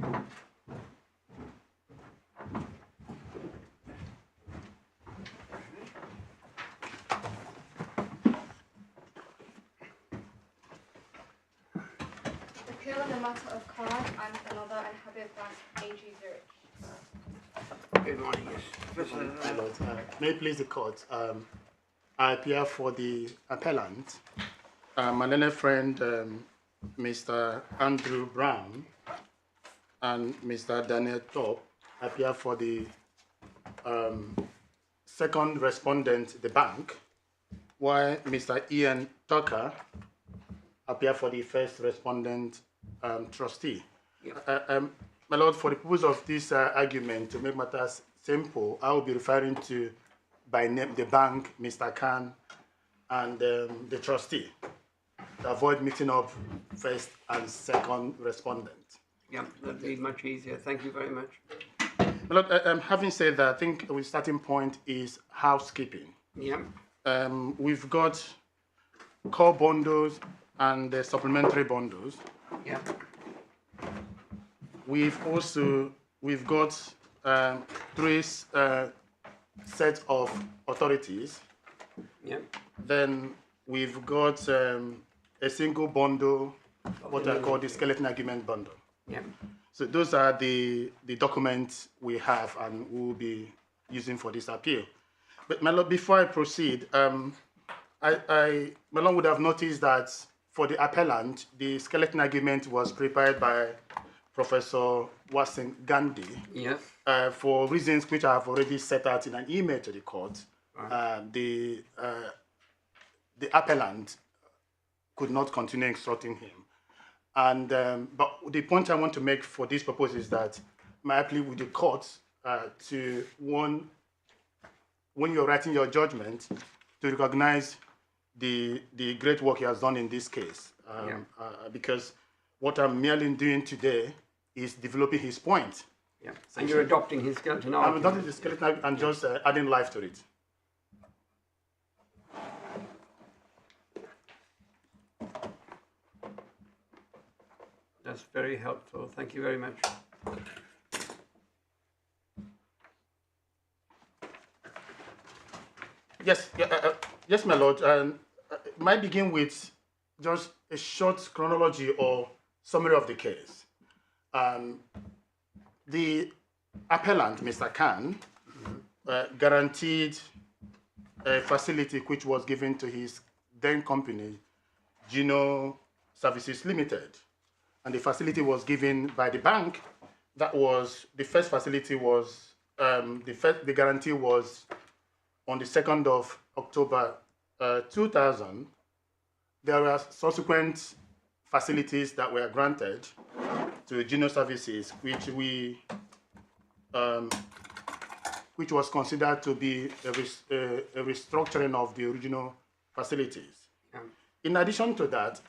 Appeal in the matter of Khan and another and Habib Bank AG Zurich. Good morning, yes. May it please the court, I appear for the appellant, my learned friend, Mr. Andrew Brown, and Mr. Daniel Top appear for the second respondent, the bank, while Mr. Ian Tucker appear for the first respondent, trustee. Yeah. My lord, for the purpose of this argument, to make matters simple, I will be referring to by name the bank, Mr. Khan, and the trustee, to avoid mixing up first and second respondent. Yeah, that'd be much easier. Thank you very much. My lord, having said that, I think the starting point is housekeeping. Yeah. We've got core bundles and the supplementary bundles. Yeah. We've got three sets of authorities. Yeah. Then we've got a single bundle, what I call the skeleton agreement bundle. Yeah. So those are the documents we have and we will be using for this appeal. But my lord, before I proceed, my lord would have noticed that for the appellant, the skeleton agreement was prepared by Professor Wasim Gandhi. Yes. For reasons which I have already set out in an email to the court. Right. The appellant could not continue instructing him. And but the point I want to make for this purpose is that my plea with the court to one, when you're writing your judgment, to recognize the great work he has done in this case. Because what I'm merely doing today is developing his point. Yeah. And you're adopting his skeleton I'm argument. adopting the skeleton and just adding life to it. That's very helpful. Thank you very much. Yes, my lord. Might begin with just a short chronology or summary of the case. The appellant, Mr. Khan, guaranteed a facility which was given to his then company, Gino Services Limited. And the facility was given by the bank. That was, the first facility was, the guarantee was on the 2nd of October 2000. There were subsequent facilities that were granted to Gino Services, which was considered to be a restructuring of the original facilities. Yeah. In addition to that,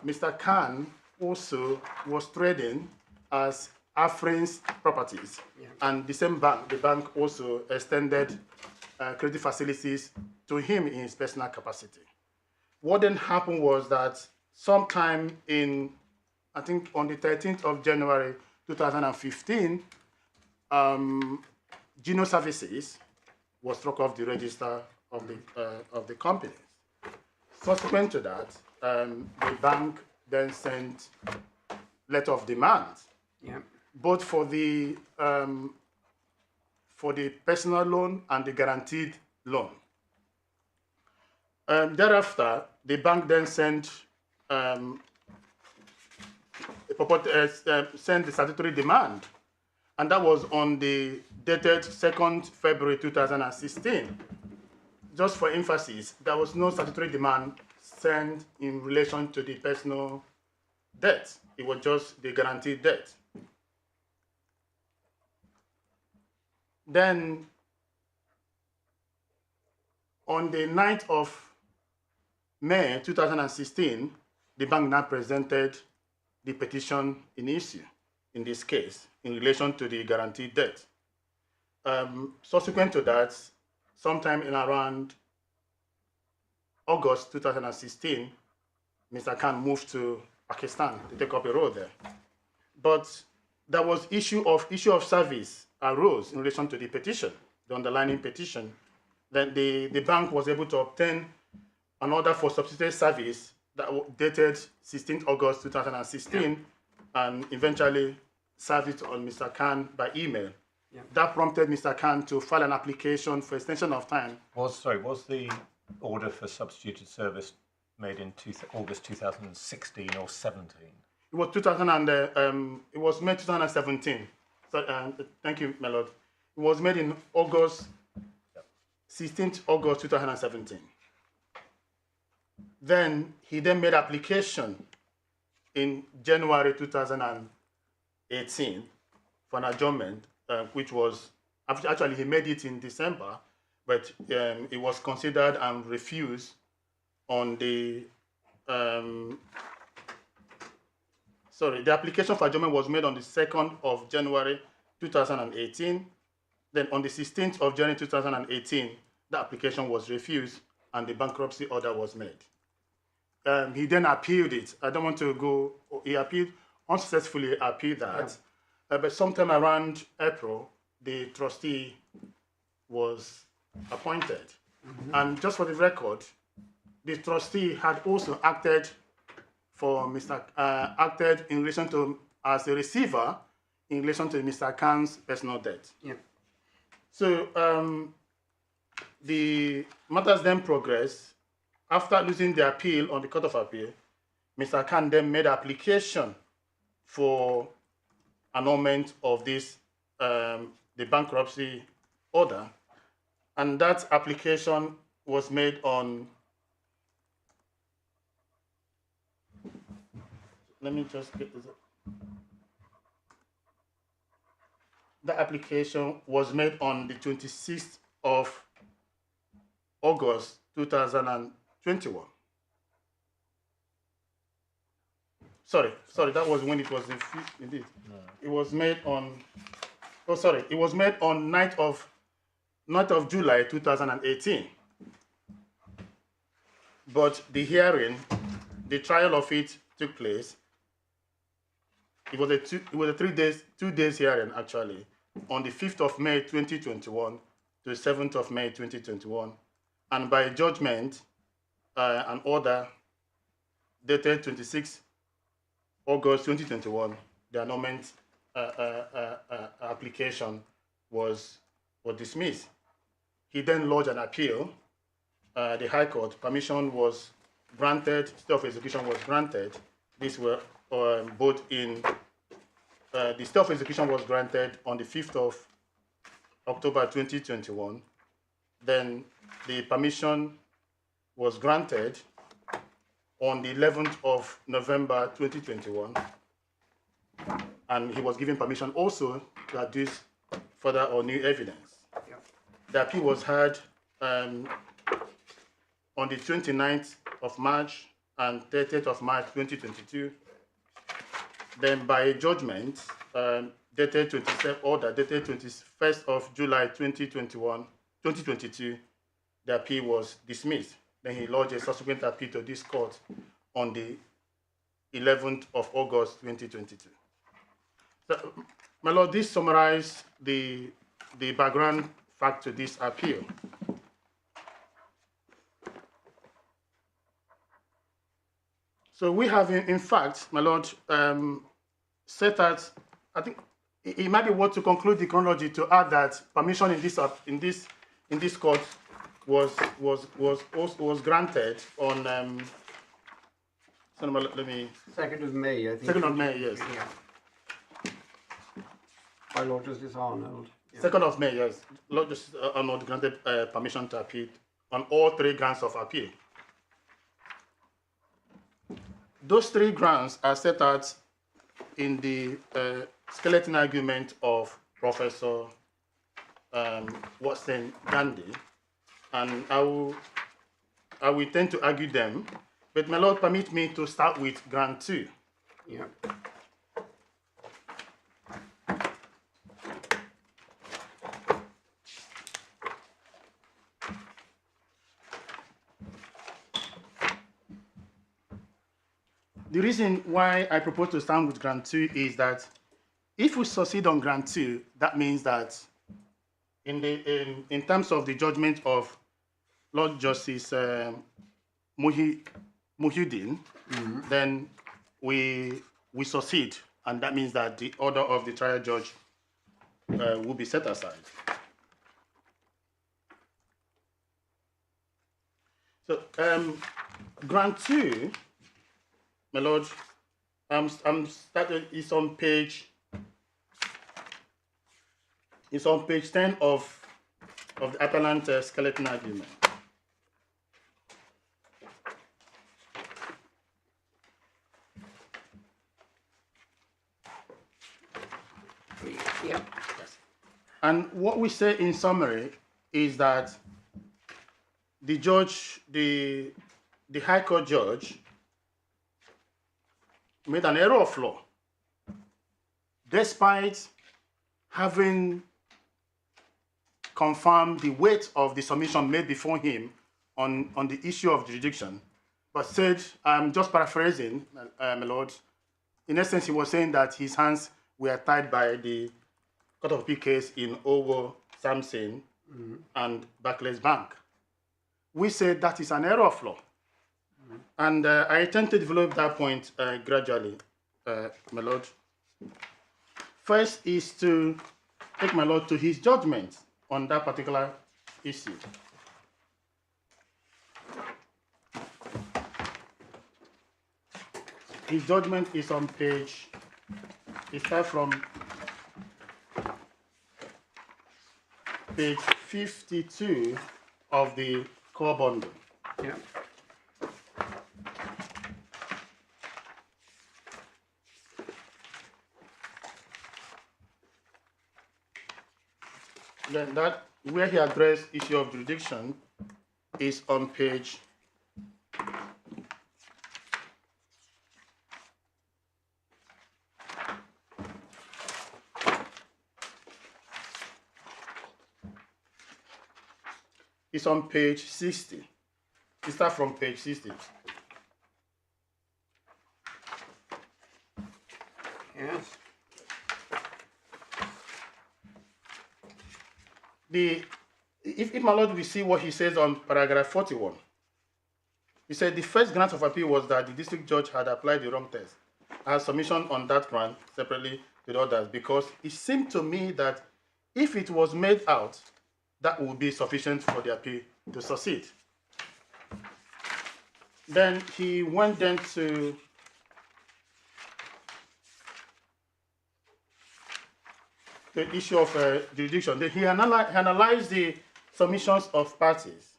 Mr. Khan also was trading as Afrin's Properties. Yeah. And the same bank, the bank also extended credit facilities to him in his personal capacity. What then happened was that sometime in, I think on the 13th of January 2015, Gino Services was struck off the register of the companies. Subsequent to that, the bank then sent letter of demand, both for the personal loan and the guaranteed loan. Thereafter, the bank then sent the statutory demand, and that was on the dated 2nd February 2016. Just for emphasis, there was no statutory demand sent in relation to the personal debt. It was just the guaranteed debt. Then, on the 9th of May 2016, the bank now presented the petition in issue in this case in relation to the guaranteed debt. Subsequent to that, sometime in around August 2016, Mr. Khan moved to Pakistan to take up a role there. But there was issue of service arose in relation to the petition, the underlying petition. Then the bank was able to obtain an order for substituted service that dated 16th August 2016, and eventually served it on Mr. Khan by email. Yeah. That prompted Mr. Khan to file an application for extension of time. Was the order for substituted service made in August 2016 or 17? It was it was May 2017. So, thank you, my lord. It was made in August, 16th August 2017. Then he made application in January 2018 for an adjournment, which was actually he made it in December, but it was considered and refused on the the application for adjournment was made on the 2nd of January 2018. Then on the 16th of January 2018, the application was refused and the bankruptcy order was made. He then appealed it. I don't want to go, he appealed, unsuccessfully appealed that. Yeah. But sometime around April, the trustee was appointed. Mm-hmm. And just for the record, the trustee had also acted acted in relation to, as a receiver in relation to Mr. Khan's personal debt. Yeah. So the matters then progressed. After losing the appeal on the Court of Appeal, Mr. Khan then made application for annulment of this, the bankruptcy order. And that application was made on, let me just get this. The application was made on the 26th of August 2021. Sorry, that was when it was indeed. No. It was made on, it was made on 9th of July 2018. But the hearing, the trial of it took place. It was a 2 days hearing actually, on the 5th of May 2021 to the 7th of May 2021, and by judgment, an order dated 26 August 2021, the annulment application was dismissed. He then lodged an appeal. The High Court permission was granted, stay of execution was granted. These were both in, the stay of execution was granted on the 5th of October 2021. Then the permission was granted on the 11th of November 2021. And he was given permission also to adduce further or new evidence. Yeah. The appeal was heard on the 29th of March and 30th of March 2022. Then by judgment, dated 21st of July 2022, the appeal was dismissed. Then he lodged a subsequent appeal to this court on the 11th of August 2022. So, my lord, this summarizes the background fact to this appeal. So we have, in fact, my lord, set out, I think it might be worth to conclude the chronology to add that permission in this court was granted on let me 2nd of May, I think. 2nd of May, yes. Yeah. By Lord Justice Arnold. Yeah. 2nd of May, yes. Lord Justice Arnold granted permission to appeal on all 3 grounds of appeal. Those 3 grounds are set out in the skeleton argument of Professor Watson Gandhi, and I will tend to argue them, but my lord, permit me to start with ground 2. Yeah. The reason why I propose to start with ground 2 is that If we succeed on grant 2, that means that in terms of the judgment of Lord Justice Mohyuddin, then we succeed, and that means that the order of the trial judge will be set aside. So grant 2, my lord, I'm started. It's on page 10 of the Appellant skeleton agreement. Yep. Yes. And what we say in summary is that the judge, the High Court judge, made an error of law, despite having confirmed the weight of the submission made before him on the issue of jurisdiction, but said, I'm just paraphrasing, my lord, in essence, he was saying that his hands were tied by the Court of Appeal case in Owo, Samson, and Barclays Bank. We said that is an error of law. And I intend to develop that point gradually, my lord. First is to take my lord to his judgment on that particular issue. His judgment is on page, it starts from page 52 of the core bundle. Yeah. Then that where he addressed issue of jurisdiction is on page 60. It starts from page 60. Yes. If my lord, we see what he says on paragraph 41. He said the first grant of appeal was that the district judge had applied the wrong test. I have submission on that grant separately to the others because it seemed to me that if it was made out, that would be sufficient for the appeal to succeed. Then he went then to the issue of jurisdiction. Then he analyzed the submissions of parties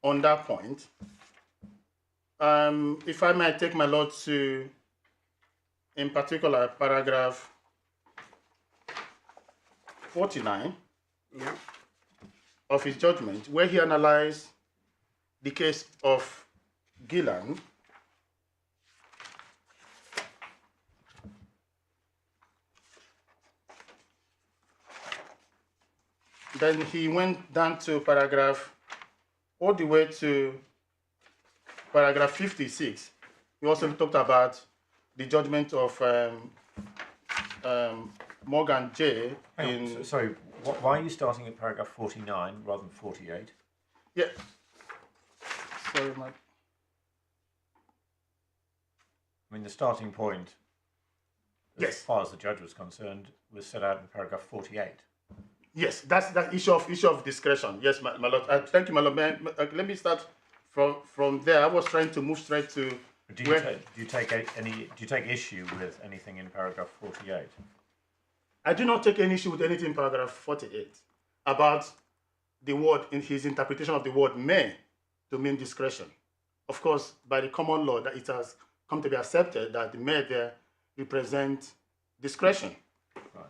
on that point. If I might take my lord to, in particular, paragraph 49 of his judgment, where he analyzed the case of Gillan. Then he went down to paragraph, all the way to paragraph 56. He also talked about the judgment of Morgan J. Sorry, why are you starting at paragraph 49 rather than 48? Yeah. Sorry, Mike. I mean, the starting point, as far as the judge was concerned, was set out in paragraph 48. Yes, that's that issue of discretion. Yes, my lord. Thank you, my lord. Let me start from there. I was trying to move straight to. Do you take issue with anything in paragraph 48? I do not take any issue with anything in paragraph 48 about the word in his interpretation of the word may to mean discretion. Of course, by the common law, that it has come to be accepted that the may there represent discretion. Right.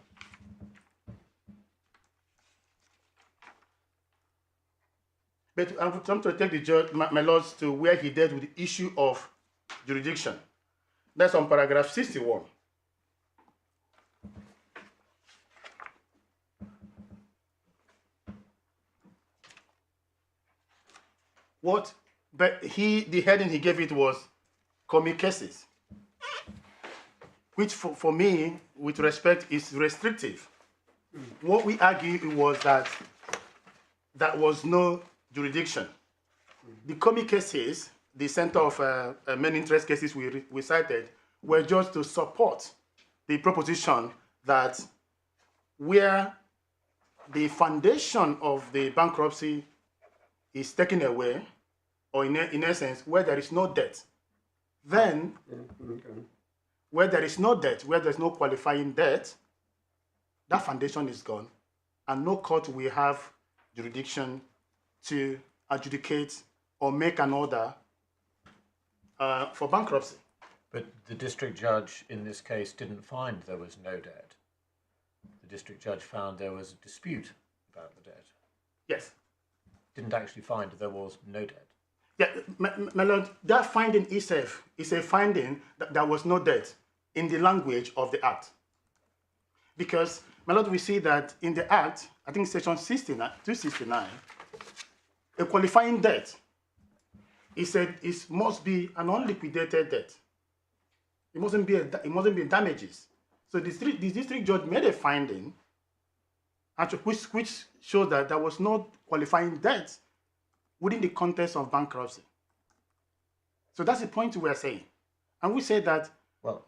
But I'm trying to take the judge, my lords, to where he dealt with the issue of jurisdiction. That's on paragraph 61. But the heading he gave it was comic cases, which for me with respect, is restrictive. What we argue was that there was no jurisdiction. The common cases, the center of main interest cases we cited, were just to support the proposition that where the foundation of the bankruptcy is taken away, or in essence, where there is no debt, then where there is no debt, where there's no qualifying debt, that foundation is gone, and no court will have jurisdiction to adjudicate or make an order for bankruptcy. But the district judge in this case didn't find there was no debt. The district judge found there was a dispute about the debt. Yes. Didn't actually find there was no debt. Yeah, my lord, that finding itself is a finding that there was no debt in the language of the Act. Because, my lord, we see that in the Act, I think section 269, a qualifying debt must be an unliquidated debt. It mustn't be damages. So the district judge made a finding which showed that there was no qualifying debt within the context of bankruptcy. So that's the point we are saying. And we say that... Well,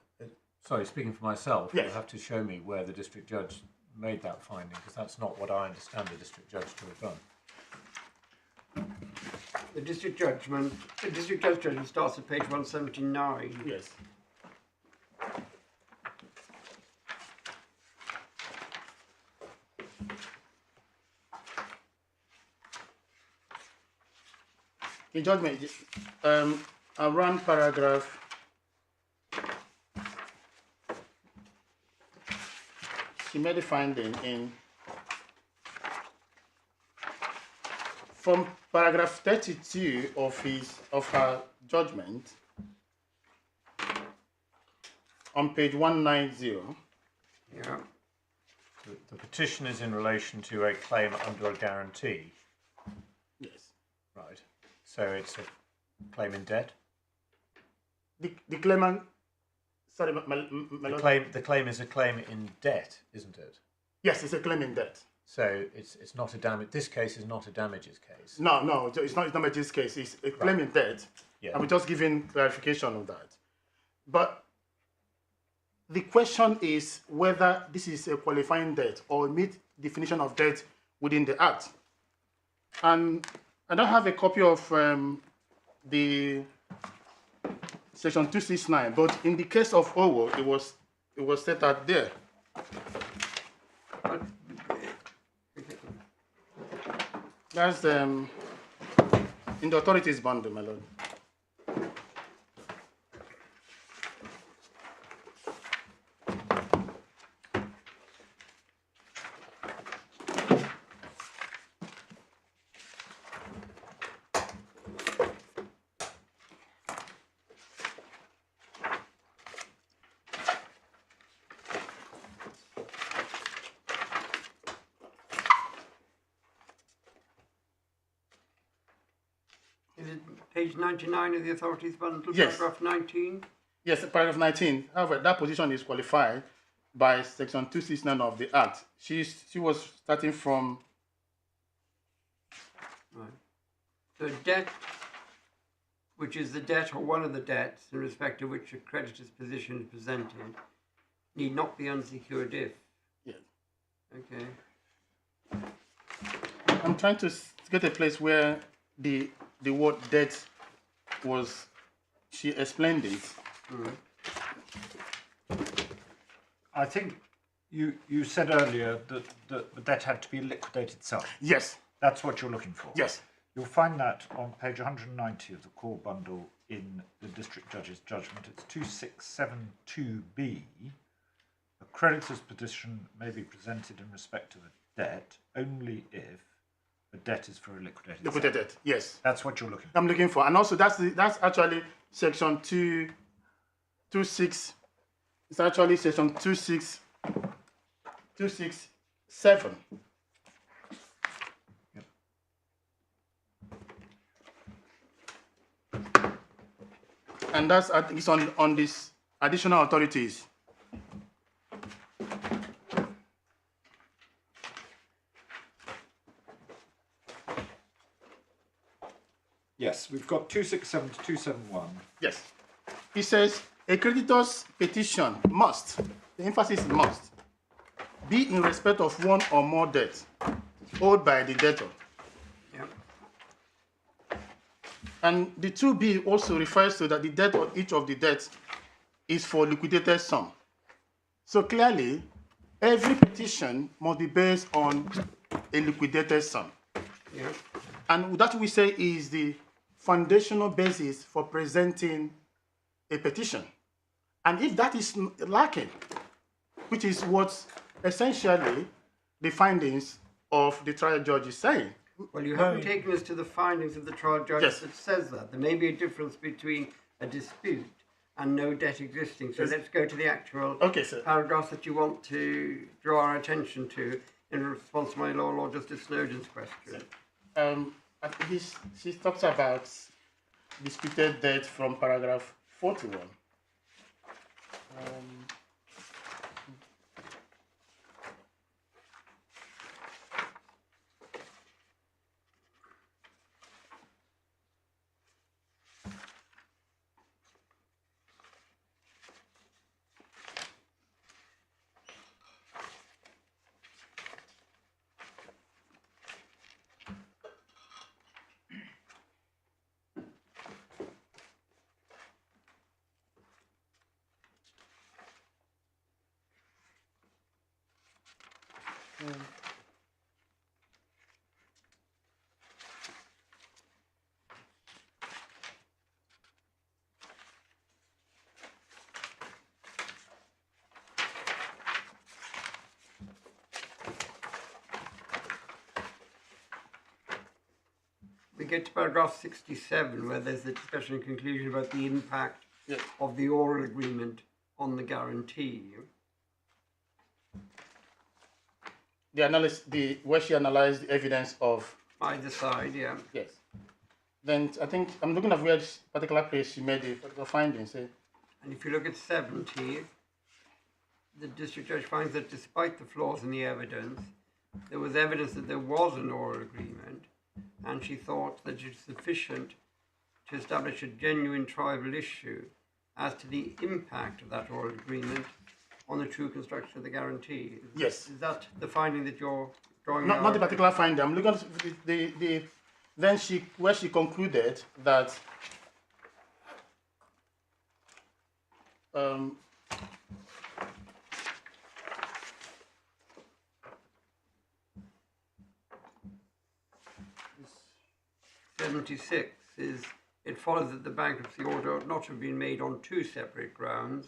sorry, speaking for myself, yes. You'll have to show me where the district judge made that finding, because that's not what I understand the district judge to have done. The district judgment starts at page 179. Yes. The judgment, around paragraph she made a finding in from paragraph 32 of her judgment on page 190. Yeah. The petition is in relation to a claim under a guarantee. Yes. Right. So it's a claim in debt? The claimant, sorry, my lord. The claim is a claim in debt, isn't it? Yes, it's a claim in debt. So it's not a damage. This case is not a damages case. No, it's not a damages case. It's a claim in debt. Yeah. I'm just giving clarification of that. But the question is whether this is a qualifying debt or meet definition of debt within the Act. And I don't have a copy of the section 269, but in the case of Owo, it was set out there. That's in the authorities bundle, my lord. Is it page 99 of the authorities bundle, Yes. paragraph 19? Yes, paragraph 19. However, that position is qualified by section 269 of the Act. She was starting from... Right. So debt, which is the debt or one of the debts in respect to which a creditor's position is presented, need not be unsecured if. Yes. Okay. I'm trying to get a place where the word debt was, she explained it. I think you said earlier that the debt had to be a liquidated sum. Yes, That's what you're looking for. yes. You'll find that on page 190 of the core bundle in the district judge's judgment. It's 2672B. A creditor's petition may be presented in respect of a debt only if a debt is for a liquidated sum. Liquidated debt, yes. That's what you're looking for. I'm looking for. And also that's actually section 226. It's actually section 267. Yep. And that's it's on this additional authorities. Yes, we've got 267 to 271. Yes. It says a creditor's petition must, the emphasis is must, be in respect of one or more debts owed by the debtor. Yep. And the 2B also refers to that the debt of each of the debts is for liquidated sum. So clearly, every petition must be based on a liquidated sum. Yep. And that we say is the foundational basis for presenting a petition. And if that is lacking, which is what essentially the findings of the trial judge is saying. Well, you haven't taken us to the findings of the trial judge Yes. that says that. There may be a difference between a dispute and no debt existing. So Yes. let's go to the actual Okay, sir. paragraphs that you want to draw our attention to in response to my Lord Justice Snowden's question. She talks about disputed debt from paragraph 41. We get to paragraph 67, where there's a discussion and conclusion about the impact Yes. of the oral agreement on the guarantee. The analysis, where she analyzed the evidence of, Either side, yeah. yes. Then I think I'm looking at which particular place she made the particular findings. And if you look at 70, the district judge finds that despite the flaws in the evidence, there was evidence that there was an oral agreement, and she thought that it was sufficient to establish a genuine tribal issue as to the impact of that oral agreement on the true construction of the guarantee. Yes. Is that the finding that you're drawing Not the out? particular finding. I'm looking at then where she concluded that um, 76 is, it follows that the bankruptcy order ought not to have been made on two separate grounds.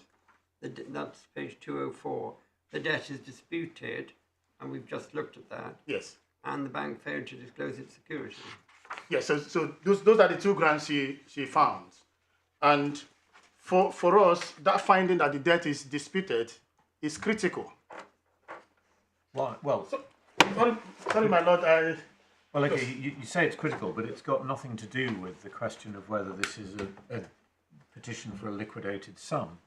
That's page 204. The debt is disputed, and we've just looked at that, yes. and the bank failed to disclose its security. Yes, so those are the two grounds she found. And for us, that finding that the debt is disputed is critical. Why? Well, Sorry, my lord, well, okay, you say it's critical, but it's got nothing to do with the question of whether this is a petition for a liquidated sum.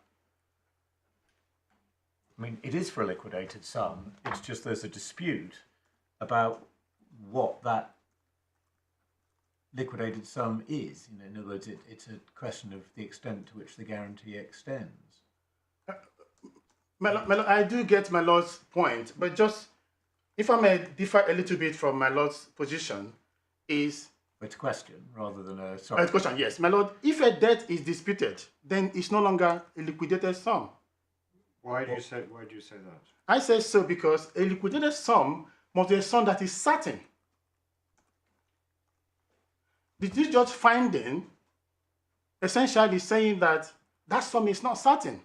I mean, it is for a liquidated sum. It's just there's a dispute about what that liquidated sum is. You know, in other words, it's a question of the extent to which the guarantee extends. my lord, I do get my lord's point, but just if I may differ a little bit from my lord's position, is It's a question rather than a a sorry. question. Yes, my lord. If a debt is disputed, then it's no longer a liquidated sum. Why do you say that? I say so because a liquidated sum must be a sum that is certain. This judge finding essentially saying that that sum is not certain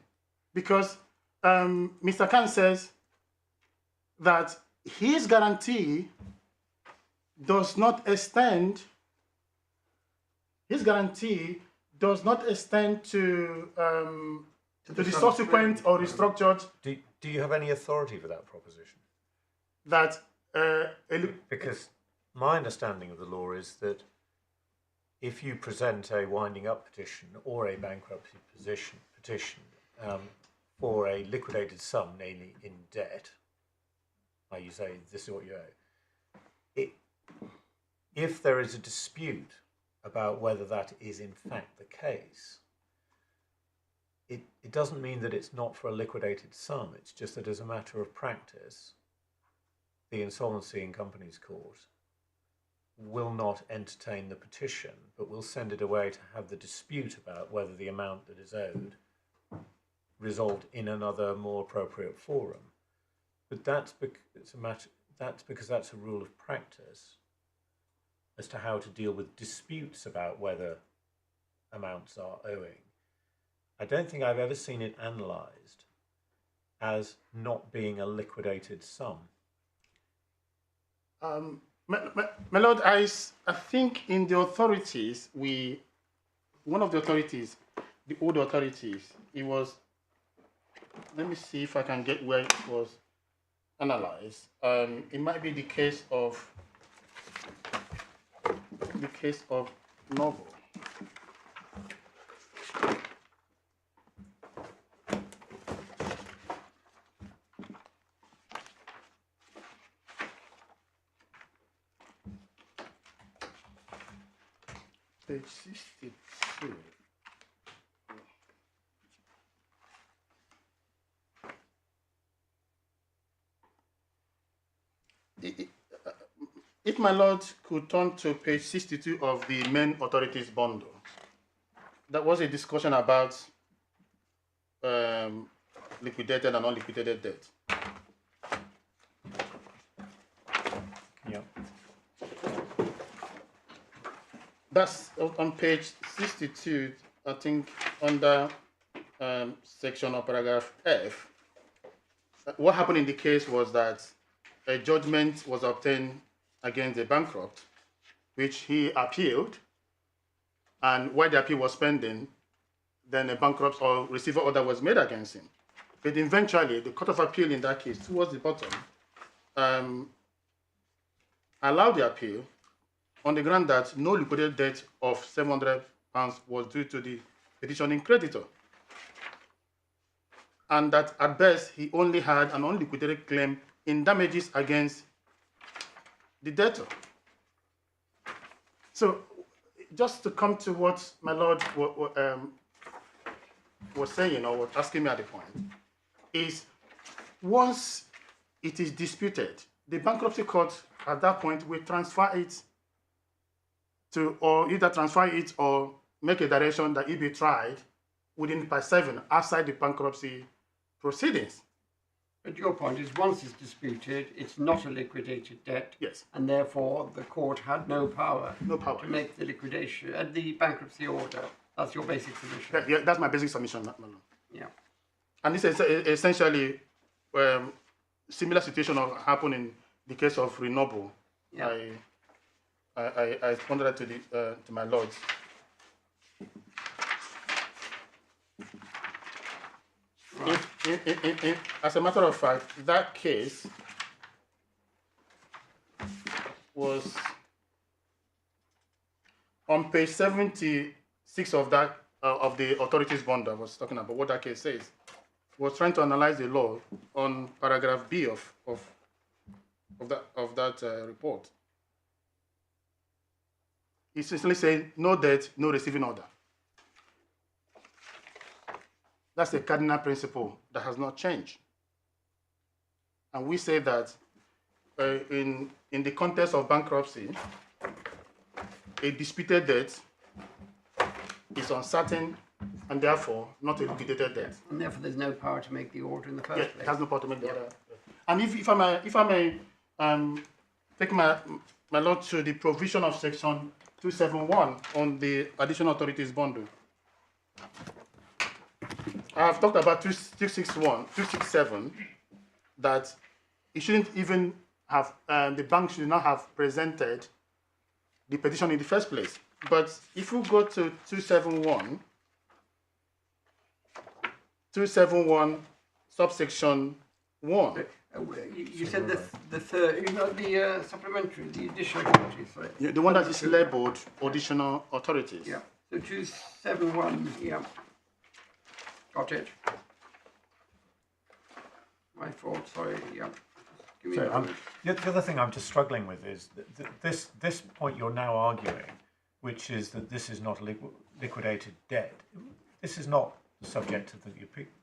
because Mr. Khan says that his guarantee does not extend. His guarantee does not extend to the subsequent or restructured. Do you have any authority for that proposition? That Because my understanding of the law is that if you present a winding up petition or a bankruptcy petition for a liquidated sum, namely in debt, you say this is what you owe. If there is a dispute about whether that is in fact the case, it doesn't mean that it's not for a liquidated sum. It's just that as a matter of practice, the Insolvency and Companies Court will not entertain the petition, but will send it away to have the dispute about whether the amount that is owed resolved in another more appropriate forum. But that's because that's a rule of practice as to how to deal with disputes about whether amounts are owing. I don't think I've ever seen it analysed as not being a liquidated sum. My Lord, I think in the authorities, one of the authorities, the old authorities, it was, let me see if I can get where it was analysed. It might be the case of Novel. Page 62. If my Lord could turn to page 62 of the main authorities bundle, there was a discussion about liquidated and unliquidated debt. Yeah. That's on page 62, I think, under section or paragraph F. What happened in the case was that a judgment was obtained against the bankrupt, which he appealed, and while the appeal was pending, then a bankrupt or receiver order was made against him. But eventually, the Court of Appeal in that case, towards the bottom, allowed the appeal on the ground that no liquidated debt of £700 was due to the petitioning creditor, and that at best he only had an unliquidated claim in damages against the debtor. So, just to come to what my Lord was saying or was asking me at the point, is once it is disputed, the bankruptcy court at that point will transfer it to, or either transfer it or make a direction that it be tried within part 7 outside the bankruptcy proceedings. But your point is, once it's disputed, it's not a liquidated debt. Yes. And therefore, the court had no power. No power. To make the liquidation, the bankruptcy order. That's your basic submission. Yeah, that's my basic submission, Madam. Yeah. And this is essentially similar situation happened in the case of Renewable. Yeah. I responded to my lords. Right. As a matter of fact, that case was on page 76 of that of the authorities bond I was talking about. What that case says was trying to analyze the law on paragraph B of that report. It's essentially saying no debt, no receiving order. That's a cardinal principle that has not changed. And we say that in the context of bankruptcy, a disputed debt is uncertain and therefore not a liquidated debt. And therefore, there's no power to make the order in the first Yeah, place. it has no power to make the order. And if I may take my lord to the provision of section 271 on the additional authorities bundle. I have talked about 267, that it shouldn't even have, the bank should not have presented the petition in the first place. But if you go to 271 subsection 1. You said the third, you know, the supplementary, the additional authorities, sorry. Yeah, the one that is labeled additional authorities. Yeah. So 271, yeah. Got it. My fault, sorry, yeah. Give me a moment. The other thing I'm just struggling with is this point you're now arguing which is that this is not a liquidated debt. This is not the subject of the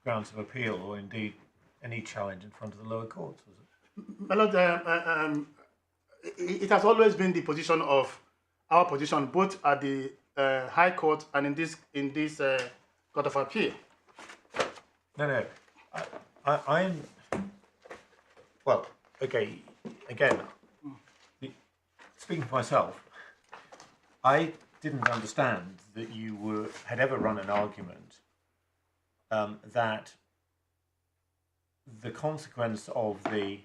grounds of appeal or indeed any challenge in front of the lower courts, was it? My Lord, it has always been the position of our position, both at the High Court and in this Court of Appeal. No. I'm well. Okay. Again, speaking for myself, I didn't understand that you had ever run an argument that the consequence of the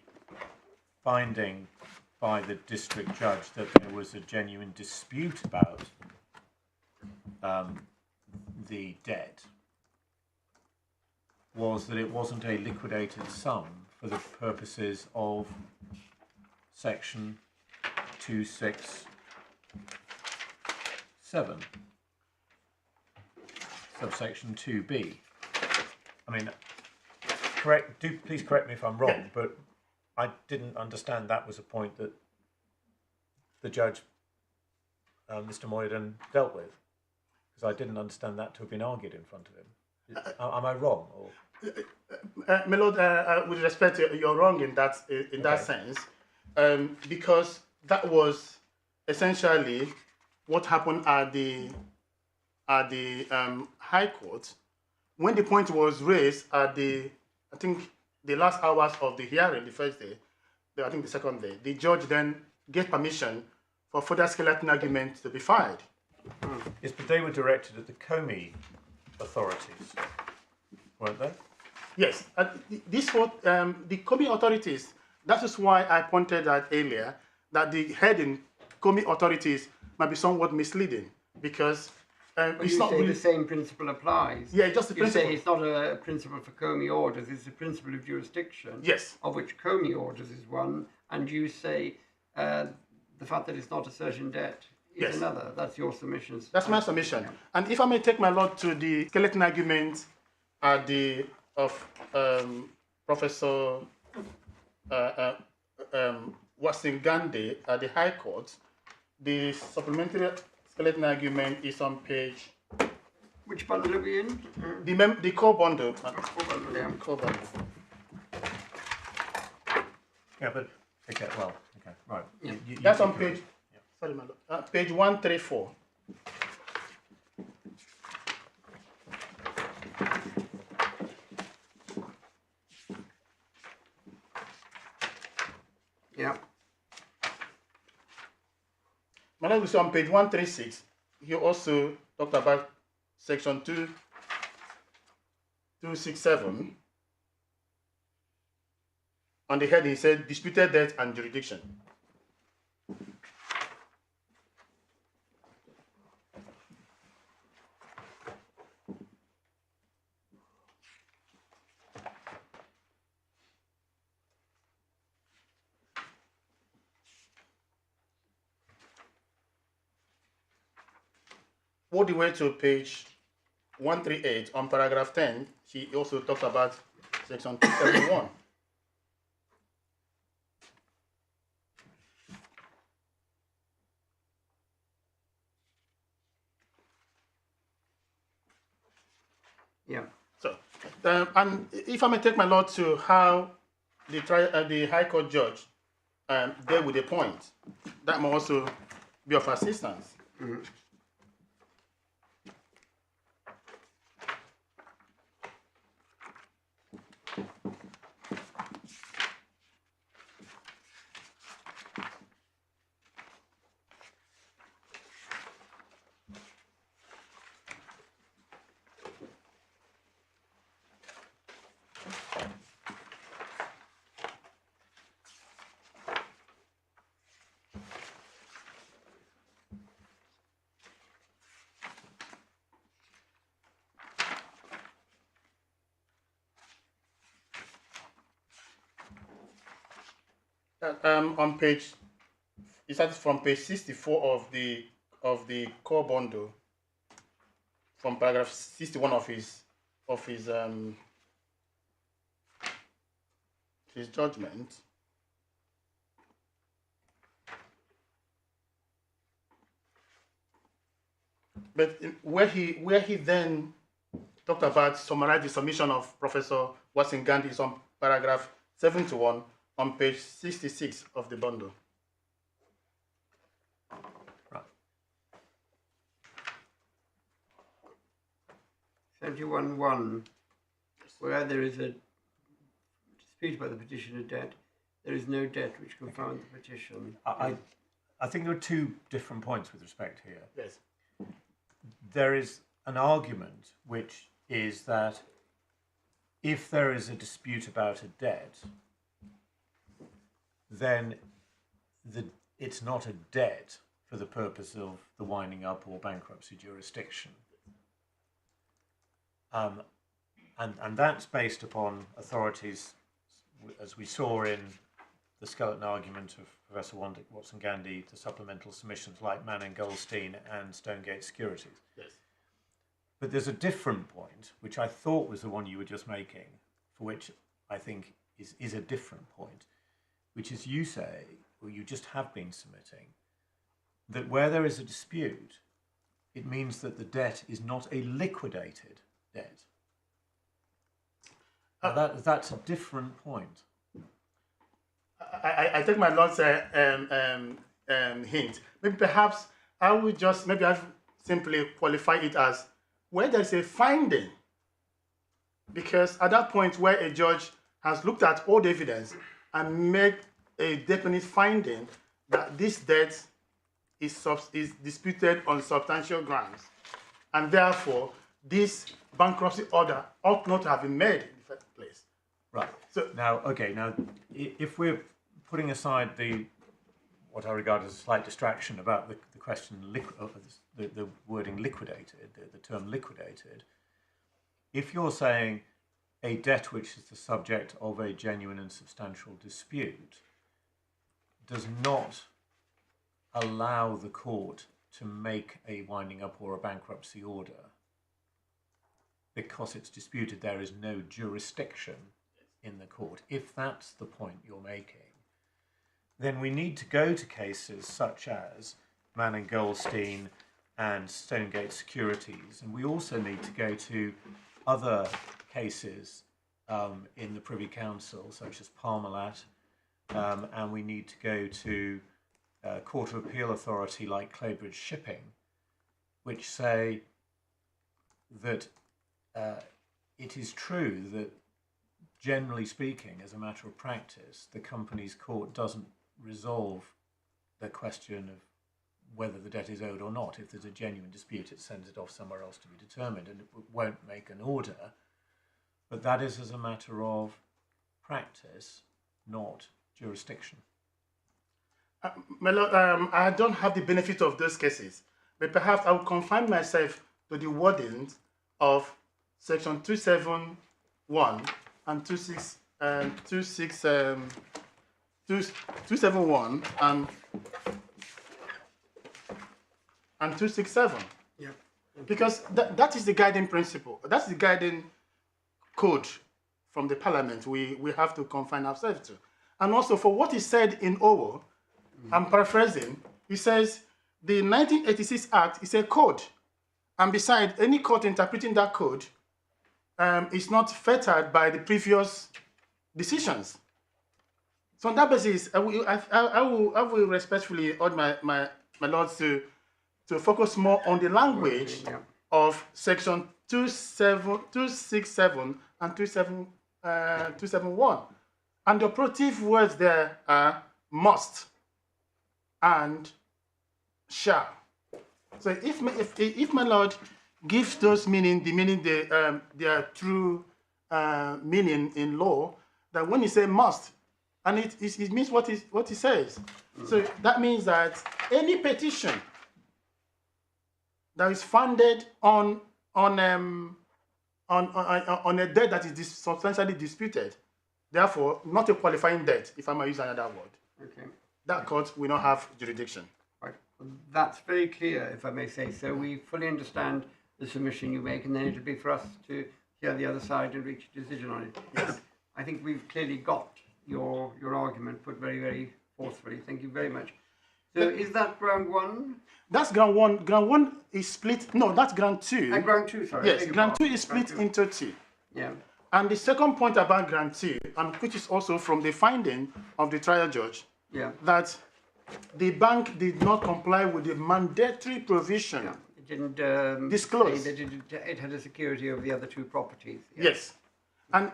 finding by the district judge that there was a genuine dispute about the debt was that it wasn't a liquidated sum for the purposes of section 267, subsection 2b. I mean, please correct me if I'm wrong, but I didn't understand that was a point that the judge, Mr. Mohyuddin, dealt with, because I didn't understand that to have been argued in front of him. Am I wrong? Or? My Lord, with respect, you're wrong in that sense, because that was essentially what happened at the High Court when the point was raised at I think the last hours of the hearing, the first day, I think the second day. The judge then gave permission for further skeleton arguments to be filed. Yes, but they were directed at the Comey authorities, weren't they? Yes, this was the Comey authorities. That is why I pointed out earlier that the heading Comey authorities might be somewhat misleading, because it's not really the same principle applies. Yeah, just the principle. You say it's not a principle for Comey orders; it's a principle of jurisdiction. Yes. Of which Comey orders is one, and you say the fact that it's not a certain debt is another. That's your submission. That's my submission. And if I may take my Lord to the skeleton argument of Professor Wasim Gandhi at the High Court, the supplementary skeleton argument is on page. Which bundle are we in? The core bundle. Yeah. Core bundle. Yeah, but okay, right. Yeah. That's on page. Sorry, my Lord. Page 134. Yeah. My Lord, we see on page 136. He also talked about section 267. On the head, he said disputed debt and jurisdiction. All the way to page 138 on paragraph 10, he also talks about section 271. Yeah. So, and if I may take my Lord to how the High Court judge dealt with the point, that may also be of assistance. Mm-hmm. On page, it starts from page 64 of the core bundle, from paragraph 61 of his judgment. But where he then talked about summarize the submission of Professor Watson Gandhi is on paragraph 71 on page 66 of the bundle. Right. 71.1, where there is a dispute about the petitioner debt, there is no debt which can found the petition. I think there are two different points with respect here. Yes. There is an argument which is that if there is a dispute about a debt, then it's not a debt for the purpose of the winding up or bankruptcy jurisdiction. And that's based upon authorities, as we saw in the skeleton argument of Professor Watson Gandhi, the supplemental submissions like Mann and Goldstein and Stonegate Securities. Yes. But there's a different point, which I thought was the one you were just making, for which I think is a different point, which is you say, or you just have been submitting, that where there is a dispute, it means that the debt is not a liquidated debt. Now that's a different point. I take my Lord's hint. Maybe perhaps I would just, maybe I'll simply qualify it as where there's a finding. Because at that point where a judge has looked at all the evidence and made a definite finding that this debt is disputed on substantial grounds, and therefore this bankruptcy order ought not to have been made in the first place. Right. So now, if we're putting aside what I regard as a slight distraction about the question the wording liquidated, the term liquidated, if you're saying a debt which is the subject of a genuine and substantial dispute does not allow the court to make a winding up or a bankruptcy order because it's disputed, there is no jurisdiction in the court. If that's the point you're making, then we need to go to cases such as Mann and Goldstein and Stonegate Securities, and we also need to go to other cases in the Privy Council, such as Parmalat, and we need to go to a Court of Appeal authority like Claybridge Shipping, which say that it is true that, generally speaking, as a matter of practice, the company's court doesn't resolve the question of whether the debt is owed or not. If there's a genuine dispute, it sends it off somewhere else to be determined, and it won't make an order. But that is as a matter of practice, not jurisdiction. My Lord, I don't have the benefit of those cases, but perhaps I will confine myself to the wordings of Section 271 and 271 and 267. Yeah. Because that is the guiding principle. That's the guiding code from the Parliament we have to confine ourselves to. And also for what is said in OWO, I'm paraphrasing, he says the 1986 Act is a code. And besides, any court interpreting that code is not fettered by the previous decisions. So on that basis, I will respectfully urge my lords to focus more on the language of Section 267 and 271. And the operative words there are must and shall. So if my lord gives those meaning, the meaning their true meaning in law, that when he say must, and it means what he says. So that means that any petition that is founded on a debt that is substantially disputed, therefore not a qualifying debt, if I may use another word, Okay. that court will not have jurisdiction. Right. Well, that's very clear, if I may say so. We fully understand the submission you make, and then it'll be for us to hear the other side and reach a decision on it. Yes. I think we've clearly got your argument put very, very forcefully. Thank you very much. So is that ground one? That's ground one. Ground one is split. No, that's ground two. Ground two, sorry. I Yes, beg your ground two pardon. is split Ground two. into two. Yeah. And the second point about grant two, and which is also from the finding of the trial judge, Yeah. that the bank did not comply with the mandatory provision. Yeah. It didn't Disclose. say that it had a security of the other two properties. Yeah. Yes. And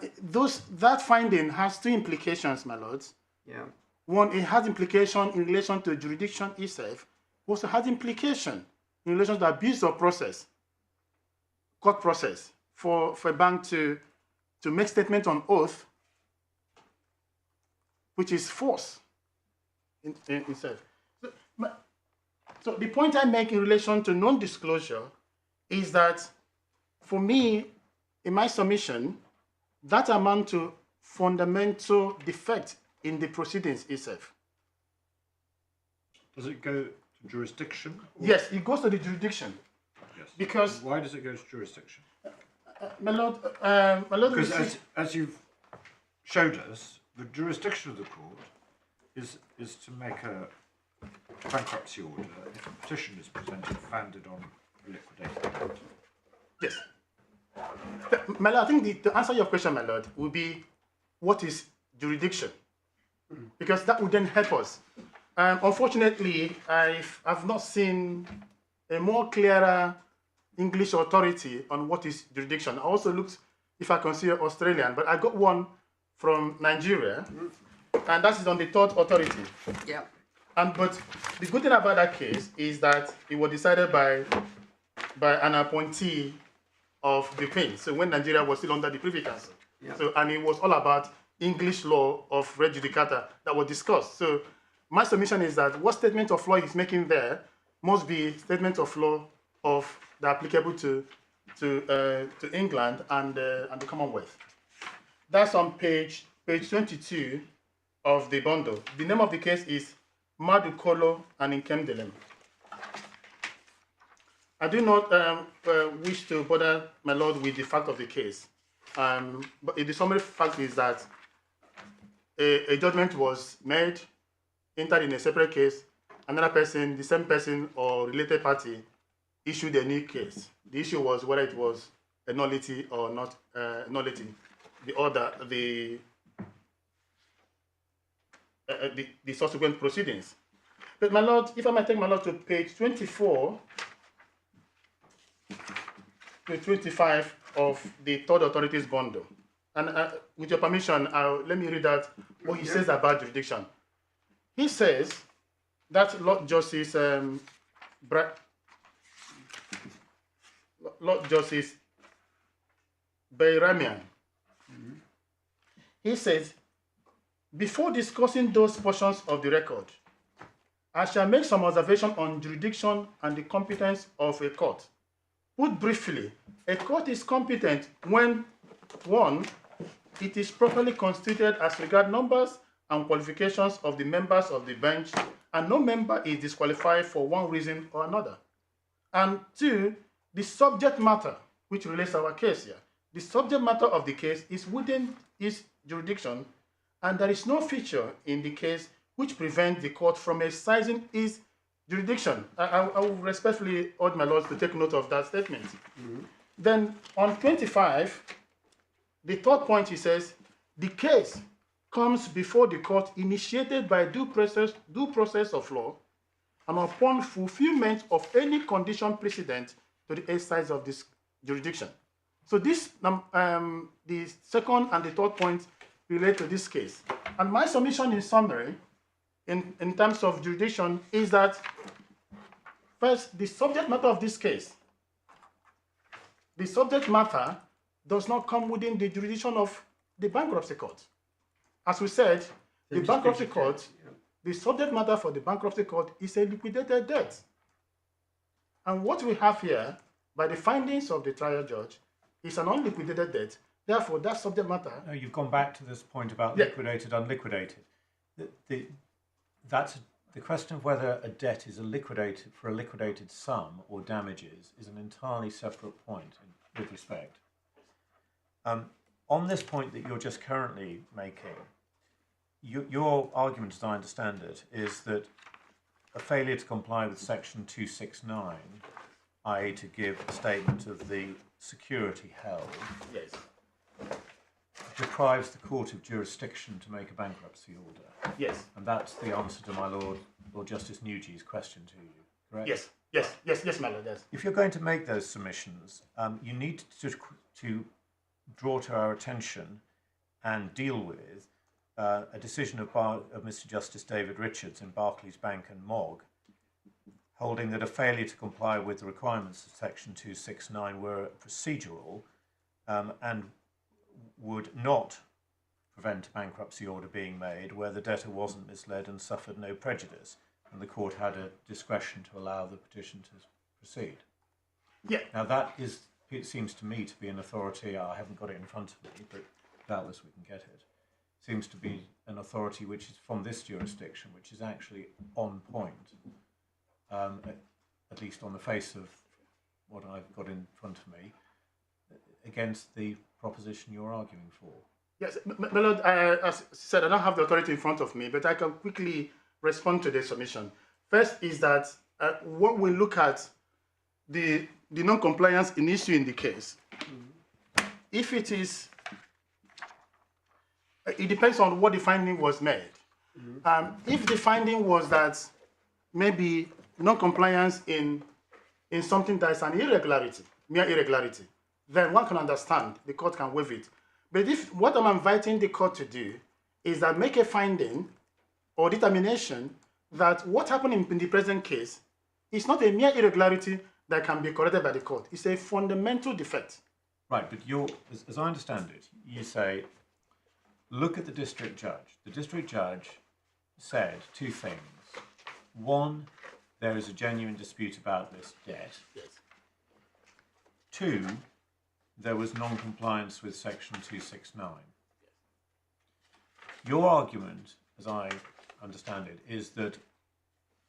that finding has two implications, my lords. Yeah. One, it has implication in relation to jurisdiction itself, also has implication in relation to abuse of process, court process, for a bank to make statement on oath, which is false in itself. So the point I make in relation to non-disclosure is that, for me, in my submission, that amount to fundamental defect in the proceedings itself. Does it go to jurisdiction? Yes, it goes to the jurisdiction. Yes. Because why does it go to jurisdiction? my lord, Because as you've showed us, the jurisdiction of the court is to make a bankruptcy order if a petition is presented founded on a liquidated account. yes. My lord, I think to answer your question, my lord, would be what is jurisdiction? Because that would then help us. Unfortunately, I've not seen a more clearer English authority on what is jurisdiction. I also looked if I consider Australian, but I got one from Nigeria, and that is on the third authority. Yeah. But the good thing about that case is that it was decided by an appointee of the Queen. So when Nigeria was still under the Privy Council. Yeah. So, and it was all about English law of res judicata that was discussed. So my submission is that what statement of law he's making there must be statement of law of the applicable to England and the Commonwealth. That's on page 22 of the bundle. The name of the case is Madukolo and Inkemdelem. I do not wish to bother my lord with the fact of the case. But the summary fact is that a judgment was made, entered in a separate case, another person, the same person or related party issued a new case. The issue was whether it was a nullity or not nullity. The order, the subsequent proceedings. But my lord, if I might take my lord to page 24 to 25 of the third authorities bundle. And with your permission, let me read out what he says about jurisdiction. He says that Lord Justice Bayramian, he says, before discussing those portions of the record, I shall make some observation on jurisdiction and the competence of a court. Put briefly, a court is competent when, one, it is properly constituted as regard numbers and qualifications of the members of the bench, and no member is disqualified for one reason or another. And two, the subject matter, which relates to our case here, the subject matter of the case is within its jurisdiction, and there is no feature in the case which prevents the court from exercising its jurisdiction. I will respectfully urge my lords to take note of that statement. Then on 25, the third point, he says, the case comes before the court initiated by due process of law and upon fulfillment of any condition precedent to the exercise of this jurisdiction. So this, the second and the third point relate to this case. And my submission in summary, in terms of jurisdiction, is that first, the subject matter of this case, the subject matter does not come within the jurisdiction of the bankruptcy court. As we said, the bankruptcy court, the subject matter for the bankruptcy court is a liquidated debt. And what we have here, by the findings of the trial judge, is an unliquidated debt. Therefore, that subject matter... No, you've gone back to this point about liquidated, unliquidated. That's the question of whether a debt is for a liquidated sum or damages is an entirely separate point with respect. On this point that you're just currently making, your argument, as I understand it, is that a failure to comply with Section 269, i.e. to give a statement of the security held, Yes. deprives the court of jurisdiction to make a bankruptcy order. Yes. And that's the answer to my Lord Justice Nugee's question to you, correct? Yes. Yes, my lord. Yes. If you're going to make those submissions, you need to draw to our attention and deal with a decision of Mr. Justice David Richards in Barclays Bank and Mogg, holding that a failure to comply with the requirements of Section 269 were procedural and would not prevent a bankruptcy order being made where the debtor wasn't misled and suffered no prejudice, and the court had a discretion to allow the petition to proceed. Yeah. Now that is, it seems to me to be an authority, I haven't got it in front of me, but doubtless we can get it. Seems to be an authority which is from this jurisdiction, which is actually on point, at least on the face of what I've got in front of me, against the proposition you're arguing for. Yes, my lord, as I said, I don't have the authority in front of me, but I can quickly respond to the submission. First is that when we look at the non-compliance in issue in the case, if it is, it depends on what the finding was made. If the finding was that maybe non-compliance in something that is an irregularity, mere irregularity, then one can understand, the court can waive it. But if what I'm inviting the court to do is that make a finding or determination that what happened in the present case is not a mere irregularity that can be corrected by the court. It's a fundamental defect. Right, but as I understand it, you say, look at the district judge. The district judge said two things. One, there is a genuine dispute about this debt. Yes. Two, there was non-compliance with Section 269. Your argument, as I understand it, is that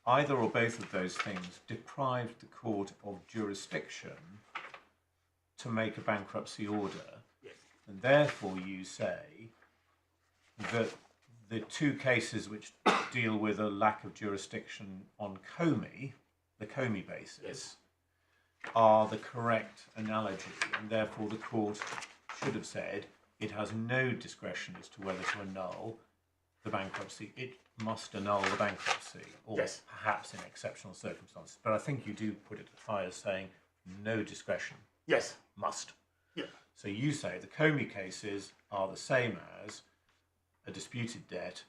either or both of those things deprived the court of jurisdiction to make a bankruptcy order. Yes. And therefore you say that the two cases which deal with a lack of jurisdiction on Comey, the Comey basis, Yes. are the correct analogy, and therefore the court should have said it has no discretion as to whether to annul the bankruptcy. It must annul the bankruptcy, or Yes. perhaps in exceptional circumstances. But I think you do put it as high as saying no discretion, Yes. must. Yeah. So you say the Comey cases are the same as a disputed debt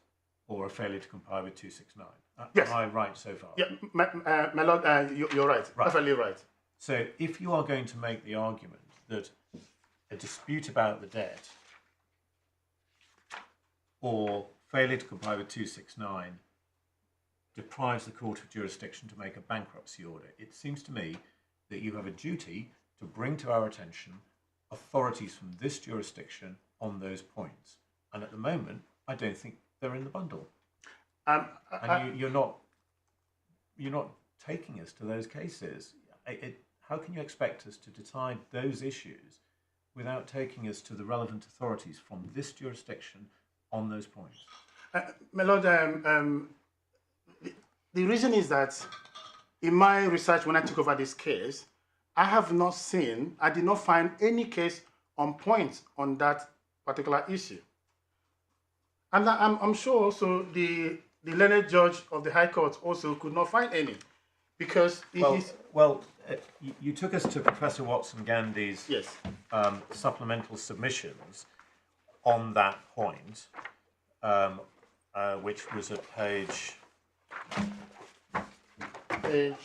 or a failure to comply with 269. Yes. Am I right so far? Yeah, my lord, you're right. Right. Perfectly right. So if you are going to make the argument that a dispute about the debt or failure to comply with 269 deprives the court of jurisdiction to make a bankruptcy order, it seems to me that you have a duty to bring to our attention authorities from this jurisdiction on those points. And at the moment, I don't think they're in the bundle. And you're not taking us to those cases. How can you expect us to decide those issues without taking us to the relevant authorities from this jurisdiction on those points? My lord, the reason is that in my research when I took over this case, I did not find any case on point on that particular issue. And I'm sure also the learned judge of the High Court also could not find any, because you took us to Professor Watson Gandhi's yes. supplemental submissions on that point, which was at page 13,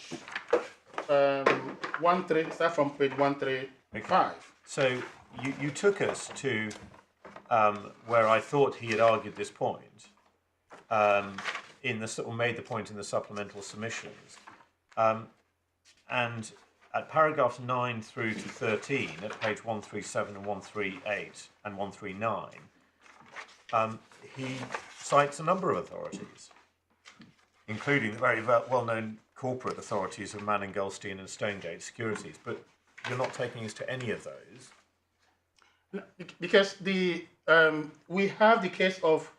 start from page 135. So you took us to where I thought he had argued this point, made the point in the supplemental submissions, and at paragraphs 9 through to 13, at page 137 and 138 and 139, he cites a number of authorities, including the very well-known corporate authorities of Manning, Goldstein and Stonegate Securities, but you're not taking us to any of those. Because we have the case of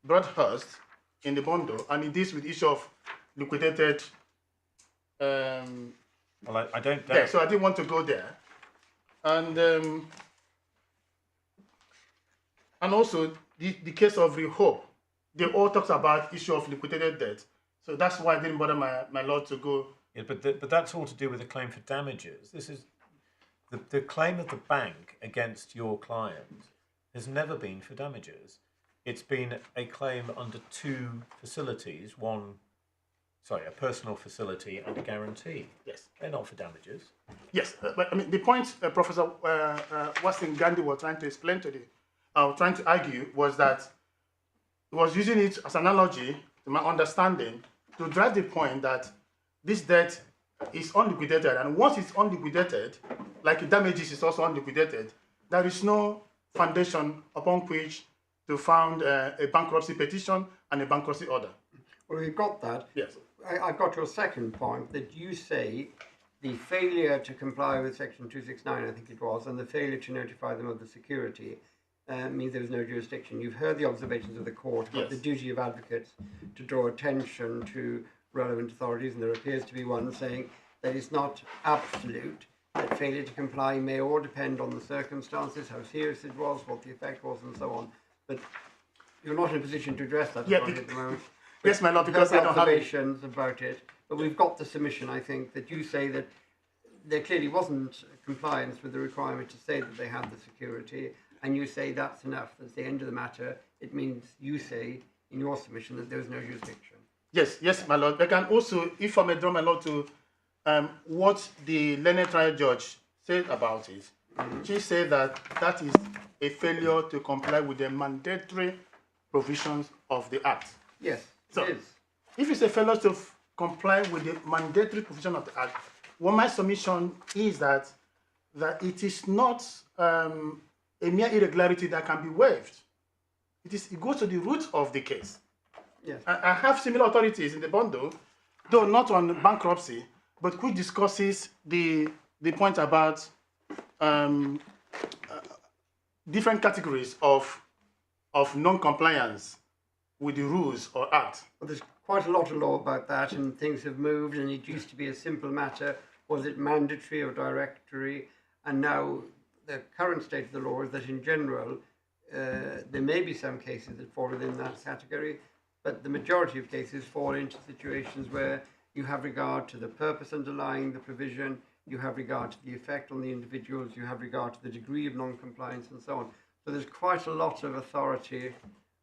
Broadhurst in the bundle, and it deals with issue of liquidated. Well, I don't. Yeah, so I didn't want to go there, and also the case of Rehope, they all talks about issue of liquidated debt. So that's why I didn't bother my lord to go. Yeah, but that's all to do with a claim for damages. This is the claim of the bank against your client has never been for damages. It's been a claim under two facilities, a personal facility and a guarantee. Yes. They're not for damages. Yes, but I mean, the point Professor Wassim Gandhi was trying to explain trying to argue was that he was using it as an analogy, to my understanding, to drive the point that this debt is unliquidated, and once it's unliquidated, like damages is also unliquidated, there is no foundation upon which to found a bankruptcy petition and a bankruptcy order. Well, we've got that. Yes. I've got your second point, that you say the failure to comply with Section 269, I think it was, and the failure to notify them of the security means there was no jurisdiction. You've heard the observations of the court about Yes. the duty of advocates to draw attention to relevant authorities, and there appears to be one saying that it's not absolute, that failure to comply may all depend on the circumstances, how serious it was, what the effect was, and so on. But you're not in a position to address that Yeah, at the moment. Yes, my lord, because I don't have it. Observations about it, but we've got the submission, I think, that you say that there clearly wasn't compliance with the requirement to say that they had the security, and you say that's enough, that's the end of the matter. It means you say in your submission that there was no jurisdiction. Yes, my lord. I can also, if I may draw my lord to what the learned trial judge said about it. She said that that is a failure to comply with the mandatory provisions of the Act. Yes, So, it is. if it's a failure to comply with the mandatory provision of the Act, well, my submission is that it is not a mere irregularity that can be waived. It goes to the root of the case. Yes. I have similar authorities in the bundle, though not on bankruptcy, but which discusses the point about different categories of non-compliance with the rules or act. Well, there's quite a lot of law about that, and things have moved, and it used to be a simple matter. Was it mandatory or directory? And now the current state of the law is that in general, there may be some cases that fall within that category, but the majority of cases fall into situations where you have regard to the purpose underlying the provision, you have regard to the effect on the individuals, you have regard to the degree of non-compliance, and so on. So there's quite a lot of authority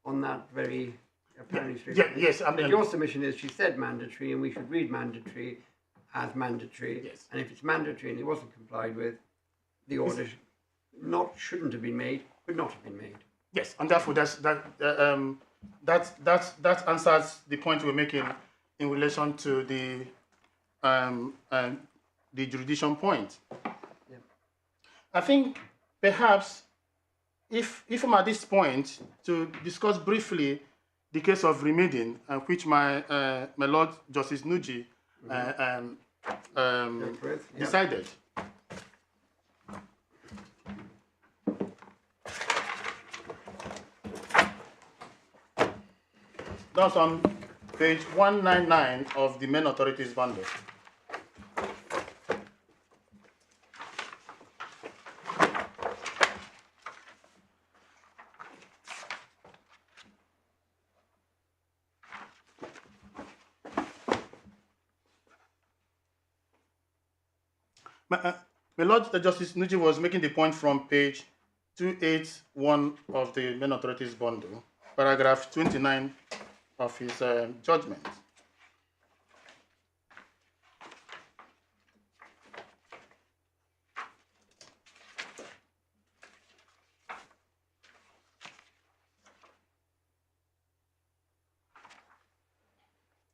on that very apparently straightforward. Yes, But your submission is she said mandatory, and we should read mandatory as mandatory. Yes. And if it's mandatory and it wasn't complied with, the order shouldn't have been made, would not have been made. Yes, and therefore that answers the point we're making in relation to the jurisdiction point. Yeah. I think perhaps if I'm at this point to discuss briefly the case of remedying, which my Lord Justice Nugee decided. That's on page 199 of the main authorities bundle. My Lord Justice Nugee was making the point from page 281 of the main authorities bundle, paragraph 29 of his judgment.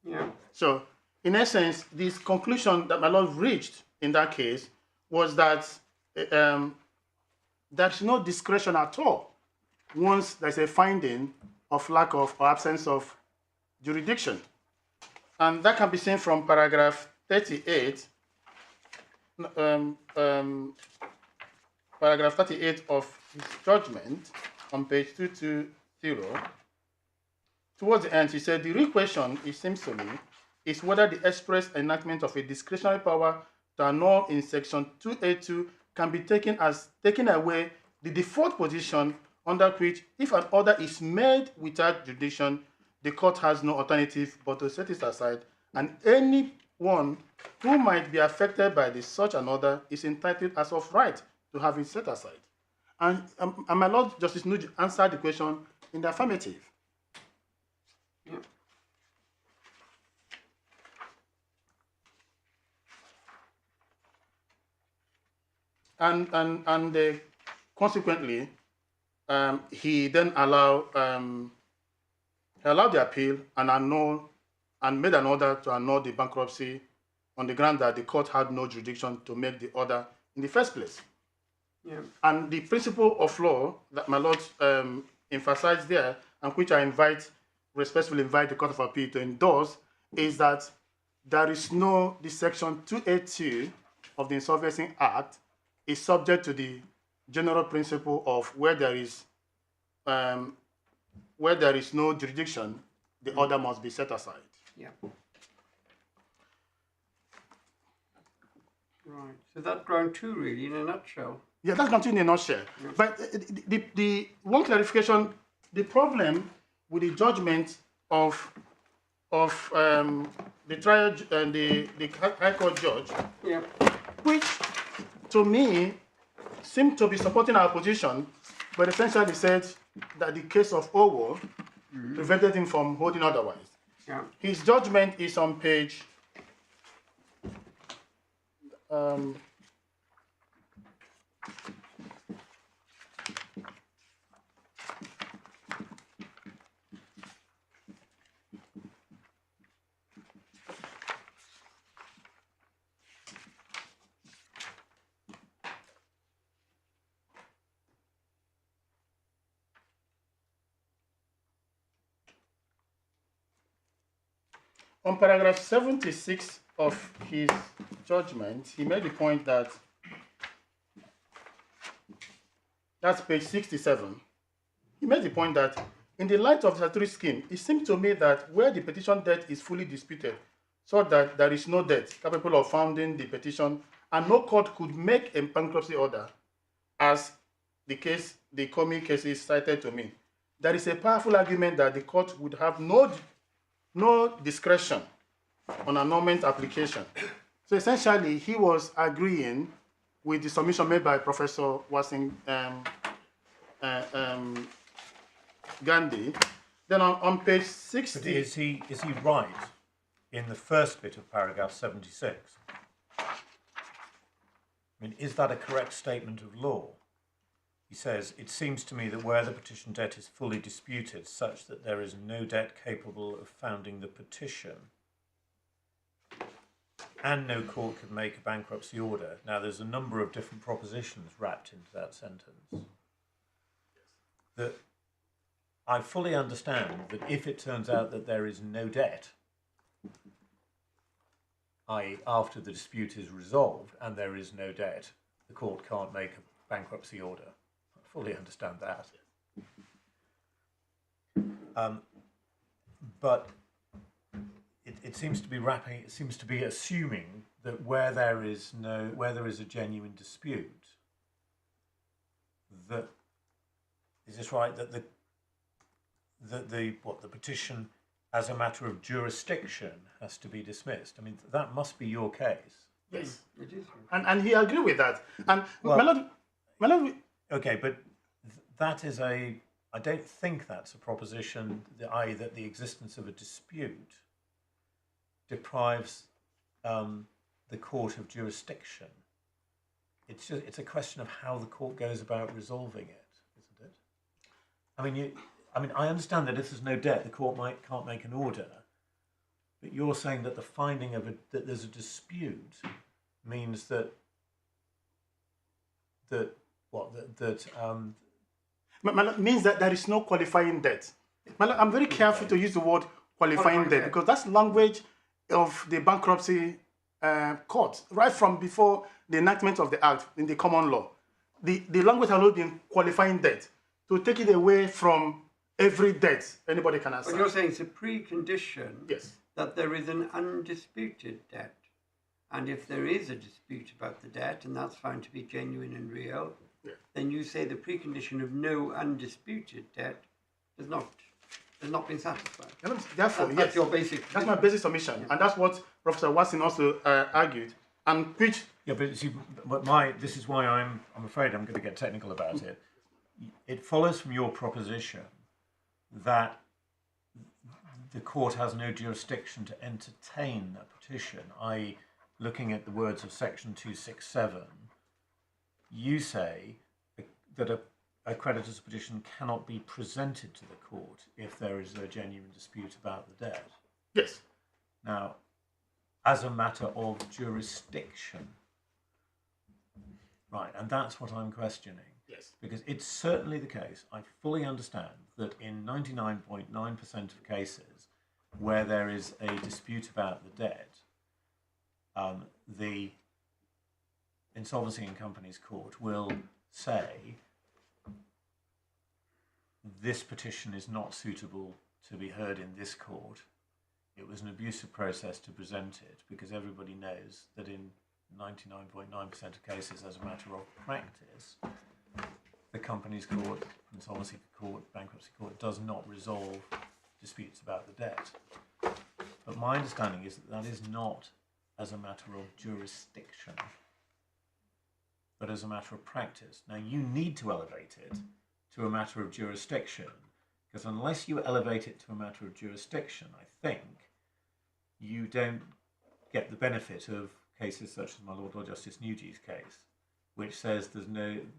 Yeah. So, in essence, this conclusion that my Lord reached in that case was that there's no discretion at all once there's a finding of lack of or absence of jurisdiction. And that can be seen from paragraph 38, paragraph 38 of his judgment on page 220. towards the end, he said, the real question, it seems to me, is whether the express enactment of a discretionary power to annul in section 282 can be taken away the default position under which, if an order is made without jurisdiction, the court has no alternative but to set it aside, and anyone who might be affected by such an order is entitled as of right to have it set aside. And my Lord Justice Nugee answered the question in the affirmative. Yeah. And consequently, he then allowed the appeal and made an order to annul the bankruptcy on the ground that the court had no jurisdiction to make the order in the first place. Yeah. And the principle of law that my Lord emphasized there, and which I respectfully invite the Court of Appeal to endorse, is that there is the section 282 of the Insolvency Act is subject to the general principle of where there is no jurisdiction, the order must be set aside. Yeah. Right. So that's ground 2, really, in a nutshell. Yeah, that's not in a nutshell. Yeah. But the one clarification, the problem with the judgment of the trial and the High Court judge, yeah, which to me seemed to be supporting our position, but essentially said that the case of Owo prevented him from holding otherwise. Yeah. His judgment is on page on paragraph 76 of his judgment. He made the point that, that's page 67. He made the point that in the light of the statutory scheme, it seems to me that where the petition debt is fully disputed, so that there is no debt capable of founding the petition, and no court could make a bankruptcy order, as the Comey case is cited to me, there is a powerful argument that the court would have no discretion on annulment application. So essentially, he was agreeing with the submission made by Professor Gandhi. Then on page 60... But is he right in the first bit of paragraph 76? I mean, is that a correct statement of law? He says, it seems to me that where the petition debt is fully disputed, such that there is no debt capable of founding the petition, and no court could make a bankruptcy order. Now, there's a number of different propositions wrapped into that sentence. That I fully understand that if it turns out that there is no debt, i.e. after the dispute is resolved and there is no debt, the court can't make a bankruptcy order. I fully understand that. But it seems to be assuming that where there is a genuine dispute, that is this right, that the petition as a matter of jurisdiction has to be dismissed. I mean, that must be your case. Yes, it is. And he agreed with that. And well, Melody, okay, but that is I don't think that's a proposition, i.e. that the existence of a dispute deprives the court of jurisdiction. It's a question of how the court goes about resolving it, isn't it? I mean, I understand that if there's no debt, the court can't make an order, but you're saying that the finding of that there's a dispute means means that there is no qualifying debt. I'm very careful to use the word qualifying debt because that's language of the bankruptcy court, right from before the enactment of the Act in the common law. The language has always been qualifying debt, to take it away from every debt anybody can But assign. you're saying it's a precondition Yes. that there is an undisputed debt. And if there is a dispute about the debt, and that's found to be genuine and real, Yeah. then you say the precondition of no undisputed debt has not been satisfied. And therefore, That's yes, your basic. that's my basic submission, and that's what Professor Watson also argued, and which Yeah, but see, this is why I'm afraid I'm going to get technical about it. It follows from your proposition that the court has no jurisdiction to entertain a petition, i.e., looking at the words of Section 267, you say that a creditor's petition cannot be presented to the court if there is a genuine dispute about the debt. yes, Now, as a matter of jurisdiction, right, and that's what I'm questioning. yes, Because it's certainly the case, I fully understand that in 99.9% of cases where there is a dispute about the debt, the Insolvency and Companies Court will say this petition is not suitable to be heard in this court. It was an abusive process to present it because everybody knows that in 99.9% of cases, as a matter of practice, the Companies Court, Insolvency Court, Bankruptcy Court does not resolve disputes about the debt. But my understanding is that that is not as a matter of jurisdiction, but as a matter of practice. Now, you need to elevate it to a matter of jurisdiction, because unless you elevate it to a matter of jurisdiction, I think you don't get the benefit of cases such as my Lord Justice Nugee's case, which says there's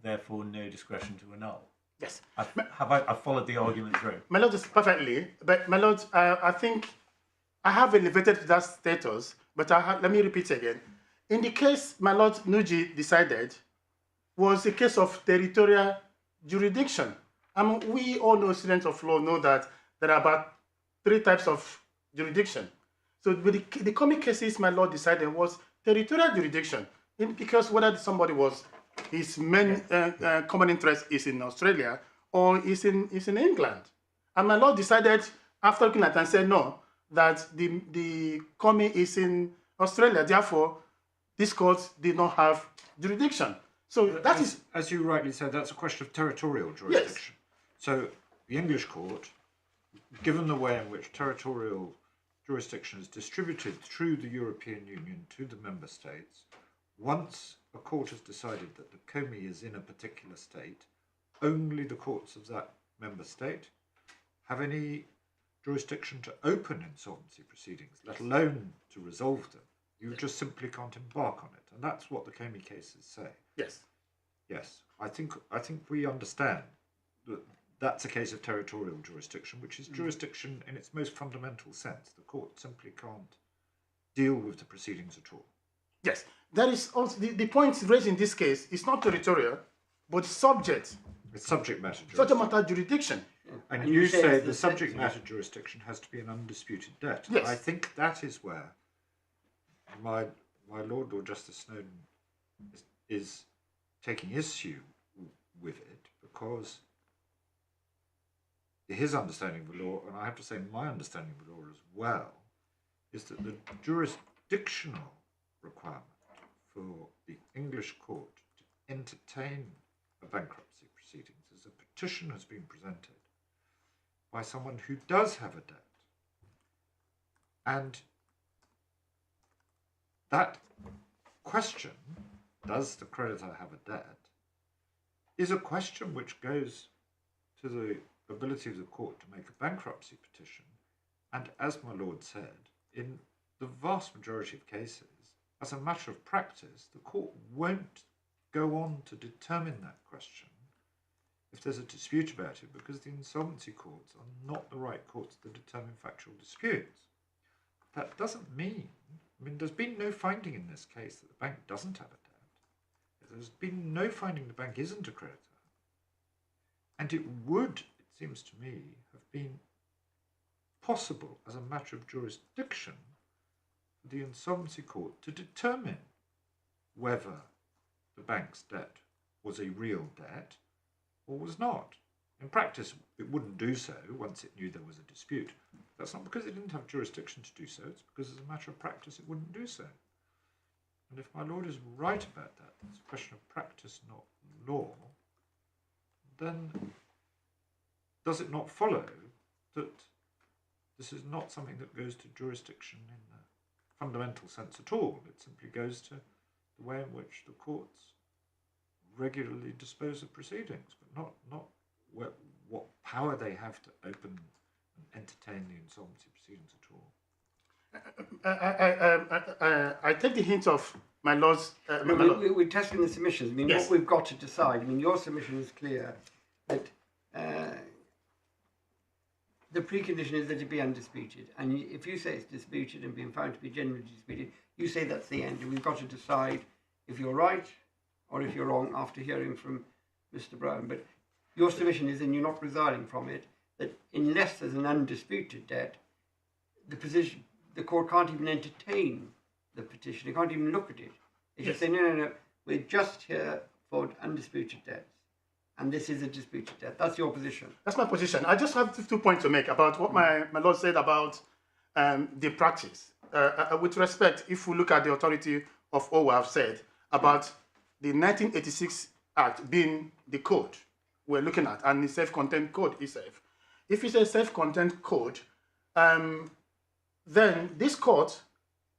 therefore no discretion to annul. yes. I've followed the argument through. My Lord, is perfectly, but my Lord, I think I have elevated to that status, but let me repeat again. In the case my Lord Nugee decided was a case of territorial jurisdiction. We all know, students of law know that there are about 3 types of jurisdiction. So the common cases my Lord decided was territorial jurisdiction, because whether somebody was, his main common interest is in Australia or is in England. And my Lord decided, after looking at it, and said no, that the common is in Australia, therefore this court did not have jurisdiction. So that is, as you rightly said, that's a question of territorial jurisdiction. Yes. So the English court, given the way in which territorial jurisdiction is distributed through the European Union to the member states, once a court has decided that the COMI is in a particular state, only the courts of that member state have any jurisdiction to open insolvency proceedings, let alone to resolve them. You just simply can't embark on it, and that's what the COMI cases say. yes. Yes, I think we understand that that's a case of territorial jurisdiction, which is jurisdiction in its most fundamental sense. The court simply can't deal with the proceedings at all. Yes, that is also the point raised in this case is not territorial, but subject. It's subject matter Such a jurisdiction. matter jurisdiction. And And you you say say it's the the subject sexy. matter jurisdiction has to be an undisputed debt. Yes. I think that is where my Lord Justice Snowden is taking issue with it, because his understanding of the law, and I have to say my understanding of the law as well, is that the jurisdictional requirement for the English court to entertain a bankruptcy proceedings is a petition has been presented by someone who does have a debt. And that question, does the creditor have a debt, is a question which goes to the ability of the court to make a bankruptcy petition. And as my Lord said, in the vast majority of cases, as a matter of practice, the court won't go on to determine that question if there's a dispute about it, because the insolvency courts are not the right courts to determine factual disputes. That doesn't mean, there's been no finding in this case that the bank doesn't have a debt. There's been no finding the bank isn't a creditor. And it would, it seems to me, have been possible as a matter of jurisdiction for the insolvency court to determine whether the bank's debt was a real debt or was not. In practice, it wouldn't do so once it knew there was a dispute. That's not because it didn't have jurisdiction to do so, it's because as a matter of practice it wouldn't do so. And if my lord is right about that, it's a question of practice, not law, then does it not follow that this is not something that goes to jurisdiction in the fundamental sense at all? It simply goes to the way in which the courts regularly dispose of proceedings, but not what power they have to open and entertain the insolvency proceedings at all. I take the hint of my lord's. We're testing the submissions. I mean, Yes. what we've got to decide. I mean, your submission is clear that the precondition is that it be undisputed. And if you say it's disputed and being found to be genuinely disputed, you say that's the end. And we've got to decide if you're right or if you're wrong after hearing from Mr. Brown. But your submission is, and you're not resigning from it, that unless there's an undisputed debt, the court can't even entertain the petition. It can't even look at it. It should say, no, we're just here for undisputed debts. And this is a disputed debt. That's your position. That's my position. I just have 2 points to make about what my lord said about the practice. With respect, if we look at the authority of all we have said about the 1986 Act being the code we're looking at, and the self-contained code itself. If it's a self-contained code, then this court,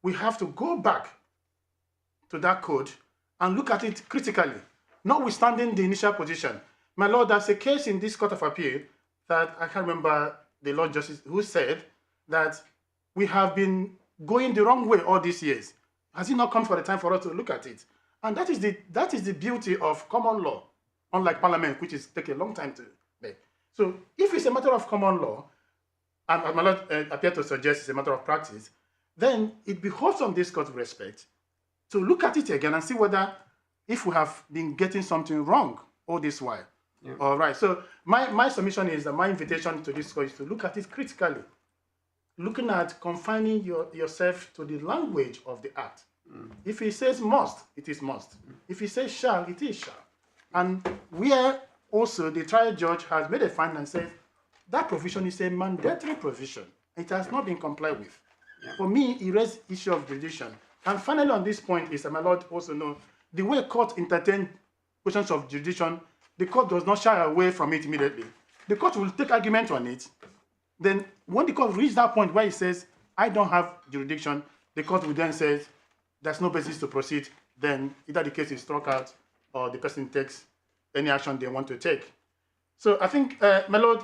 we have to go back to that code and look at it critically, notwithstanding the initial position. My lord, there's a case in this Court of Appeal that I can't remember the Lord Justice who said that we have been going the wrong way all these years. Has it not come for the time for us to look at it? And that is the beauty of common law, unlike Parliament, which is take a long time to make. So if it's a matter of common law, and my lord appear to suggest it's a matter of practice, then it behoves on this court of respect to look at it again and see whether if we have been getting something wrong all this while. Yeah. All right. So my submission is that my invitation to this court is to look at it critically, looking at confining yourself to the language of the Act. If it says must, it is must. If it says shall, it is shall. And where also the trial judge has made a finding and said that provision is a mandatory provision. It has not been complied with. For me, it raises issue of jurisdiction. And finally, on this point is, my lord also know, the way court entertain questions of jurisdiction, the court does not shy away from it immediately. The court will take argument on it. Then when the court reaches that point where it says, I don't have jurisdiction, the court will then say, there's no basis to proceed. Then either the case is struck out or the person takes any action they want to take. So I think, my lord,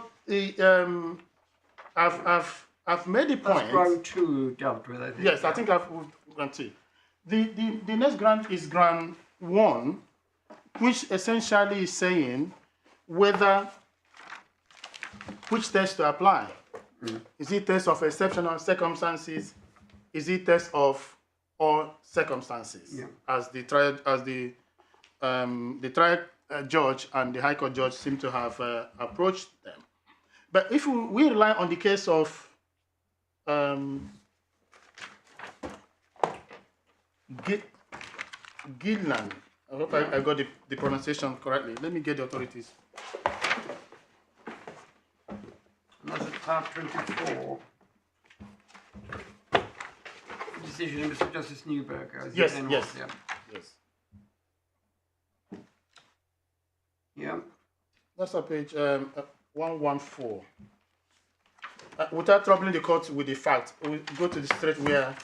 I've made the point. That's ground 2 dealt with, I think. Yes, I think I've grant 2. The next grant is grant 1, which essentially is saying whether which test to apply. Is it test of exceptional circumstances? Is it test of all circumstances? Yeah. As the trial judge and the High Court judge seem to have approached them. But if we rely on the case of Gilland, I hope I got the pronunciation correctly. Let me get the authorities. That's at part 24. Decision of Mr. Justice Newberger. Yes. Yeah. That's on page 114. Without troubling the court with the fact, we'll go to the straight where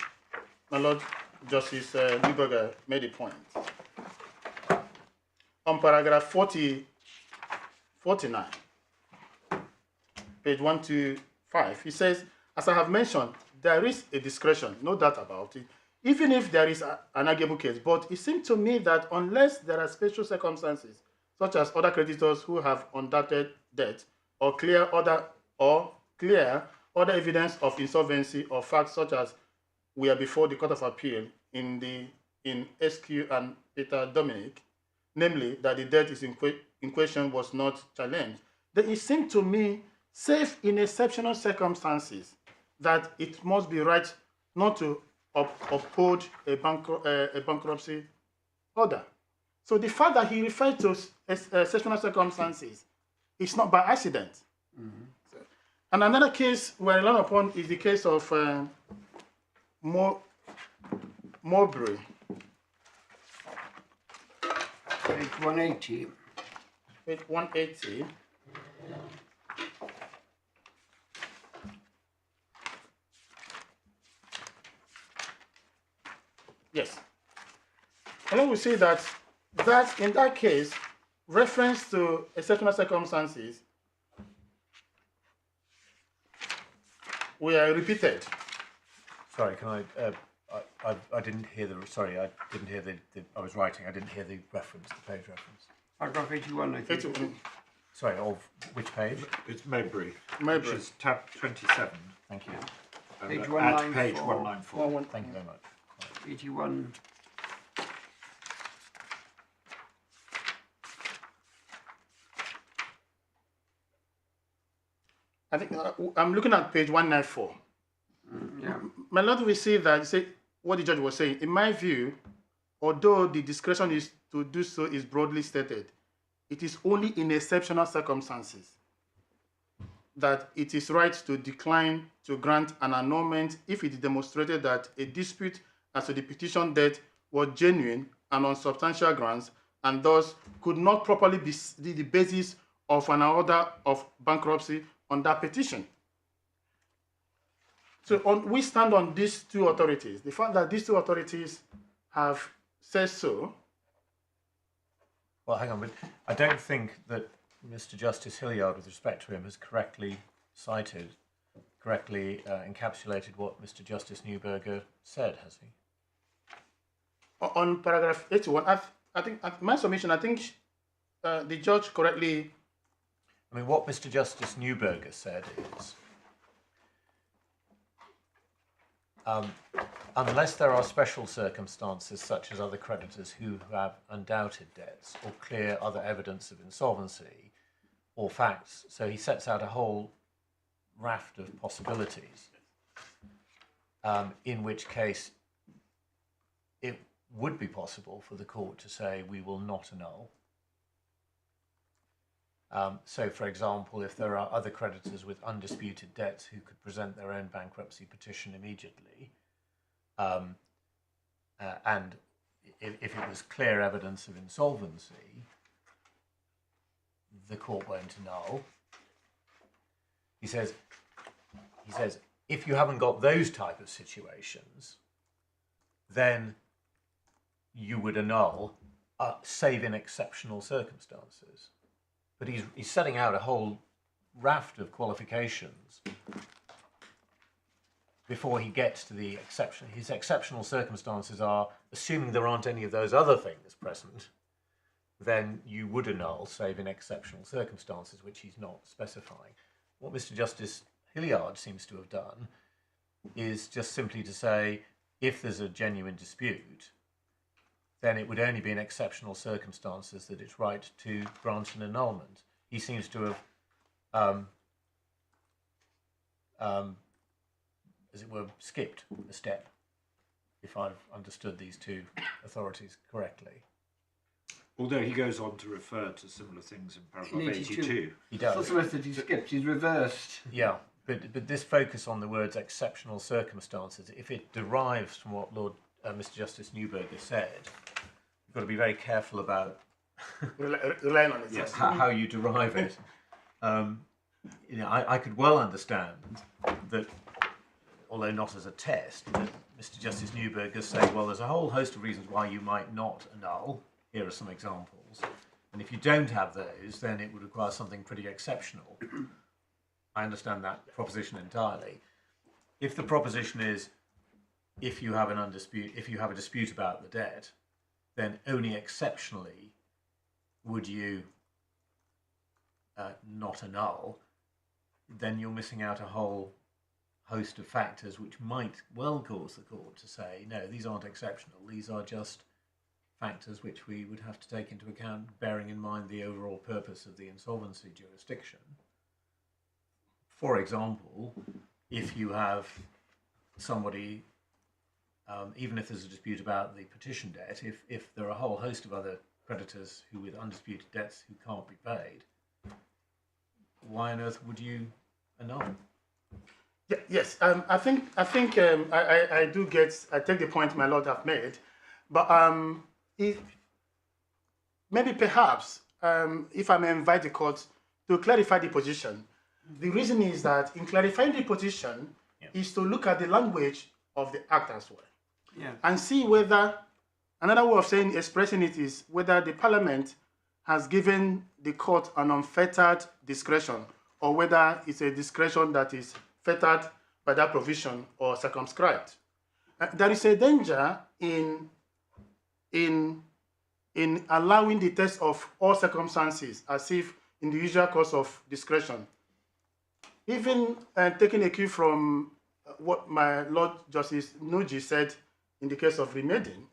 my Lord Justice Newberger made a point. On paragraph 49, page 125, he says, as I have mentioned, there is a discretion, no doubt about it, even if there is an arguable case. But it seems to me that unless there are special circumstances, such as other creditors who have undoubted debt, or clear other evidence of insolvency, or facts such as we are before the Court of Appeal in SQ and Peter Dominic, namely that the debt is in question was not challenged, then it seems to me, safe in exceptional circumstances, that it must be right not to uphold a bankruptcy order. So the fact that he referred to exceptional circumstances It's not by accident. So, and another case we're relying upon is the case of Mowbray. Page 180. Page 180. Yes. And then we see that in that case, reference to exceptional circumstances were repeated. Sorry, can I didn't hear the. Sorry, I didn't hear the. I was writing. I didn't hear the reference, the page reference. Paragraph 81, I think. 81. Sorry, of which page? It's Mowbray, Mowbray. which is tab 27. Thank you. Page At 194. page 194. Thank you very much. 81. I think I'm looking at page 194. Yeah. My Lord, we see that what the judge was saying. In my view, although the discretion is to do so is broadly stated, it is only in exceptional circumstances that it is right to decline to grant an annulment if it is demonstrated that a dispute as to the petition debt was genuine and on substantial grounds, and thus could not properly be the basis of an order of bankruptcy on that petition. So we stand on these two authorities. The fact that these two authorities have said so. Well, hang on, but I don't think that Mr. Justice Hilliard, with respect to him, has correctly encapsulated what Mr. Justice Neuberger said, has he? On paragraph 81, I think, at my submission, I think the judge correctly. I mean, what Mr. Justice Neuberger said is, unless there are special circumstances such as other creditors who have undoubted debts or clear other evidence of insolvency or facts, so he sets out a whole raft of possibilities, in which case it would be possible for the court to say we will not annul. So, for example, if there are other creditors with undisputed debts who could present their own bankruptcy petition immediately, and if it was clear evidence of insolvency, the court won't annul. He says, if you haven't got those type of situations, then you would annul, save in exceptional circumstances. But he's setting out a whole raft of qualifications before he gets to the exception. His exceptional circumstances are, assuming there aren't any of those other things present, then you would annul, save in exceptional circumstances, which he's not specifying. What Mr. Justice Hilliard seems to have done is just simply to say, if there's a genuine dispute, then it would only be in exceptional circumstances that it's right to grant an annulment. He seems to have, as it were, skipped a step, if I've understood these two authorities correctly. Although he goes on to refer to similar things in paragraph 82. He does. It's not so much that he skipped, he's reversed. Yeah, but this focus on the words exceptional circumstances, if it derives from what Mr. Justice Neuberger said, you've got to be very careful about Relying on it. Yes. how you derive it. I could well understand that, although not as a test, that Mr. Justice Neuberger saying, well, there's a whole host of reasons why you might not annul. Here are some examples. And if you don't have those, then it would require something pretty exceptional. I understand that proposition entirely. If the proposition is, if you have a dispute about the debt, then only exceptionally would you not annul, then you're missing out a whole host of factors which might well cause the court to say, no, these aren't exceptional, these are just factors which we would have to take into account, bearing in mind the overall purpose of the insolvency jurisdiction. For example, if you have somebody, even if there's a dispute about the petition debt, if there are a whole host of other creditors who with undisputed debts who can't be paid, why on earth would you annul? Yeah, yes, I think I do get. I take the point my lord have made, but if maybe perhaps if I may invite the court to clarify the position. The reason is that in clarifying the position is to look at the language of the act as well, and see whether another way of saying expressing it is whether the Parliament has given the court an unfettered discretion, or whether it's a discretion that is fettered by that provision or circumscribed. There is a danger in allowing the test of all circumstances as if in the usual course of discretion. Even taking a cue from what my Lord Justice Nugee said in the case of remedying,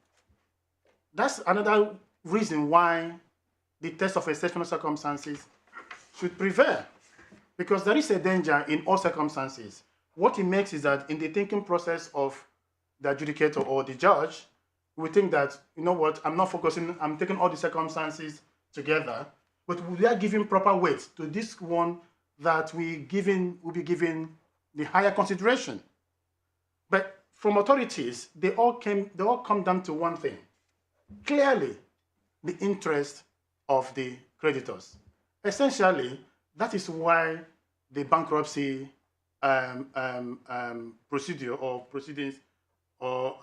that's another reason why the test of exceptional circumstances should prevail, because there is a danger in all circumstances. What it makes is that in the thinking process of the adjudicator or the judge, we think that, you know what, I'm not focusing, I'm taking all the circumstances together, but we are giving proper weight to this one that will be given the higher consideration. But from authorities, they all come down to one thing. Clearly, the interest of the creditors. Essentially, that is why the bankruptcy procedure or proceedings or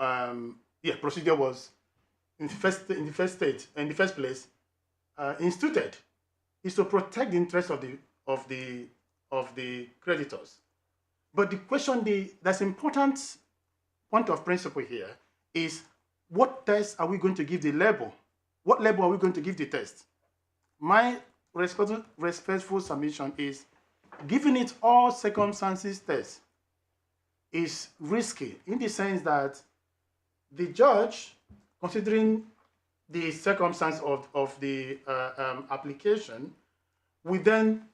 procedure was in the first place instituted, is to protect the interest of the creditors. But the question, that's important point of principle here is, what test are we going to give the label? What label are we going to give the test? My respectful submission is, giving it all circumstances test is risky, in the sense that the judge, considering the circumstance of the application, will then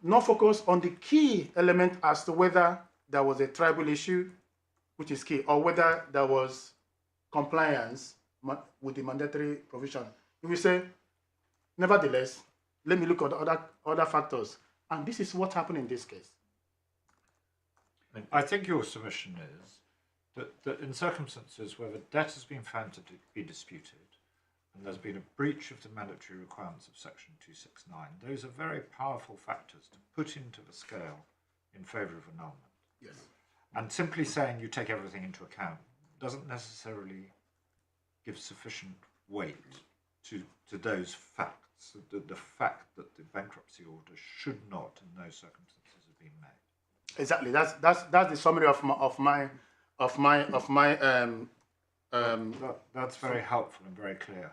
not focus on the key element as to whether there was a tribal issue, which is key, or whether there was compliance with the mandatory provision. If we say, nevertheless, let me look at other factors. And this is what happened in this case. I think your submission is that in circumstances where the debt has been found to be disputed and there's been a breach of the mandatory requirements of Section 269, those are very powerful factors to put into the scale in favour of annulment. Yes. And simply saying you take everything into account doesn't necessarily give sufficient weight to those facts. The fact that the bankruptcy order should not, in those circumstances, have been made. Exactly. That's the summary of my. That's very helpful and very clear.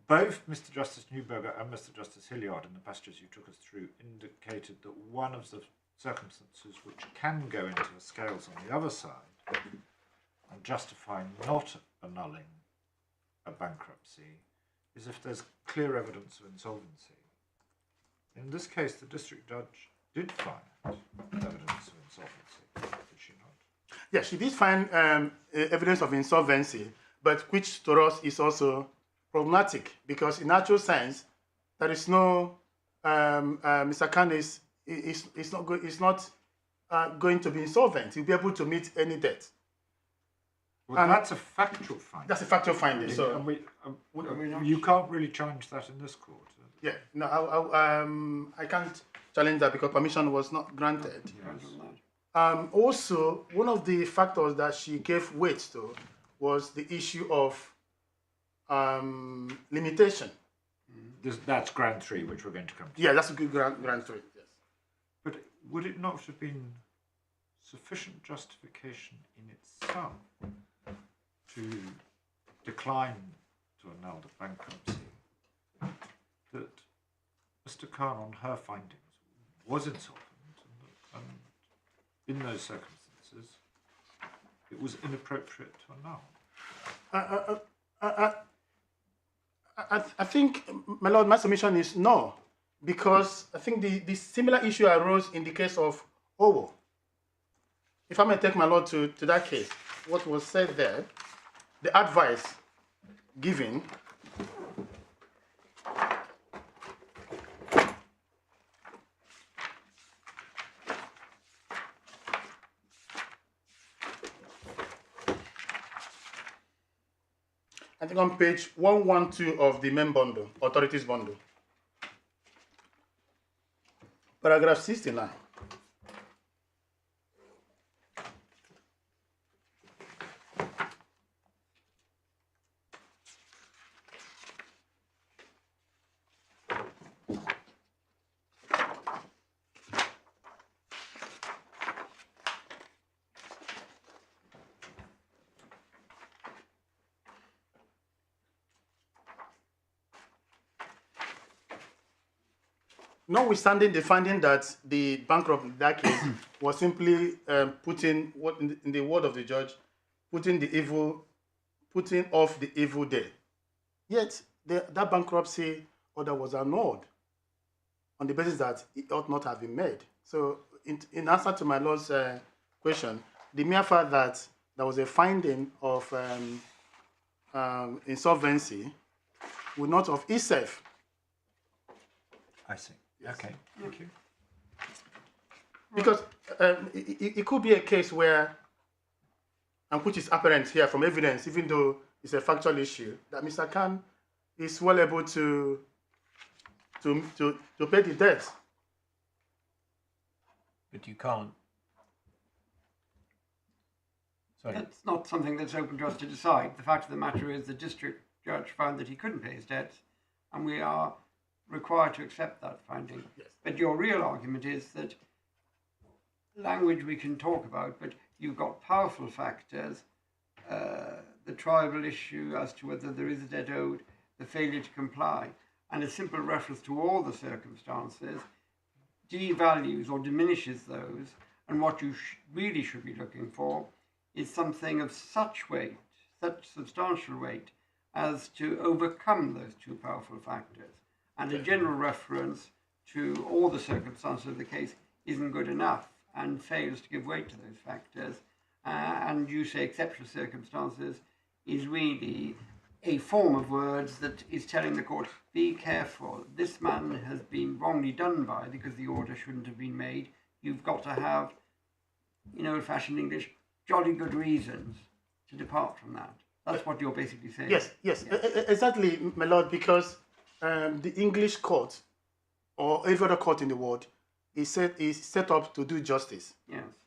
Both Mr. Justice Neuberger and Mr. Justice Hilliard, in the passages you took us through, indicated that one of the circumstances which can go into the scales on the other side and justify not annulling a bankruptcy is if there's clear evidence of insolvency. In this case, the district judge did find evidence of insolvency, did she not? Yes, she did find evidence of insolvency, but which to us is also problematic, because in actual sense, there is no, Mr. Khan is not going to be insolvent. He'll be able to meet any debt. Well, and that's a factual finding. That's a factual finding. So you can't really challenge that in this court. Yeah, no, I can't challenge that because permission was not granted. Yes. Also, one of the factors that she gave weight to was the issue of limitation. That's ground 3, which we're going to come to. Yeah, that's a good ground 3, yes. But would it not have been sufficient justification in itself to decline to annul the bankruptcy that Mr. Khan, on her findings, was insolvent, and in those circumstances it was inappropriate to annul? I think, my lord, my submission is no, because I think the similar issue arose in the case of Owo. If I may take my lord to that case, what was said there, the advice given I think on page 112 of the main bundle, authorities bundle. Paragraph 69. Notwithstanding the finding that the bankrupt in that case was simply putting, what in the word of the judge, putting off the evil day. Yet that bankruptcy order was annulled on the basis that it ought not have been made. So in answer to my Lord's question, the mere fact that there was a finding of insolvency would not of itself. I see. Okay, thank you. Because it could be a case where, and which is apparent here from evidence, even though it's a factual issue, that Mr. Khan is well able to pay the debt. But you can't. Sorry. That's not something that's open to us to decide. The fact of the matter is the district judge found that he couldn't pay his debts, and we are required to accept that finding. Yes. But your real argument is that language we can talk about, but you've got powerful factors, the tribal issue as to whether there is a debt owed, the failure to comply, and a simple reference to all the circumstances devalues or diminishes those, and what you really should be looking for is something of such weight, such substantial weight, as to overcome those two powerful factors. And a general reference to all the circumstances of the case isn't good enough and fails to give weight to those factors. And you say exceptional circumstances is really a form of words that is telling the court, be careful, this man has been wrongly done by because the order shouldn't have been made. You've got to have, in old-fashioned English, jolly good reasons to depart from that. That's what you're basically saying. Yes, exactly, my lord, because the English court, or every other court in the world, is set up to do justice. Yes.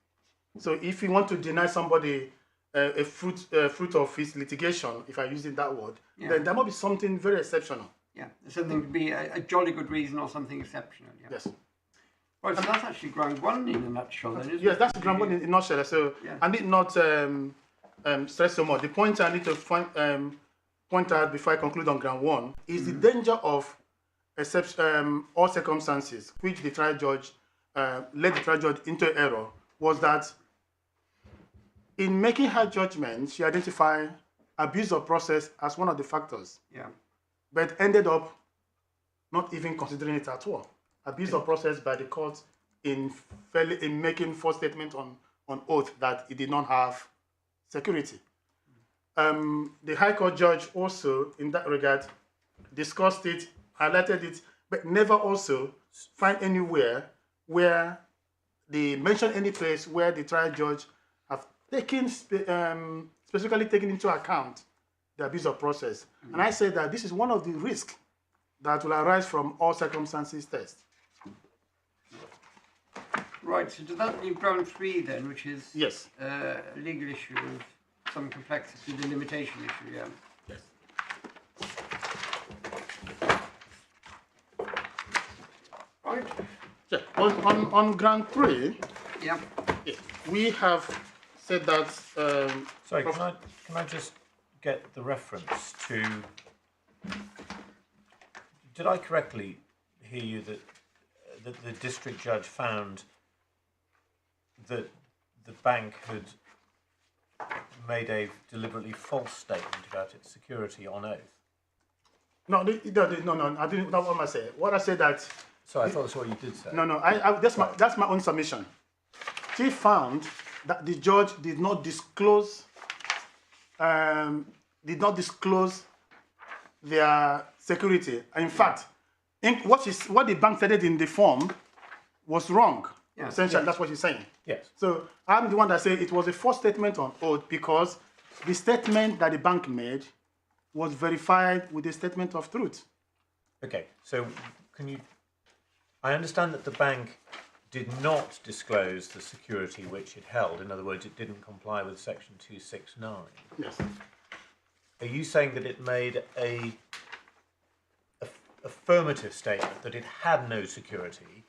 So if you want to deny somebody a fruit of his litigation, if I'm using that word, then there must be something very exceptional. Yeah, there's something to be a jolly good reason or something exceptional. Yeah. Yes. Right, so that's actually ground one in a nutshell, then, isn't it? Yes, that's ground one in a nutshell. So I need not stress so much. The point I need to point out before I conclude on ground one is the danger of all circumstances which the trial judge led the trial judge into error was that in making her judgment, she identified abuse of process as one of the factors. Yeah. But ended up not even considering it at all. Abuse of process by the court in making false statement on oath that it did not have security. The High Court judge also, in that regard, discussed it, highlighted it, but never also find anywhere where they mention any place where the trial judge have taken specifically taken into account the abuse of process. And I say that this is one of the risks that will arise from all circumstances test. Right, so does that leave ground three then, which is yes, a legal issue of some complexity, the limitation issue, yeah? Yes. Right. Yeah. On ground three, yeah, we have said that. Sorry, can I just get the reference to? Did I correctly hear you that the district judge found that the bank had made a deliberately false statement about its security on oath? No, I didn't. That's what I said. What I said that. Sorry, I thought that's what you did say. No. That's my own submission. She found that the judge did not disclose their security. In fact, what the bank stated in the form was wrong. Yeah. Essentially, that's what she's saying. Yes. So I'm the one that said it was a false statement on oath because the statement that the bank made was verified with a statement of truth. Okay, so I understand that the bank did not disclose the security which it held. In other words, it didn't comply with Section 269. Yes. Are you saying that it made a affirmative statement that it had no security,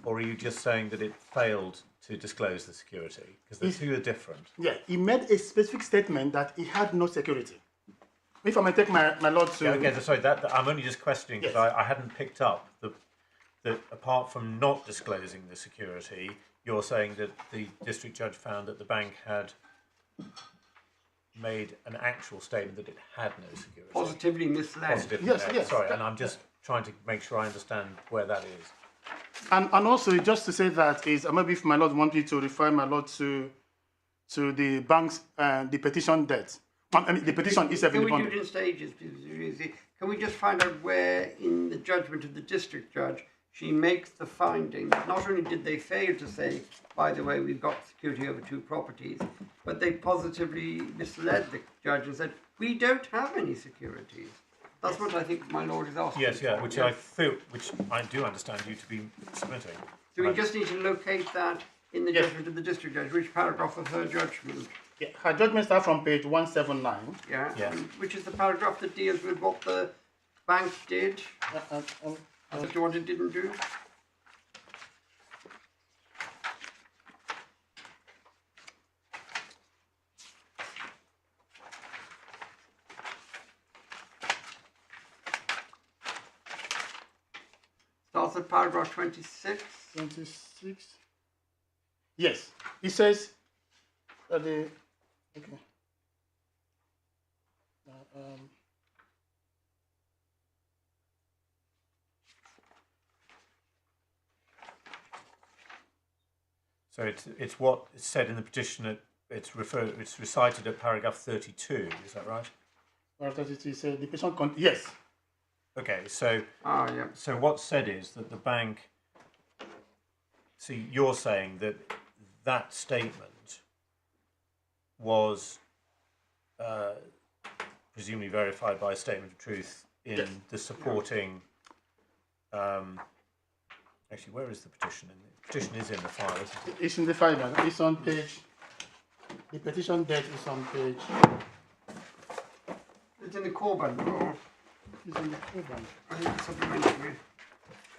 or are you just saying that it failed to disclose the security? Because the two are different. Yeah, he made a specific statement that he had no security. If I may take my lord to... Yeah, okay, sorry, I'm only just questioning because Yes. I hadn't picked up that apart from not disclosing the security, you're saying that the district judge found that the bank had made an actual statement that it had no security. Positively misled. Positively Yes, led. yes. Sorry, and I'm just trying to make sure I understand where that is. And also, just to say that is, maybe if my lord wants me to refer my lord to the bank's, the petition debt. I mean, the petition is Can in the we do bundle. it in stages, please? Can we just find out where in the judgment of the district judge she makes the finding that not only did they fail to say, by the way, we've got security over 2 properties, but they positively misled the judge and said, we don't have any securities. That's what I think my lord is asking. Yes, yeah, for, which I do understand you to be submitting. So we just need to locate that in the Yes. judgment of the district judge, which paragraph of her judgment. Yeah, her judgment starts from page 179. Yeah, Yes. and which is the paragraph that deals with what the bank did, as to what it didn't do. Starts at paragraph 26. 26. Yes, it says that the okay. So it's what is said in the petition. It's recited at paragraph 32. Is that right? It says the petition. Yes. Okay. So Yeah. so what's said is that the bank. See, you're saying that that statement was presumably verified by a statement of truth in Yes. the supporting. Actually, where is the petition? The petition is in the file, isn't it? It's in the file. It's on page. The petition debt is on page. It's in the core bundle. It's in the program. I think it's supplementary.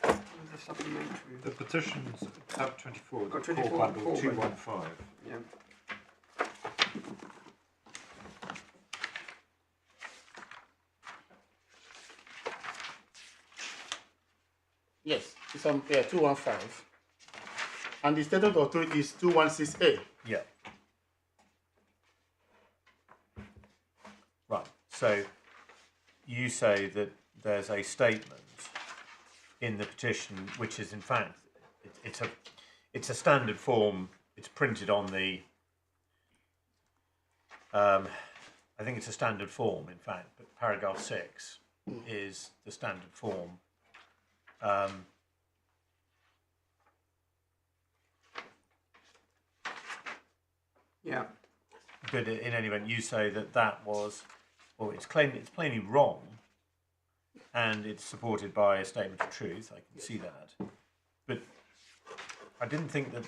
There's a supplementary. The petition's tab 24, the Oh, core 24, bundle core bundle. 215. Yeah. Yes, it's on 215. And the statement of truth is 216A. Yeah. Right. So you say that there's a statement in the petition which is in fact it's a standard form. It's printed on the. I think it's a standard form, in fact, but paragraph 6 is the standard form. Yeah. But in any event, you say that was, well, it's plainly wrong, and it's supported by a statement of truth. I can see that, but I didn't think that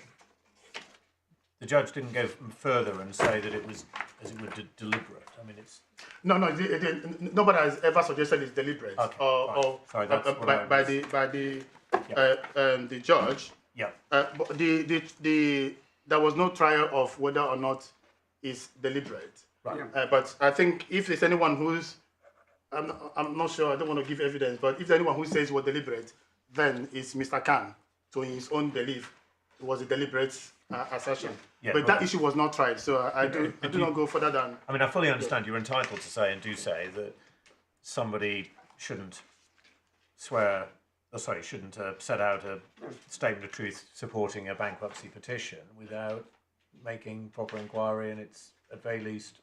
the judge didn't go further and say that it was, as it were, deliberate. I mean, it's No, nobody has ever suggested it's deliberate Okay, or fine. Sorry, that's what I by was- the judge. yeah. But there was no trial of whether or not it's deliberate. Right. Yeah. But I think if there's anyone who's, I'm not sure, I don't want to give evidence, but if there's anyone who says it was deliberate, then it's Mr. Khan. So in his own belief, it was a deliberate assertion. Yeah, but that issue was not tried, so I do not go further than. I mean, I fully understand you're entitled to say and do say that somebody shouldn't shouldn't set out a statement of truth supporting a bankruptcy petition without making proper inquiry, and it's at very least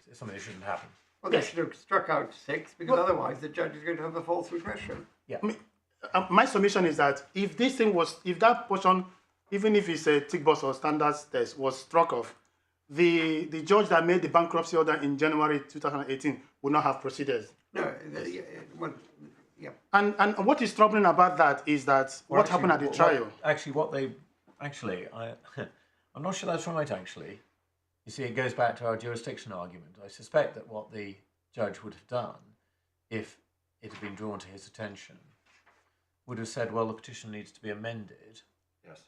it's something that shouldn't happen. Well, they should have struck out 6 because otherwise the judge is going to have a false impression. Yeah. My submission is that if that portion even if it's a tick box or standards test, was struck off, the judge that made the bankruptcy order in January 2018 would not have proceeded. No, well, yeah. And what is troubling about that is that Or what happened at the trial. I'm not sure that's right. Actually, you see, it goes back to our jurisdiction argument. I suspect that what the judge would have done, if it had been drawn to his attention, would have said, well, the petition needs to be amended Yes.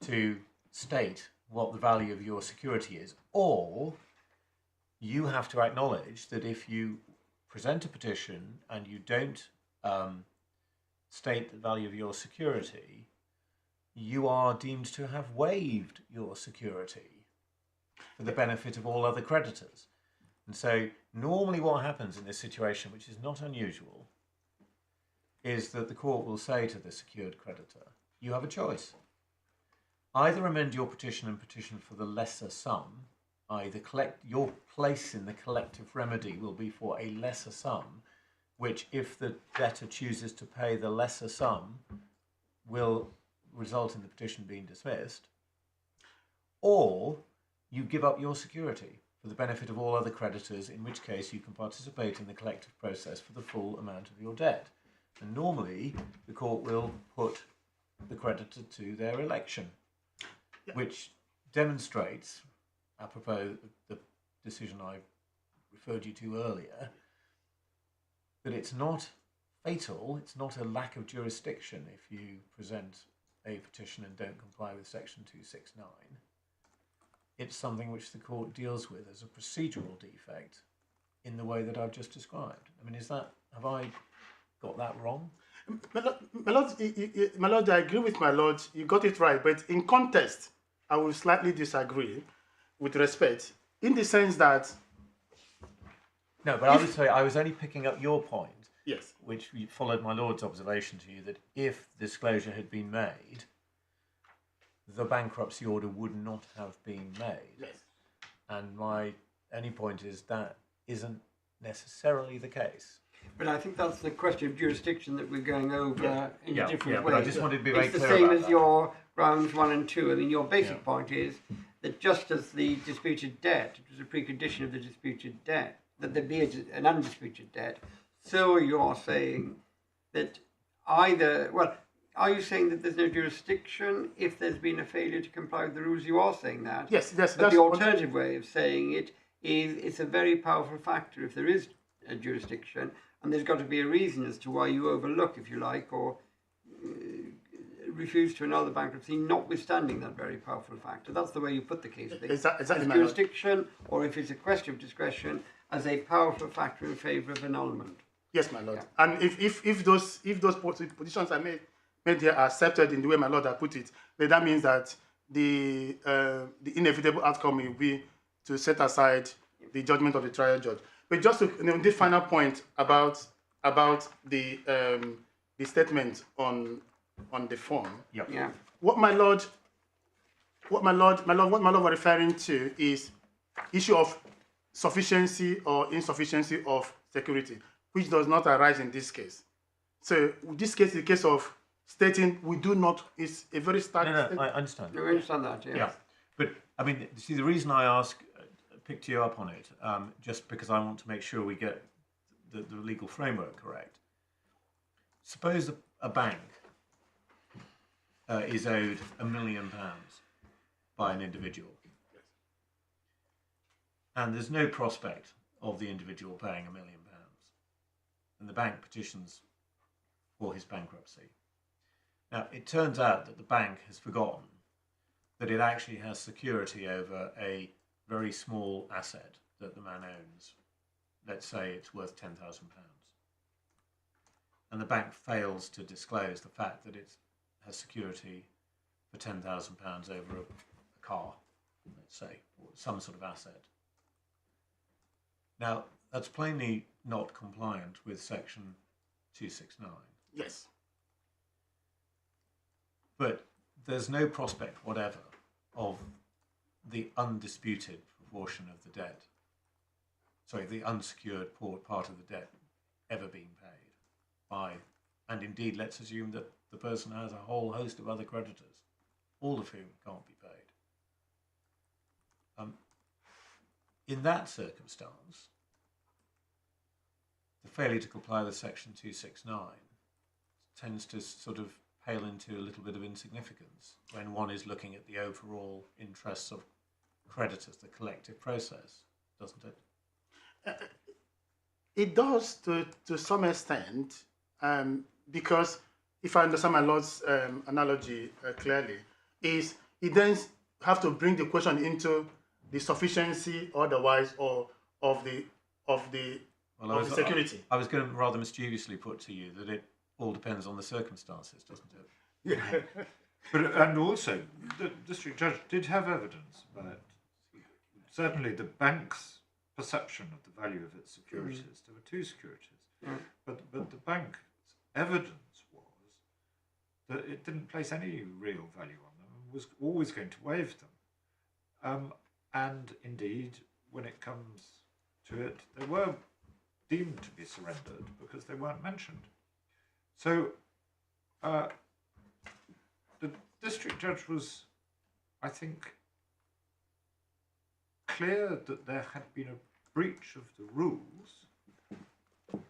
to state what the value of your security is, or you have to acknowledge that if you present a petition and you don't state the value of your security, you are deemed to have waived your security for the benefit of all other creditors. And so normally what happens in this situation, which is not unusual, is that the court will say to the secured creditor, you have a choice. Either amend your petition and petition for the lesser sum, either your place in the collective remedy will be for a lesser sum, which if the debtor chooses to pay the lesser sum, will result in the petition being dismissed, or you give up your security for the benefit of all other creditors, in which case you can participate in the collective process for the full amount of your debt. And normally the court will put the creditor to their election, which demonstrates, apropos the decision I referred you to earlier, that it's not fatal, it's not a lack of jurisdiction if you present a petition and don't comply with section 269. It's something which the court deals with as a procedural defect in the way that I've just described. I mean, have I got that wrong? My lord, I agree with my lord, you got it right, but in context, I will slightly disagree with respect, in the sense that... No, but I was only picking up your point, Yes. which followed my lord's observation to you, that if disclosure had been made, the bankruptcy order would not have been made. Yes. And my only point is that isn't necessarily the case. But I think that's the question of jurisdiction that we're going over in a different way. But I just wanted to be very it's the clear same about as that. your rounds 1 and 2. I mean, your basic point is that just as the disputed debt, it was a precondition of the disputed debt, that there be an undisputed debt, so you're saying that either, well, are you saying that there's no jurisdiction if there's been a failure to comply with the rules? You are saying that. Yes, But the alternative way of saying it is it's a very powerful factor if there is a jurisdiction, and there's got to be a reason as to why you overlook, if you like, or refuse to annul the bankruptcy, notwithstanding that very powerful factor. That's the way you put the case. Exactly, as jurisdiction, or if it's a question of discretion, as a powerful factor in favour of annulment. Yes, my lord. Yeah. And if those positions I made here are accepted in the way my lord has put it, then that means that the inevitable outcome will be to set aside the judgment of the trial judge. But just to, this final point about the statement on the form. Yeah. What my lord was referring to is issue of sufficiency or insufficiency of security, which does not arise in this case. So this case is a case of stating we do not. It's a very stark. No, I understand. You understand that, yes. Yeah, but I mean, see, the reason I picked you up on it, just because I want to make sure we get the legal framework correct. Suppose a bank is owed £1 million by an individual, and there's no prospect of the individual paying £1 million, and the bank petitions for his bankruptcy. Now, it turns out that the bank has forgotten that it actually has security over a very small asset that the man owns. Let's say it's worth £10,000. And the bank fails to disclose the fact that it has security for £10,000 over a car, let's say, or some sort of asset. Now, that's plainly not compliant with section 269. Yes. But there's no prospect whatever of the undisputed proportion of the debt, the unsecured part of the debt ever being paid by, and indeed let's assume that the person has a whole host of other creditors. all of whom can't be paid. In that circumstance, the failure to comply with Section 269 tends to sort of pale into a little bit of insignificance when one is looking at the overall interests of creditors, the collective process, doesn't it? It does to some extent, because if I understand my Lord's analogy clearly, is it then have to bring the question into the sufficiency otherwise or of the security. I was going to rather mischievously put to you that it all depends on the circumstances, doesn't it? Yeah. And also, the district judge did have evidence about certainly the bank's perception of the value of its securities. There were two securities, but the bank's evidence was that it didn't place any real value on them and was always going to waive them. And indeed, when it comes to it, they were deemed to be surrendered because they weren't mentioned. So the district judge was, I think, clear that there had been a breach of the rules,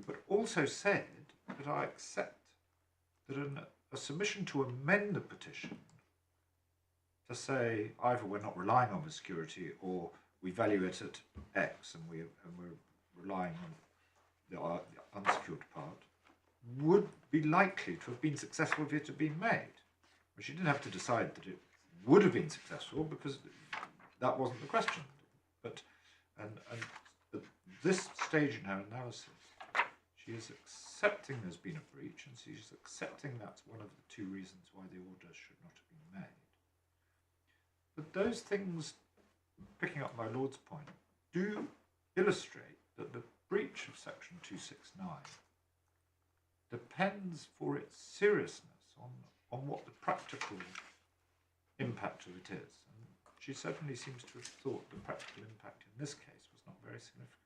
but also said that I accept that a submission to amend the petition to say either we're not relying on the security or we value it at X and we're relying on the unsecured part would be likely to have been successful if it had been made. But she didn't have to decide that it would have been successful because that wasn't the question. But and at this stage in her analysis, she is accepting there's been a breach, and she's accepting that's one of the two reasons why the order should not have been made. But those things, picking up my Lord's point, do illustrate that the breach of Section 269 depends for its seriousness on what the practical impact of it is. And she certainly seems to have thought the practical impact in this case was not very significant.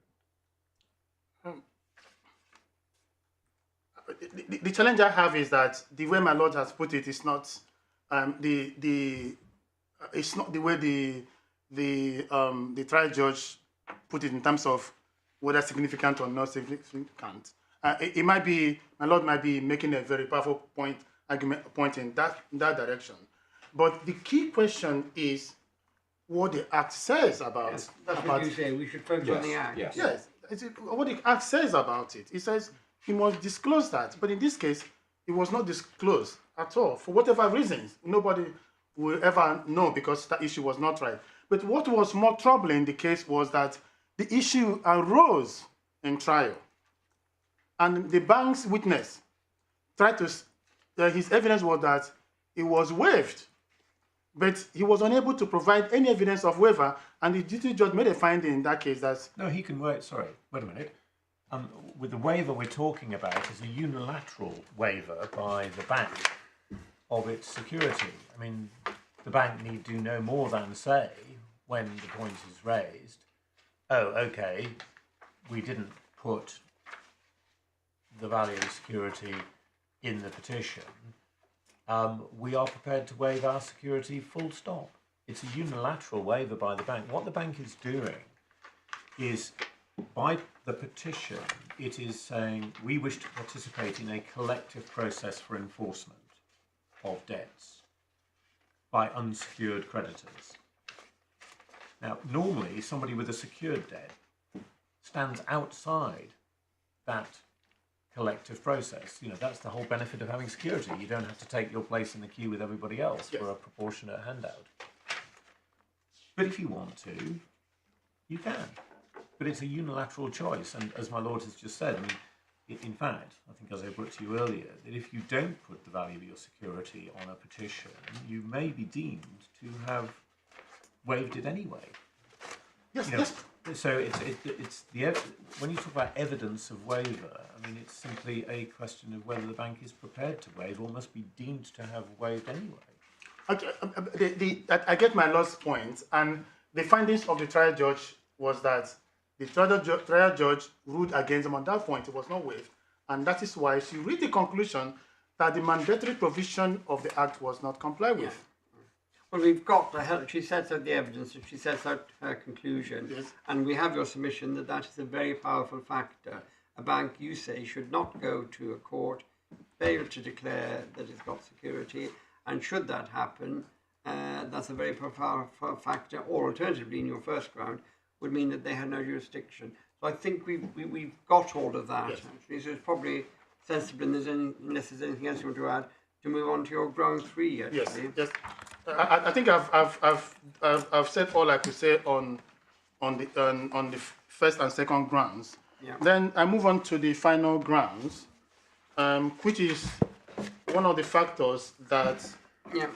The challenge I have is that the way my Lord has put it is not it's not the way the trial judge put it in terms of whether significant or not significant. It might be, my Lord might be making a very powerful point in that direction. But the key question is what the Act says about. Yes, that's what you say. We should focus on the Act. Yes, what the Act says about it. It says he must disclose that. But in this case, it was not disclosed at all. For whatever reasons, nobody will ever know because that issue was not right. But what was more troubling in the case was that the issue arose in trial. And the bank's witness tried to, his evidence was that it was waived. But he was unable to provide any evidence of waiver, and the district judge made a finding in that case that... No, he can wait. Sorry, wait a minute. With the waiver we're talking about is a unilateral waiver by the bank of its security. I mean, the bank need do no more than say, when the point is raised, oh, okay, we didn't put the value of security in the petition. We are prepared to waive our security full stop. It's a unilateral waiver by the bank. What the bank is doing is, by the petition, it is saying we wish to participate in a collective process for enforcement of debts by unsecured creditors. Now, normally, somebody with a secured debt stands outside that collective process. You know, that's the whole benefit of having security. You don't have to take your place in the queue with everybody else for a proportionate handout. But if you want to, you can. But it's a unilateral choice. And as my Lord has just said, I mean, in fact, I think as I put to you earlier, that if you don't put the value of your security on a petition, you may be deemed to have waived it anyway. Yes, you know, yes. So it's when you talk about evidence of waiver, I mean, it's simply a question of whether the bank is prepared to waive or must be deemed to have waived anyway. Okay, I get my last point, and the findings of the trial judge was that the trial judge ruled against him on that point. It was not waived, and that is why she reached the conclusion that the mandatory provision of the Act was not complied with. Well, we've got she sets out the evidence and she sets out her conclusion. Yes. And we have your submission that that is a very powerful factor. A bank, you say, should not go to a court, fail to declare that it's got security, and should that happen, that's a very powerful factor, or alternatively, in your first ground, would mean that they had no jurisdiction. So I think we've got all of that, Yes. actually. So it's probably sensible, unless there's anything else you want to add, to move on to your ground 3, actually. Yes, yes. I think I've said all I could say on the first and second grounds. Yeah. Then I move on to the final grounds, which is one of the factors that Yeah.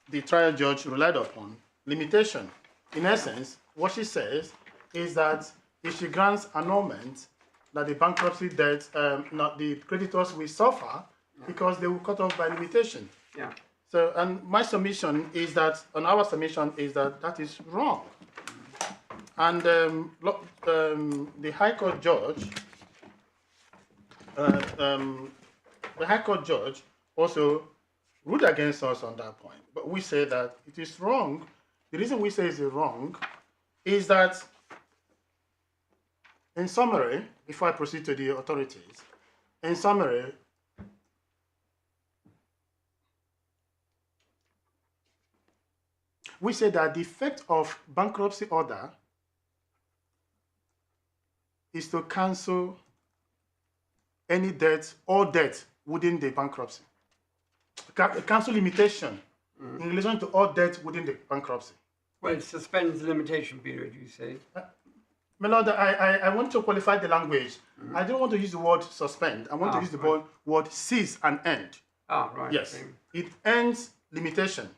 the trial judge relied upon. Limitation. In essence, what she says is that if she grants annulment, that the bankruptcy debt, not the creditors will suffer because they will cut off by limitation. Yeah. So, and my submission is that, and our submission is that that is wrong. And the High Court judge, also ruled against us on that point. But we say that it is wrong. The reason we say it's wrong is that, in summary, before I proceed to the authorities, in summary, we say that the effect of bankruptcy order is to cancel any debt or debt within the bankruptcy. Cancel limitation in relation to all debt within the bankruptcy. Well, it suspends the limitation period, you say. My Lord, I want to qualify the language. I don't want to use the word suspend. I want to use the word cease and end. Ah, right. Yes, Okay. it ends limitation.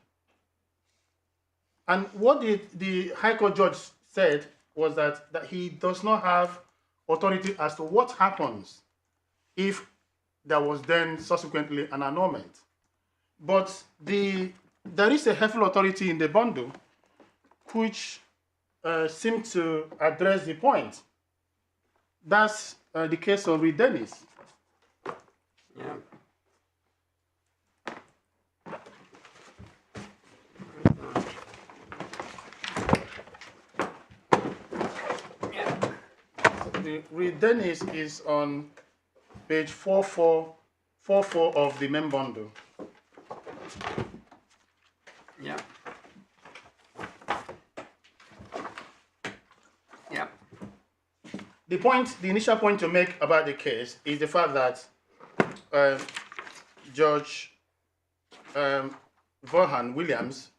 And what the High Court judge said was that he does not have authority as to what happens if there was then subsequently an annulment. But there is a helpful authority in the bundle which seems to address the point. That's the case of Reed Dennis. Yeah. The Reed Dennis is on page 4444 of the main bundle. Yeah. Yeah. The initial point to make about the case is the fact that Judge Vaughan Williams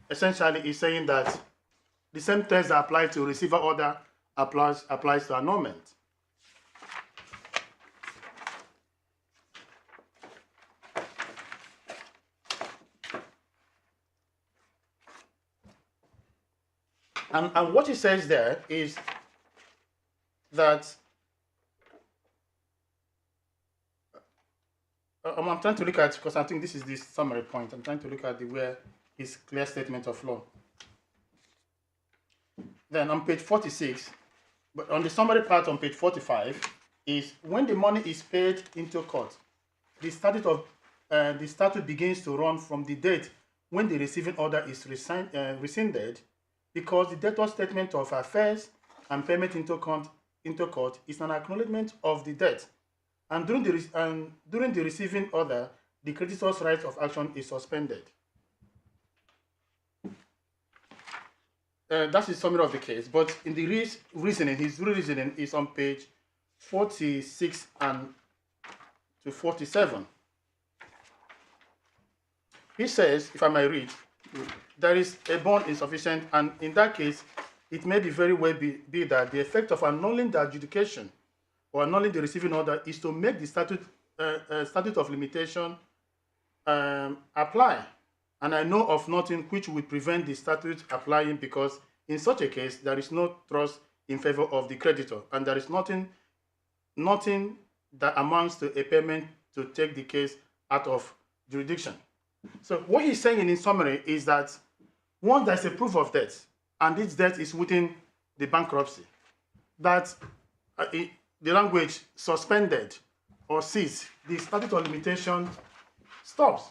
essentially is saying that the same test that applies to receiver order applies to annulment. And what he says there is that I'm trying to look at, because I think this is the summary point. I'm trying to look at where his clear statement of law. Then on page 46, but on the summary part on page 45, is when the money is paid into court, the statute begins to run from the date when the receiving order is rescinded, because the debtor's statement of affairs and payment into court is an acknowledgement of the debt. And during the receiving order, the creditor's right of action is suspended. That's the summary of the case. But in the reasoning, his reasoning is on page 46 and to 47. He says, if I may read, there is a bond insufficient, and in that case, it may be very well be that the effect of annulling the adjudication or annulling the receiving order is to make the statute of limitation apply. And I know of nothing which would prevent the statute applying, because in such a case, there is no trust in favor of the creditor, and there is nothing that amounts to a payment to take the case out of jurisdiction. So what he's saying in summary is that once there's a proof of debt, and this debt is within the bankruptcy, that the language suspended or ceased, the statute of limitation stops.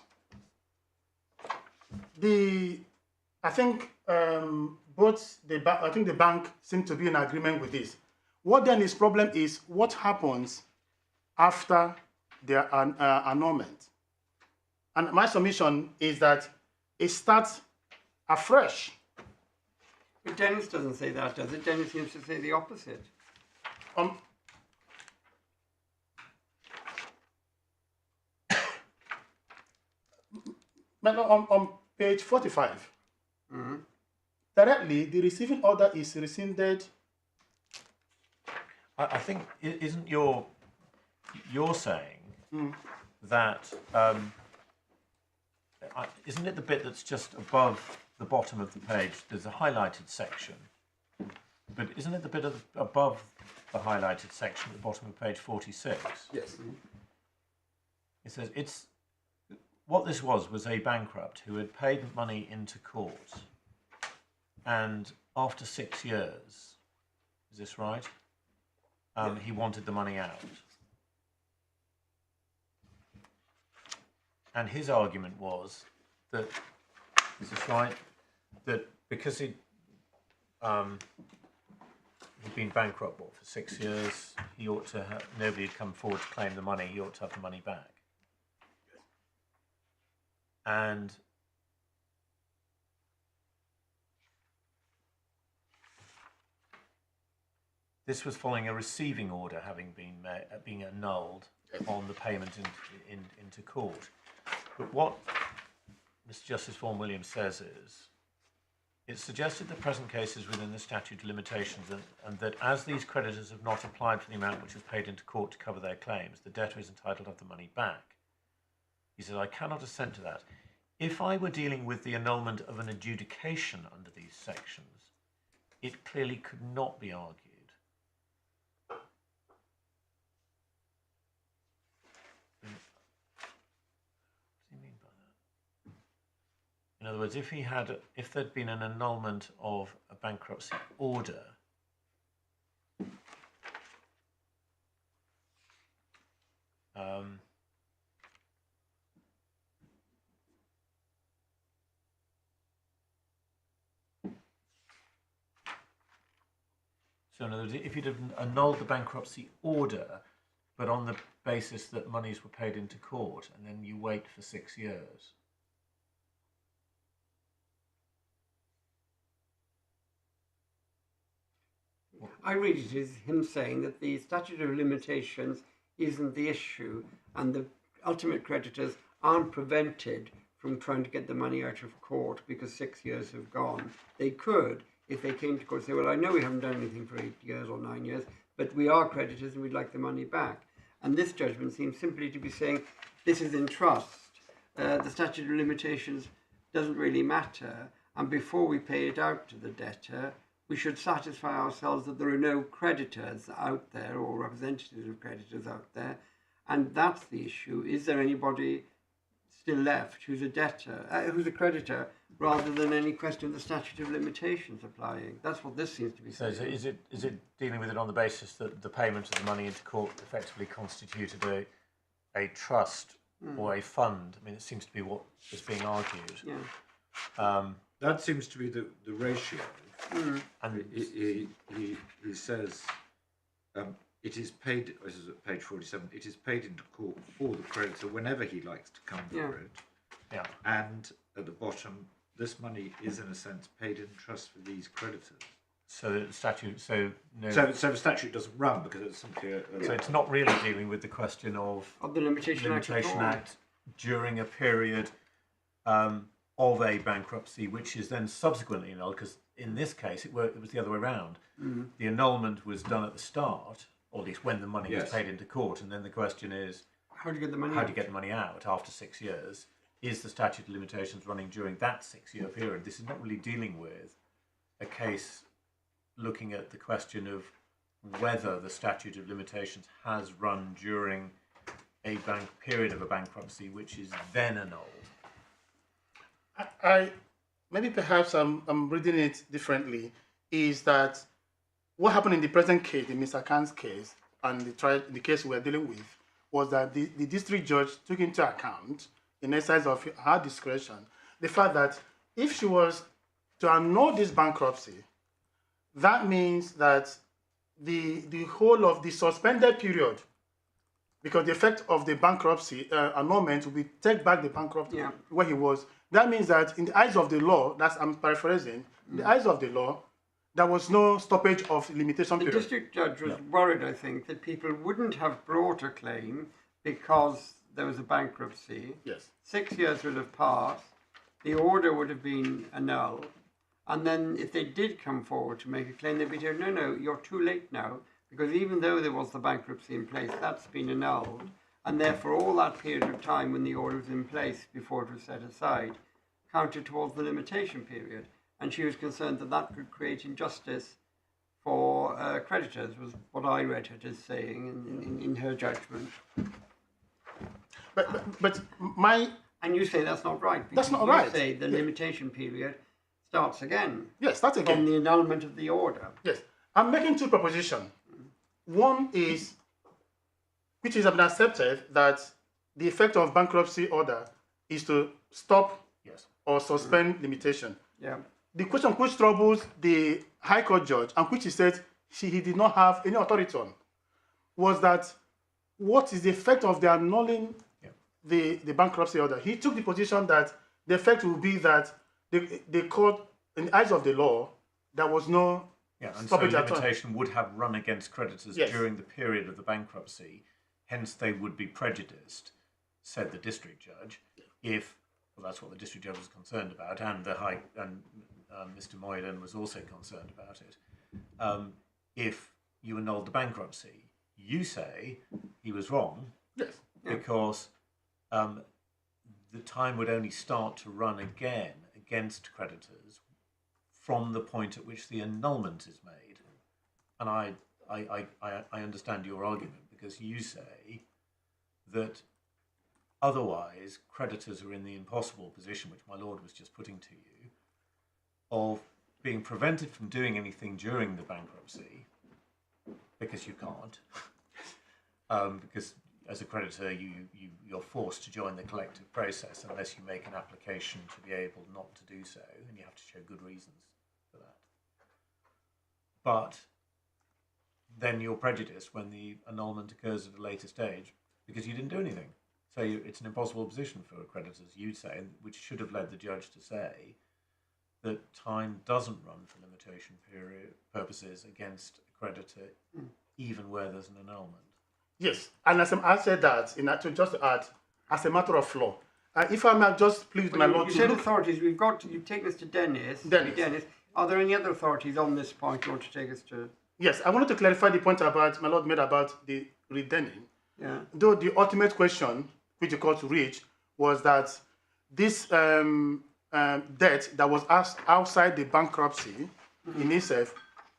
I think both I think the bank seem to be in agreement with this. What then is problem is what happens after their annulment. And my submission is that it starts afresh. But Dennis doesn't say that, does it? Dennis seems to say the opposite. On page 45, directly the receiving order is rescinded. I think isn't you're saying that isn't it the bit that's just above the bottom of the page? There's a highlighted section, but isn't it the bit above the highlighted section at the bottom of page 46? Yes. It says what this was a bankrupt who had paid money into court, and after 6 years, is this right? He wanted the money out. And his argument was that, is this right? That because he'd been bankrupt for 6 years, he ought to have, nobody had come forward to claim the money, he ought to have the money back. And this was following a receiving order having been being annulled on the payment into court. But what Mr. Justice Vaughan Williams says is, it suggested the present case is within the statute of limitations and that as these creditors have not applied for the amount which was paid into court to cover their claims, the debtor is entitled to have the money back. He says, I cannot assent to that. If I were dealing with the annulment of an adjudication under these sections, it clearly could not be argued. What do you mean by that? In other words, if there'd been an annulment of a bankruptcy order, so in other words, if you'd have annulled the bankruptcy order, but on the basis that monies were paid into court, and then you wait for 6 years. I read it as him saying that the statute of limitations isn't the issue, and the ultimate creditors aren't prevented from trying to get the money out of court because 6 years have gone. They could, if they came to court, say, well, I know we haven't done anything for 8 years or 9 years, but we are creditors and we'd like the money back. And this judgment seems simply to be saying this is in trust. The statute of limitations doesn't really matter, and before we pay it out to the debtor, we should satisfy ourselves that there are no creditors out there or representatives of creditors out there, and that's the issue. Is there anybody still left who's a debtor, who's a creditor, rather than any question of the statute of limitations applying? That's what this seems to be saying. So is it dealing with it on the basis that the payment of the money into court effectively constituted a trust or a fund? I mean, it seems to be what is being argued. Yeah. That seems to be the ratio. And He says it is paid, this is at page 47, it is paid into court for the creditor whenever he likes to come for it. Yeah. And at the bottom, this money is in a sense paid in trust for these creditors. So the statute, so the statute doesn't run because it's simply so it's not really dealing with the question of the Limitation Act during a period of a bankruptcy, which is then subsequently annulled, because in this case it was the other way around. The annulment was done at the start, or at least when the money was paid into court, and then the question is, how do you get the money how do you get the money out after 6 years? Is the statute of limitations running during that 6 year period? This is not really dealing with a case looking at the question of whether the statute of limitations has run during a period of a bankruptcy which is then annulled. I maybe perhaps I'm reading it differently, is that what happened in the present case, in Mr. Khan's case, and the case we're dealing with, was that the district judge took into account, in exercise of her discretion, the fact that if she was to annul this bankruptcy, that means that the whole of the suspended period, because the effect of the bankruptcy annulment will be take back the bankruptcy where he was. That means that in the eyes of the law, that's I'm paraphrasing, in the eyes of the law, there was no stoppage of limitation period. The district judge was worried, I think, that people wouldn't have brought a claim because there was a bankruptcy. Yes. 6 years would have passed, the order would have been annulled, and then if they did come forward to make a claim, they'd be told, no, you're too late now, because even though there was the bankruptcy in place, that's been annulled, and therefore all that period of time when the order was in place before it was set aside counted towards the limitation period. And she was concerned that that could create injustice for creditors, was what I read her as saying in her judgment. But my... And you say that's not right. That's not right. You say the limitation period starts again. Yes, starts again. From the annulment of the order. Yes. I'm making two propositions. One is, which has been accepted, that the effect of bankruptcy order is to stop or suspend limitation. Yeah. The question which troubles the High Court judge, and which he said he did not have any authority on, was that what is the effect of the annulling the bankruptcy order? He took the position that the effect will be that the court, in the eyes of the law, there was no and so limitation would have run against creditors during the period of the bankruptcy, hence they would be prejudiced, said the district judge, if, well, that's what the district judge was concerned about, and Mr. Mohyuddin was also concerned about it. If you annulled the bankruptcy, you say he was wrong, because the time would only start to run again against creditors from the point at which the annulment is made. And I understand your argument, because you say that otherwise creditors are in the impossible position, which my lord was just putting to you, of being prevented from doing anything during the bankruptcy, because you can't, because as a creditor you're forced to join the collective process unless you make an application to be able not to do so, and you have to show good reasons for that. But then you're prejudiced when the annulment occurs at a later stage because you didn't do anything. So it's an impossible position for creditors, you'd say, which should have led the judge to say that time doesn't run for limitation period purposes against a creditor, even where there's an annulment. Yes, and as I said that, just to add, as a matter of law, if I may just please my lord you to said look... authorities, you've taken us to Dennis. Dennis. Are there any other authorities on this point you want to take us to? Yes, I wanted to clarify the point about my lord made about the redeeming. Yeah. Though the ultimate question which the court reached was that this debt that was asked outside the bankruptcy in itself,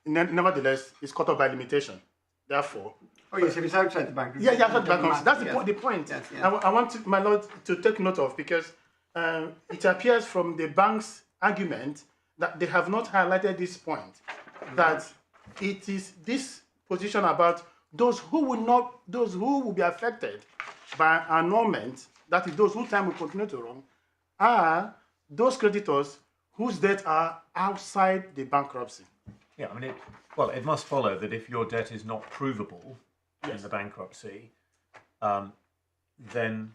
nevertheless, is cut off by limitation. Therefore... Oh, yes, if it's outside the bankruptcy. Yeah, outside the bankruptcy. That's the point. Yes, yes. I want my lord to take note of, because it appears from the bank's argument that they have not highlighted this point, that it is this position about those who will be affected by annulment, that is those whose time will continue to run, are those creditors whose debts are outside the bankruptcy. Yeah, I mean, it must follow that if your debt is not provable in the bankruptcy, then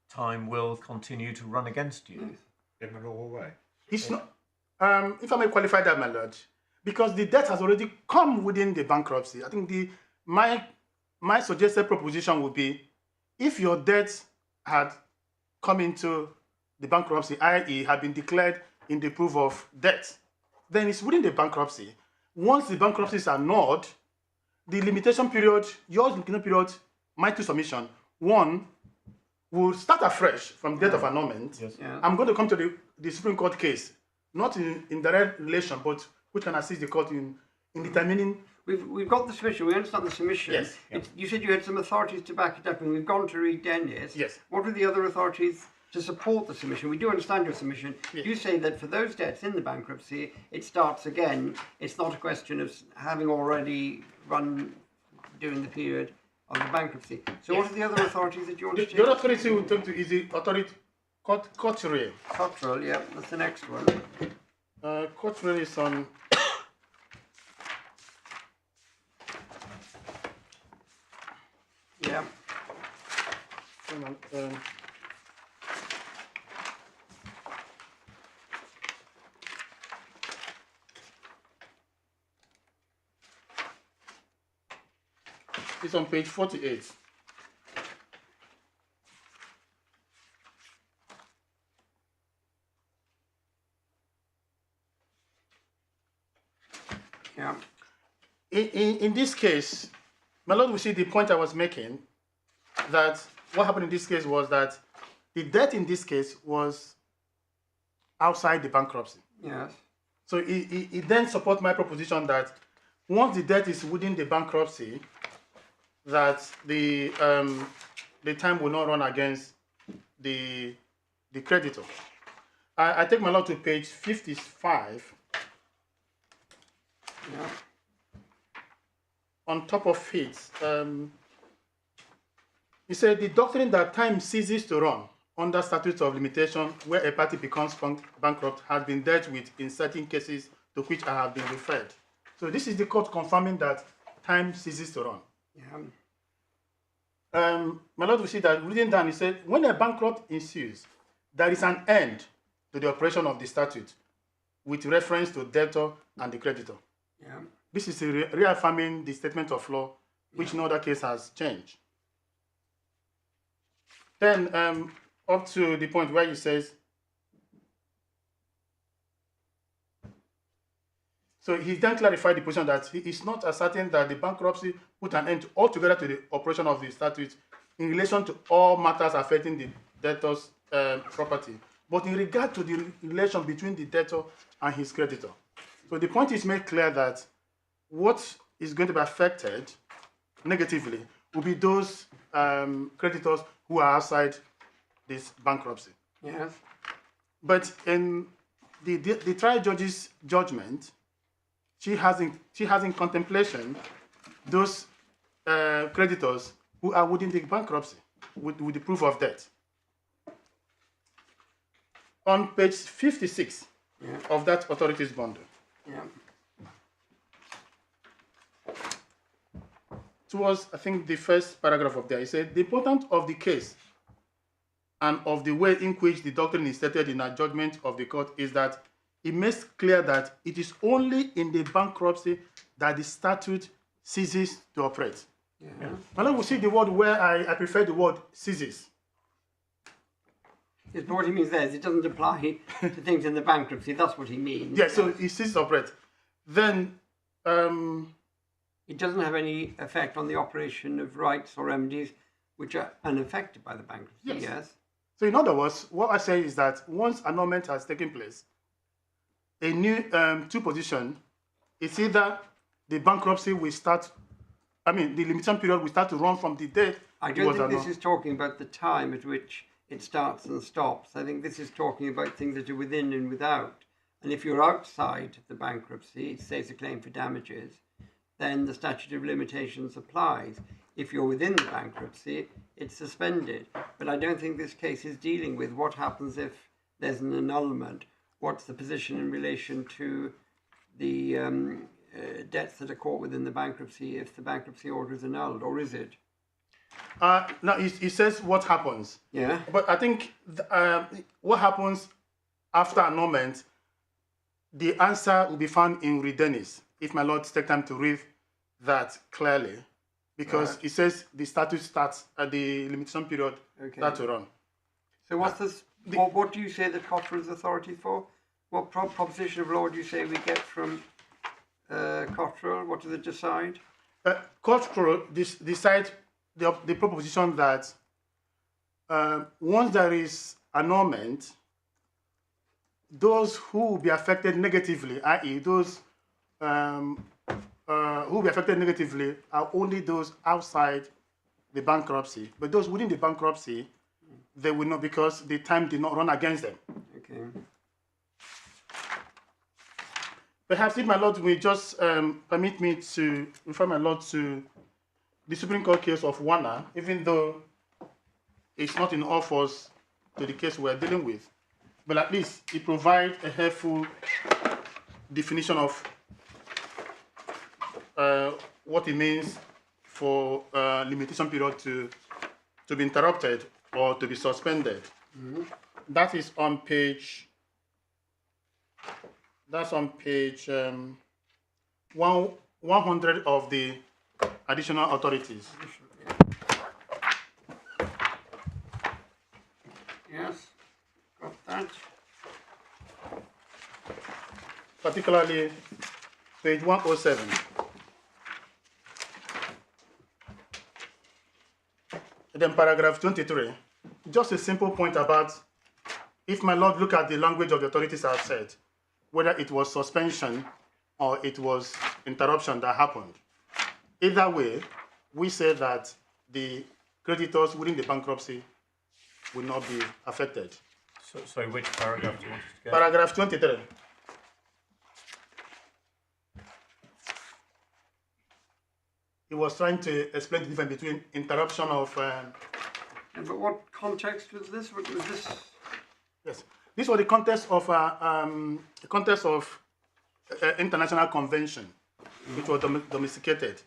time will continue to run against you. In the normal way. It's not. If I may qualify that, my lord, because the debt has already come within the bankruptcy. I think my suggested proposition would be, if your debt had come into the bankruptcy, i.e., had been declared in the proof of debt, then it's within the bankruptcy. Once the bankruptcy is annulled, the limitation period, your limitation period, my two submission, one will start afresh from the date of annulment. Yes. Yeah. I'm going to come to the Supreme Court case, not in direct relation, but which can assist the court in determining. We've got the submission. We understand the submission. Yes. You said you had some authorities to back it up, and we've gone to read Dennis. Yes. What were the other authorities to support the submission? We do understand your submission. Yes. You say that for those debts in the bankruptcy, it starts again. It's not a question of having already run during the period of the bankruptcy. So what are the other authorities that you want to take? The other authority we'll talk to is the authority Cotterill. Cotterill, yeah, that's the next one. Cotterill is on. Yeah. Hang on, it's on page 48. Yeah. In this case, my lord, we see the point I was making, that what happened in this case was that the debt in this case was outside the bankruptcy. Yes. So it then supports my proposition that once the debt is within the bankruptcy, that the time will not run against the creditor. I take my lord to page 55. Yeah. On top of it, he said the doctrine that time ceases to run under statute of limitation where a party becomes bankrupt has been dealt with in certain cases to which I have been referred. So this is the court confirming that time ceases to run. Yeah. My lord, we see that reading down, he said, when a bankrupt ensues, there is an end to the operation of the statute with reference to debtor and the creditor. Yeah. This is reaffirming the statement of law, which in other case has changed. Then up to the point where he says, so he then clarified the position that he is not asserting that the bankruptcy put an end altogether to the operation of the statute in relation to all matters affecting the debtor's property, but in regard to the relation between the debtor and his creditor. So the point is made clear that what is going to be affected negatively will be those creditors who are outside this bankruptcy. Yes. But in the trial judge's judgment, she has in contemplation those creditors who are within the bankruptcy with the proof of debt. On page 56 of that authorities bundle. Yeah. Towards, I think, the first paragraph of there, he said, the importance of the case and of the way in which the doctrine is stated in a judgment of the court is that it makes clear that it is only in the bankruptcy that the statute ceases to operate. Yeah. And then we see the word where I prefer the word ceases. Yes, but what he means there is it doesn't apply to things in the bankruptcy. That's what he means. Yeah, so it ceases to operate. Then it doesn't have any effect on the operation of rights or remedies which are unaffected by the bankruptcy. Yes. So in other words, what I say is that once annulment has taken place, a new two position, it's either the bankruptcy will start, the limitation period will start to run from the date. I don't think this is talking about the time at which it starts and stops. I think this is talking about things that are within and without. And if you're outside the bankruptcy, say it's a claim for damages, then the statute of limitations applies. If you're within the bankruptcy, it's suspended. But I don't think this case is dealing with what happens if there's an annulment. What's the position in relation to the debts that are caught within the bankruptcy if the bankruptcy order is annulled, or is it? No, he says what happens. Yeah. But I think what happens after annulment, the answer will be found in Redenis, if my lord take time to read that clearly, because it says the statute starts at the limitation period start to run. So what's this? What do you say the Cotterill's authority for? What proposition of law do you say we get from Cotterill? What does it decide? Cotterill decide the proposition that once there is annulment, those who will be affected negatively, i.e. those who will be affected negatively are only those outside the bankruptcy. But those within the bankruptcy, they will not, because the time did not run against them. Okay. Perhaps if my lord will just permit me to refer my lord to the Supreme Court case of Warner, even though it's not in all fours to the case we're dealing with. But at least it provides a helpful definition of what it means for limitation period to be interrupted or to be suspended. That is on page. That's on page 100 of the additional authorities. Yes, got that. Particularly page 107. And then paragraph 23. Just a simple point about, if my lord look at the language of the authorities have said, whether it was suspension or it was interruption that happened. Either way, we say that the creditors within the bankruptcy will not be affected. So which paragraph do you want us to go? Paragraph 23. He was trying to explain the difference between interruption of. But what context was this? Was this? Yes, this was the context of international convention, which was domesticated.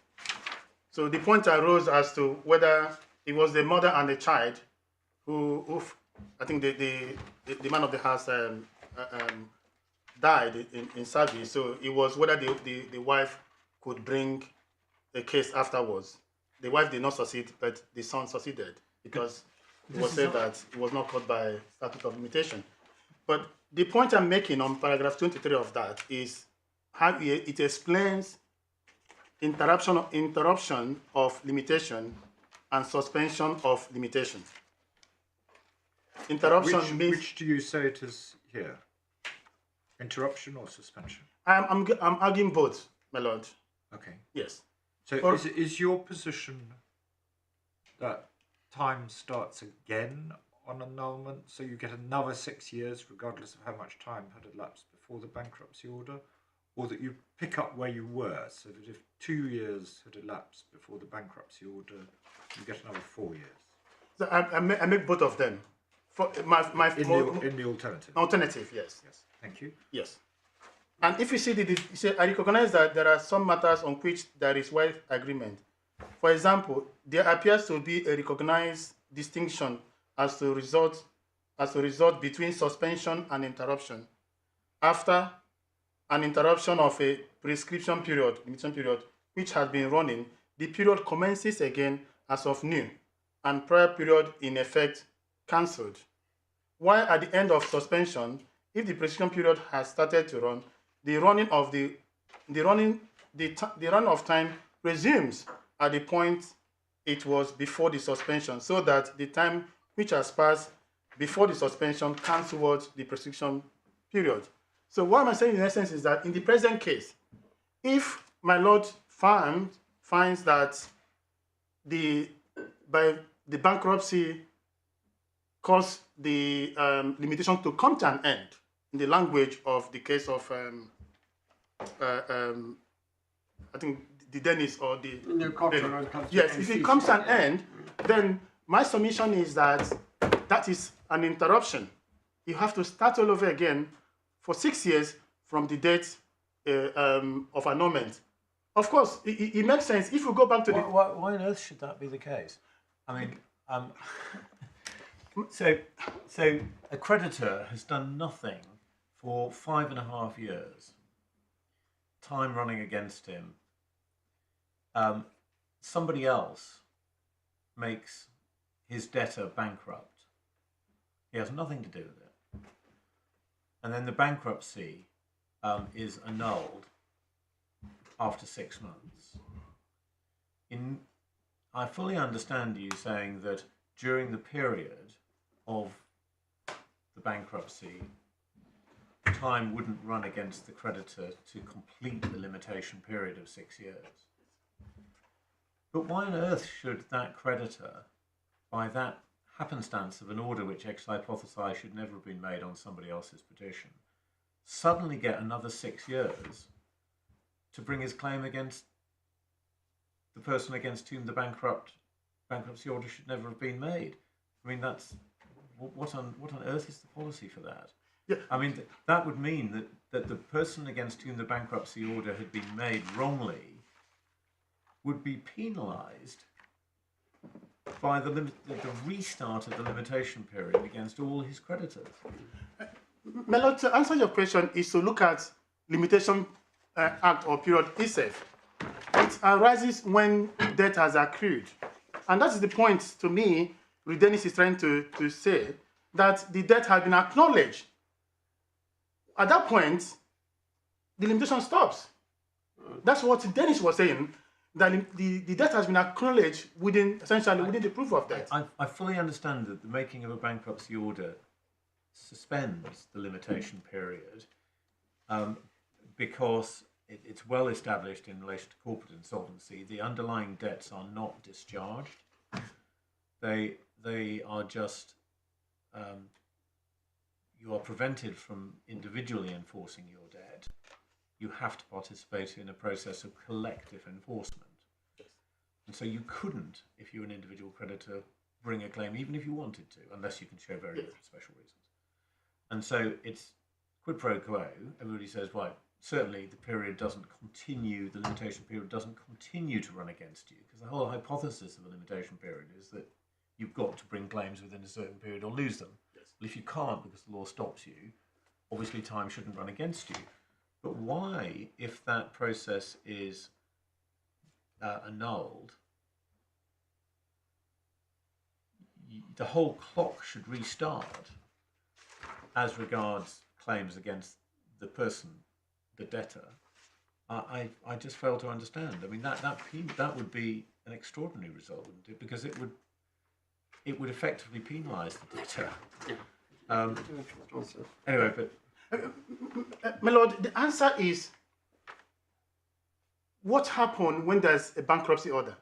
So the point arose as to whether it was the mother and the child who I think the man of the house died in service. So it was whether the wife could bring a case afterwards. The wife did not succeed, but the son succeeded because it was said that it was not caught by statute of limitation. But the point I'm making on paragraph 23 of that is how it explains interruption of limitation and suspension of limitation. Interruption means. Which do you say it is here? Interruption or suspension? I'm arguing both, my lord. Okay. Yes. So is your position that time starts again on annulment, so you get another 6 years regardless of how much time had elapsed before the bankruptcy order, or that you pick up where you were, so that if 2 years had elapsed before the bankruptcy order, you get another 4 years? So I make both of them. For In the alternative. Alternative, yes. Yes. Thank you. Yes. And if you see, I recognize that there are some matters on which there is wide agreement. For example, there appears to be a recognized distinction as to result between suspension and interruption. After an interruption of a prescription period, limitation period, which has been running, the period commences again as of new, and prior period in effect cancelled. While at the end of suspension, if the prescription period has started to run, the run of time resumes at the point it was before the suspension, so that the time which has passed before the suspension counts towards the prescription period. So what I'm saying in essence is that in the present case, if my lord finds that the bankruptcy caused the limitation to come to an end, in the language of the case of I think the Dennis or the yes, if it comes to an end, then my submission is that that is an interruption. You have to start all over again for 6 years from the date of annulment. Of course, it makes sense if you go back to why on earth should that be the case? I mean, so a creditor has done nothing for 5.5 years, time running against him. Somebody else makes his debtor bankrupt. He has nothing to do with it. And then the bankruptcy is annulled after 6 months. I fully understand you saying that during the period of the bankruptcy, time wouldn't run against the creditor to complete the limitation period of 6 years. But why on earth should that creditor, by that happenstance of an order which ex hypothesi should never have been made on somebody else's petition, suddenly get another 6 years to bring his claim against the person against whom the bankruptcy order should never have been made? I mean, that's what on earth is the policy for that? Yeah. I mean, that would mean that the person against whom the bankruptcy order had been made wrongly would be penalised by the restart of the limitation period against all his creditors. Melo, to answer your question is to look at Limitation Act or period itself. It arises when debt has accrued. And that's the point, to me, Dennis is trying to say, that the debt has been acknowledged. At that point, the limitation stops. That's what Dennis was saying, that the debt has been acknowledged essentially within the proof of debt. I fully understand that the making of a bankruptcy order suspends the limitation period because it's well established in relation to corporate insolvency. The underlying debts are not discharged. They are just you are prevented from individually enforcing your debt. You have to participate in a process of collective enforcement. Yes. And so you couldn't, if you're an individual creditor, bring a claim even if you wanted to, unless you can show very special reasons. And so it's quid pro quo. Everybody says, right, certainly the period doesn't continue, the limitation period doesn't continue to run against you, because the whole hypothesis of a limitation period is that you've got to bring claims within a certain period or lose them. Yes. Well, if you can't because the law stops you, obviously time shouldn't run against you. But why, if that process is annulled, the whole clock should restart as regards claims against the person, the debtor? I just fail to understand. I mean, that would be an extraordinary result, wouldn't it? Because it would effectively penalise the debtor. Anyway, but My Lord, the answer is what happened when there's a bankruptcy order?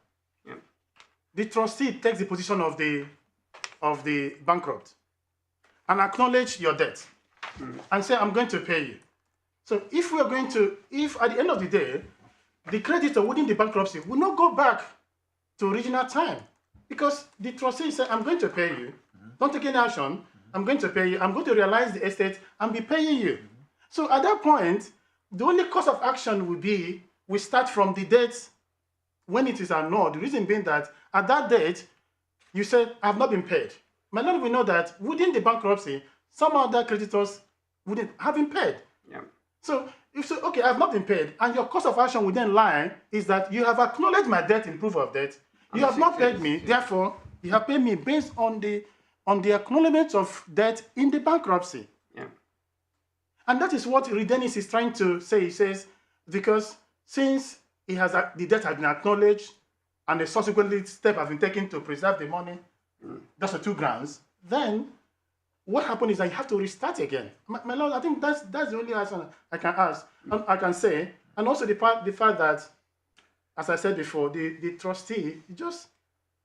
Yeah. The trustee takes the position of the bankrupt and acknowledge your debt and say, I'm going to pay you. So if at the end of the day, the creditor within the bankruptcy will not go back to original time because the trustee said, I'm going to pay you. Don't take any action. I'm going to pay you. I'm going to realize the estate and be paying you. So at that point, the only course of action will be, we start from the date when it is annulled. The reason being that at that date, you said, I have not been paid. My Lord, we know that within the bankruptcy, some other creditors wouldn't have been paid. Yeah. So you say, okay, I have not been paid, and your course of action within line is that you have acknowledged my debt in proof of debt. You have not paid me, therefore, you have paid me based on the acknowledgement of debt in the bankruptcy. Yeah. And that is what Dennis is trying to say. He says, because since the debt has been acknowledged and the subsequently step has been taken to preserve the money, that's the two grounds, then what happened is that you have to restart again. My Lord, I think that's the only answer I can ask, I can say. And also the fact that, as I said before, the trustee just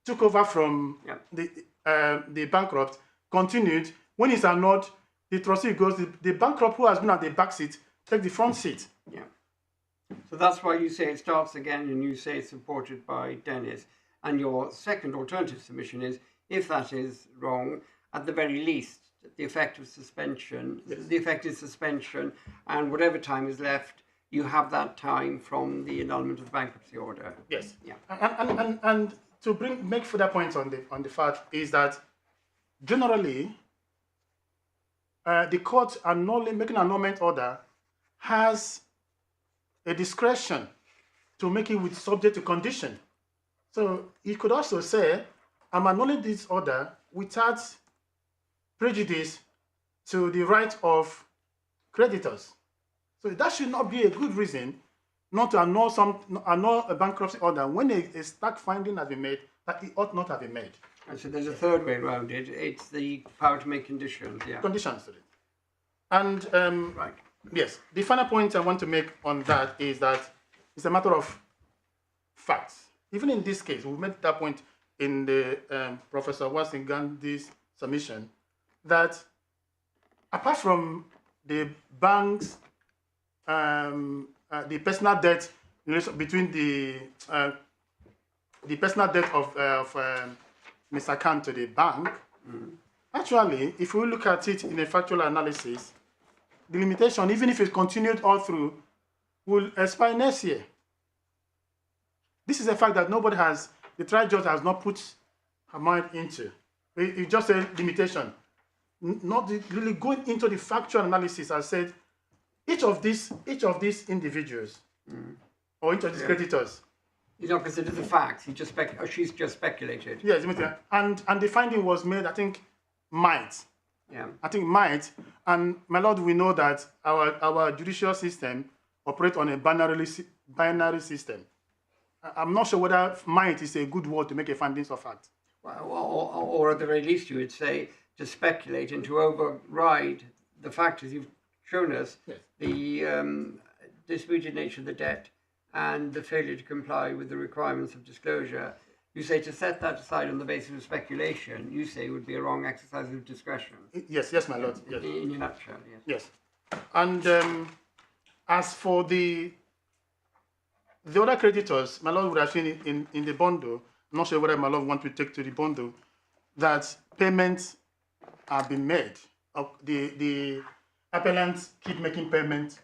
took over from the bankrupt, continued. When it's annulled, the trustee goes, the bankrupt who has been at the back seat, take the front seat. Yeah. So that's why you say it starts again and you say it's supported by Dennis. And your second alternative submission is, if that is wrong, at the very least, the effect of suspension, the effect is suspension, and whatever time is left, you have that time from the annulment of the bankruptcy order. Yes. Yeah. And to make further points on the fact is that generally the court making an annulment order has a discretion to make it with subject to condition. So he could also say, I'm annulling this order without prejudice to the right of creditors. So that should not be a good reason not to annul a bankruptcy order when a stark finding has been made that it ought not have been made. And so there's a third way around it. It's the power to make conditions. Yeah. Conditions to it. And Right. yes, the final point I want to make on that is that it's a matter of facts. Even in this case, we made that point in the Professor Watson Gandhi's submission, that apart from the bank's the personal debt between the personal debt of Mr. Khan to the bank, Actually, if we look at it in a factual analysis, the limitation, even if it continued all through, will expire next year. This is a fact that the trial judge has not put her mind into. It just a limitation. Not really going into the factual analysis. I said, each of these individuals or each of these creditors. He's not considered the facts. She's just speculated. Yes, and the finding was made, I think, might. Yeah. I think might. And my lord, we know that our judicial system operates on a binary system. I'm not sure whether might is a good word to make a findings of fact. Or at the very least, you would say to speculate and to override the fact, as you've shown us, Yes. the disputed nature of the debt and the failure to comply with the requirements of disclosure. You say to set that aside on the basis of speculation, you say would be a wrong exercise of discretion. Yes, my lord. Yes. In a nutshell, yes. Yes. And as for the other creditors, my lord would have seen in the bundle, I'm not sure whether my lord want to take to the bundle, that payments have been made. The appellants keep making payments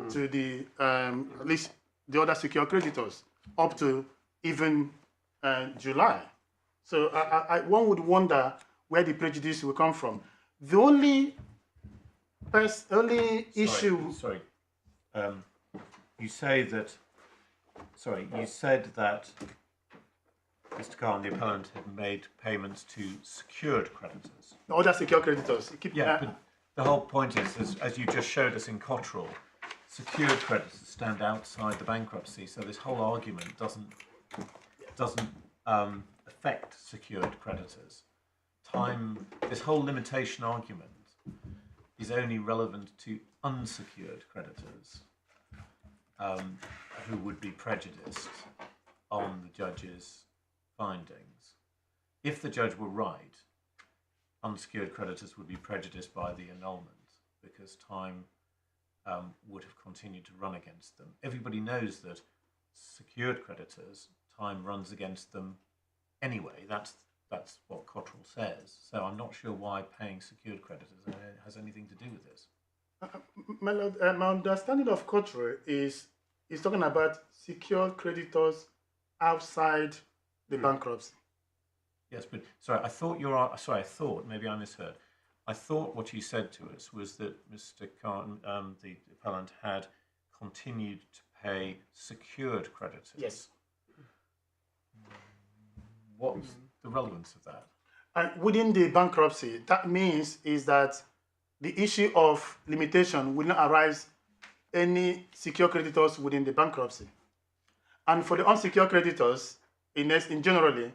to the at least the other secure creditors up to even July. So one would wonder where the prejudice will come from. The only issue. Sorry. You said that Mr. Khan, the appellant, had made payments to secured creditors. The other secure creditors. But the whole point is, as you just showed us in Cottrell, secured creditors stand outside the bankruptcy, so this whole argument doesn't affect secured creditors. This whole limitation argument is only relevant to unsecured creditors who would be prejudiced on the judge's findings. If the judge were right, unsecured creditors would be prejudiced by the annulment because time would have continued to run against them. Everybody knows that secured creditors, time runs against them anyway. That's what Cottrell says. So I'm not sure why paying secured creditors has anything to do with this. My lord, my understanding of Cottrell is talking about secured creditors outside the bankruptcy. Yes, but sorry, I thought maybe I misheard. I thought what you said to us was that Mr. Khan, the appellant, had continued to pay secured creditors. Yes. What's the relevance of that? And within the bankruptcy, that means is that the issue of limitation will not arise any secure creditors within the bankruptcy. And for the unsecured creditors, in generally,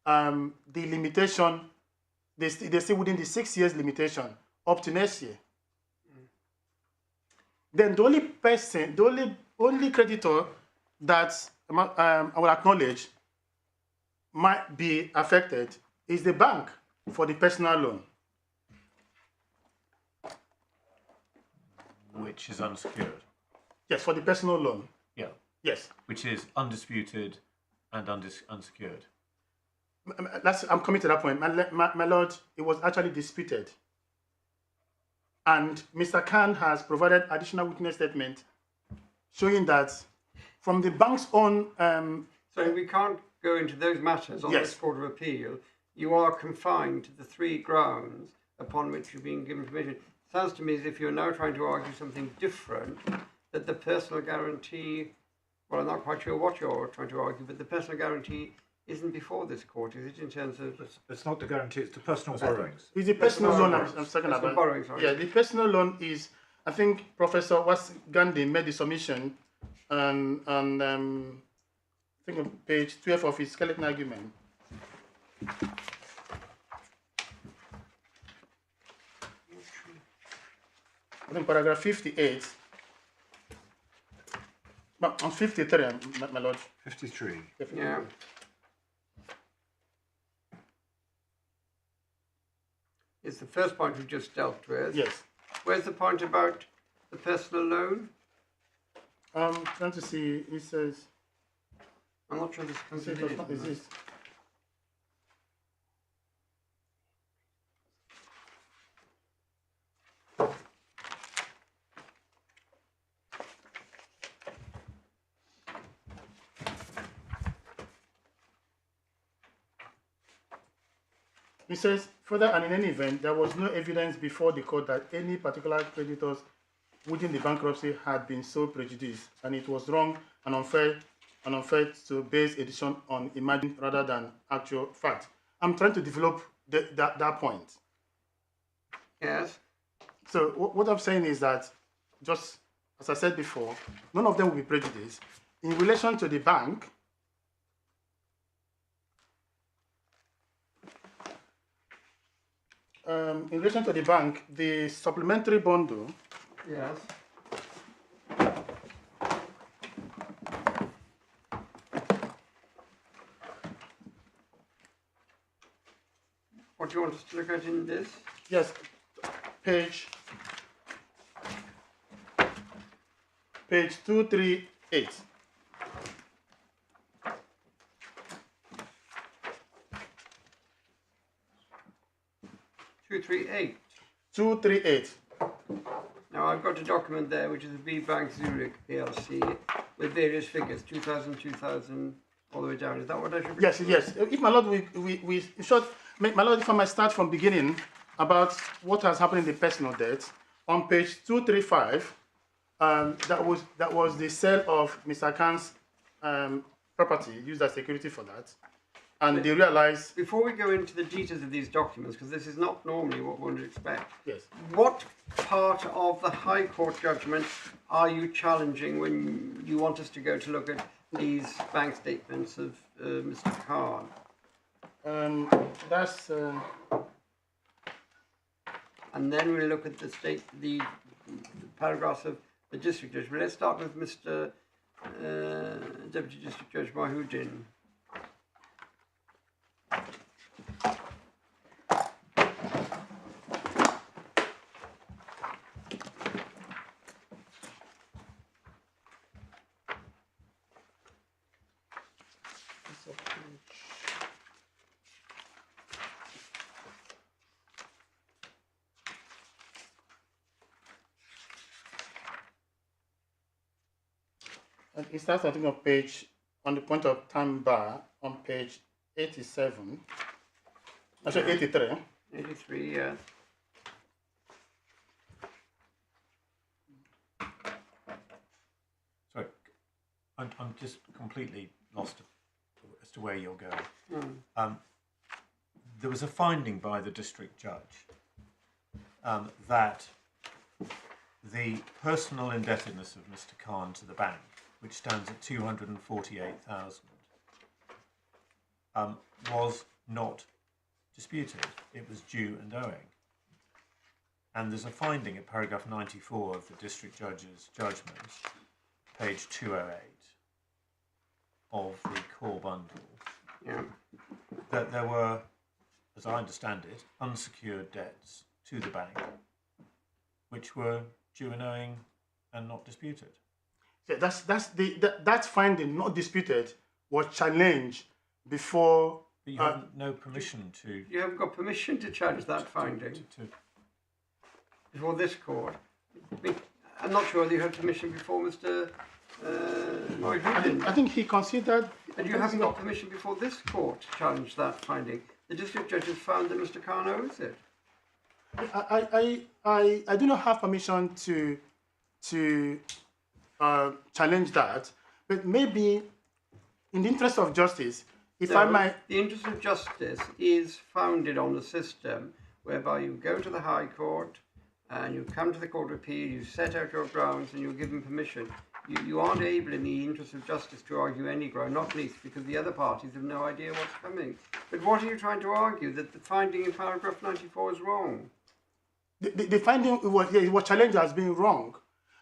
the limitation, they stay within the 6 years limitation up to next year. Then the only creditor that I will acknowledge might be affected is the bank for the personal loan. Which is unsecured. Yes, for the personal loan. Yeah. Yes. Which is undisputed and unsecured. I'm coming to that point. My lord, it was actually disputed. And Mr. Khan has provided additional witness statement showing that from the bank's own... So we can't go into those matters on this Court of Appeal. You are confined to the 3 grounds upon which you're being given permission. Sounds to me as if you're now trying to argue something different, that the personal guarantee, well, I'm not quite sure what you're trying to argue, but the personal guarantee isn't before this court, is it, in terms of... It's not the guarantee, it's the personal borrowings. It's the personal loan I'm talking about. Borrowing, sorry. Yeah, the personal loan is, I think Professor Gandhi made the submission on I think on page 12 of his skeleton argument. I think paragraph 58. But on 53, my lord. 53. Yeah. It's the first point we just dealt with. Yes. Where's the point about the personal loan? Trying to see, it says... I'm not sure this comes in. Is this? He says, further, and in any event, there was no evidence before the court that any particular creditors within the bankruptcy had been so prejudiced, and it was wrong and unfair to base a decision on imagined rather than actual fact. I'm trying to develop that point. Yes. So what I'm saying is that, just as I said before, none of them will be prejudiced. In relation to the bank, the supplementary bundle. Yes. What do you want us to look at in this? Yes, page 238. Two, three, eight. 238. Now I've got a document there which is Habib Bank Zurich PLC with various figures, 2000, 2000, all the way down. Is that what I should? Yes, yes. If my lord, we in short, my lord, if I might start from beginning about what has happened in the personal debt on page 235. That was the sale of Mr. Khan's property used as security for that, and they realized. Before we go into the details of these documents, because this is not normally what one would expect. Yes. What part of the High Court judgment are you challenging when you want us to go to look at these bank statements of Mr. Khan? That's. And then we'll look at the paragraphs of the district judge. But let's start with Mr. Deputy District Judge Mohyuddin. And it starts, I think, on the point of time bar on page 87. Actually, 83. 83, yeah. Sorry, I'm just completely lost as to where you're going. There was a finding by the district judge that the personal indebtedness of Mr. Khan to the bank, which stands at 248,000, was not disputed. It was due and owing. And there's a finding at paragraph 94 of the district judge's judgment, page 208 of the core bundle, that there were, as I understand it, unsecured debts to the bank, which were due and owing and not disputed. Yeah, that finding, not disputed, was challenged before. But you have no permission to. You haven't got permission to challenge that finding before this court. I'm not sure whether you had permission before Mr. Mohyuddin. I think he considered. And you haven't got permission before this court to challenge that finding. The district judge has found that Mr. Khan owes it. I do not have permission to challenge that, but maybe in the interest of justice, if I might. The interest of justice is founded on the system whereby you go to the High Court and you come to the Court of Appeal, you set out your grounds and you're given permission. You aren't able in the interest of justice to argue any ground, not least because the other parties have no idea what's coming. But what are you trying to argue? That the finding in paragraph 94 is wrong? The finding was challenged as being wrong,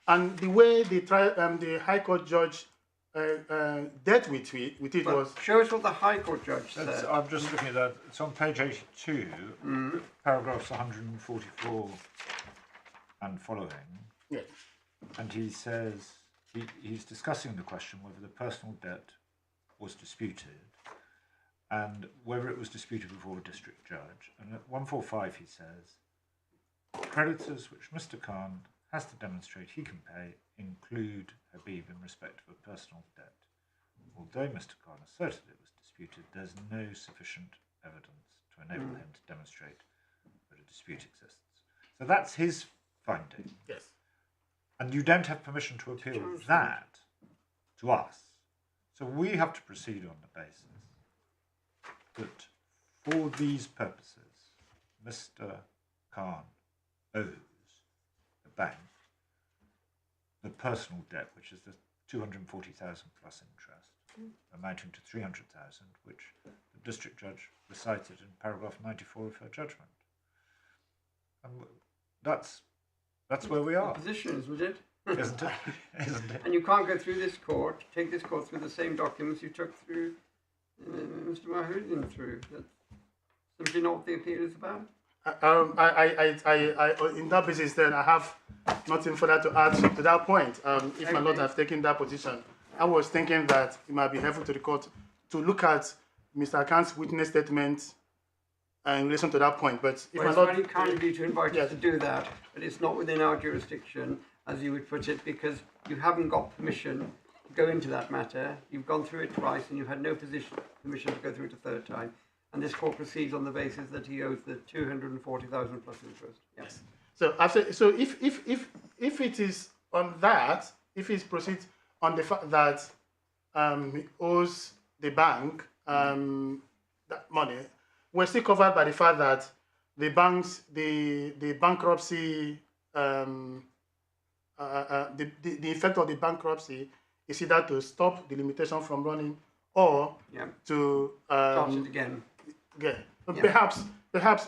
and the way the High Court judge dealt with it was. Show us what the High Court judge said. I'm just looking at that. It's on page 82, paragraphs 144 and following. Yes. And he says he's discussing the question whether the personal debt was disputed and whether it was disputed before a district judge. And at 145 he says, creditors which Mr. Khan has to demonstrate he can pay include Habib in respect of a personal debt. Although Mr. Khan asserted it was disputed, there's no sufficient evidence to enable him to demonstrate that a dispute exists. So that's his finding. Yes. And you don't have permission to appeal that to us. So we have to proceed on the basis that for these purposes, Mr. Khan owes the bank the personal debt, which is the 240,000 plus interest, amounting to 300,000, which the district judge recited in paragraph 94 of her judgment. And that's where we are, Position, isn't it? isn't it? Isn't it? And you can't go through this court, take this court through the same documents you took through Mr. Mohyuddin through. That's simply not what the appeal is about. In that basis, then I have nothing further to add to that point. If my lord have taken that position, I was thinking that it might be helpful to the court to look at Mr. Khan's witness statement in relation to that point. But if Well, my it's lord, very kind of you to invite us to do that, but it's not within our jurisdiction, as you would put it, because you haven't got permission to go into that matter. You've gone through it twice, and you've had no permission to go through it a third time. And this court proceeds on the basis that he owes the 240,000 plus interest. Yes. so if it is on that, if it proceeds on the fact that he owes the bank that money, we're still covered by the fact that the bankruptcy, the effect of the bankruptcy is either to stop the limitation from running or to Start it again. yeah. But perhaps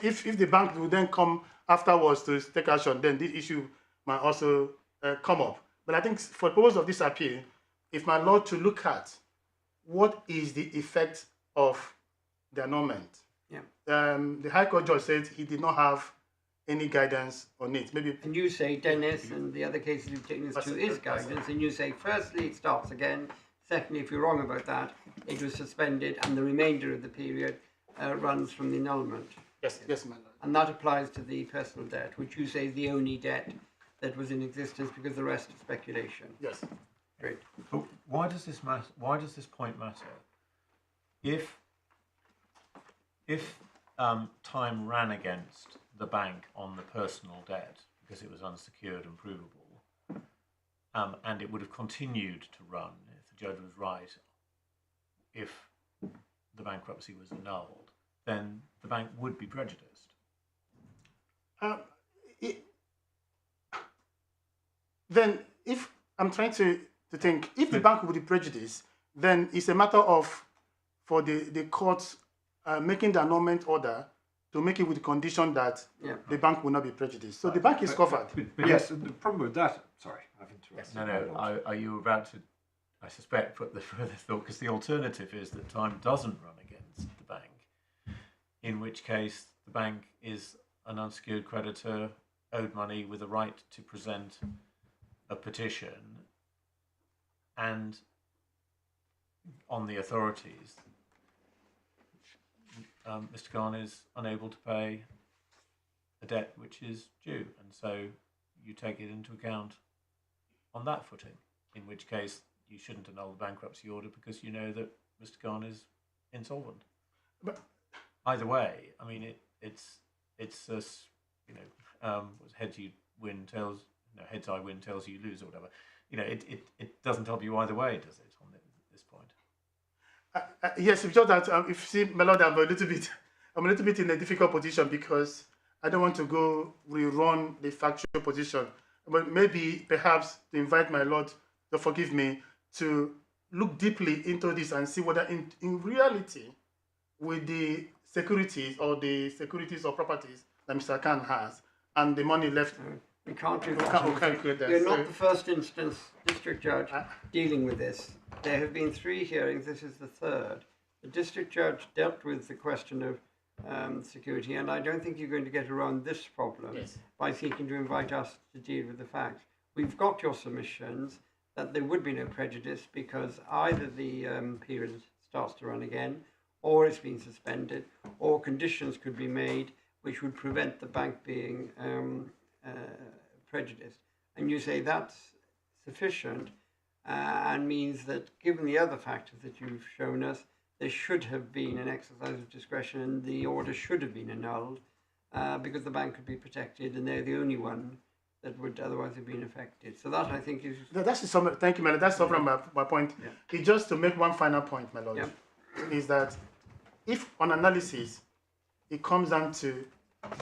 if the bank will then come afterwards to take action, then this issue might also come up. But I think for the purpose of this appeal, if my lord to look at what is the effect of the annulment. The High Court judge said he did not have any guidance on it. Maybe. And you say Dennis and the other cases you've taken us to is guidance, and you say firstly it starts again. Secondly, if you're wrong about that, it was suspended, and the remainder of the period runs from the annulment. Yes, my lord. And that applies to the personal debt, which you say is the only debt that was in existence, because the rest is speculation. Yes. Great. But why does this matter? Why does this point matter? If time ran against the bank on the personal debt because it was unsecured and provable, and it would have continued to run if the judge was right, if the bankruptcy was annulled, then the bank would be prejudiced. Then, if I'm trying to think, if the bank would be prejudiced, then it's a matter of for the courts making the annulment order to make it with the condition that the bank will not be prejudiced. So the bank is covered. But yes, the problem with that. Sorry, I've interrupted. No. Are you about to? I suspect put the further thought, because the alternative is that time doesn't run against the bank, in which case the bank is an unsecured creditor owed money with a right to present a petition, and on the authorities, Mr. Khan is unable to pay a debt which is due, and so you take it into account on that footing, in which case you shouldn't annul the bankruptcy order because you know that Mr. Khan is insolvent. But either way, I mean, it's heads you win, tails, heads I win, tails you lose, or whatever. It doesn't help you either way, does it, on this point? Yes, it's just that if you see, my lord, I'm a little bit in a difficult position because I don't want to go rerun the factual position. But maybe, perhaps, to invite my lord to forgive me, to look deeply into this and see whether in reality, with the securities or properties that Mr. Khan has and the money left. We can't do that. You're not the first instance district judge dealing with this. There have been 3 hearings. This is the 3rd. The district judge dealt with the question of security, and I don't think you're going to get around this problem by seeking to invite us to deal with the facts. We've got your submissions that there would be no prejudice because either the period starts to run again, or it's been suspended, or conditions could be made which would prevent the bank being prejudiced. And you say that's sufficient and means that, given the other factors that you've shown us, there should have been an exercise of discretion and the order should have been annulled because the bank could be protected and they're the only one that would otherwise have been affected. So that, I think, is... That's the summary. Thank you, my lord. That's from my point. Yeah. It's just to make one final point, my lord, is that if on analysis it comes down to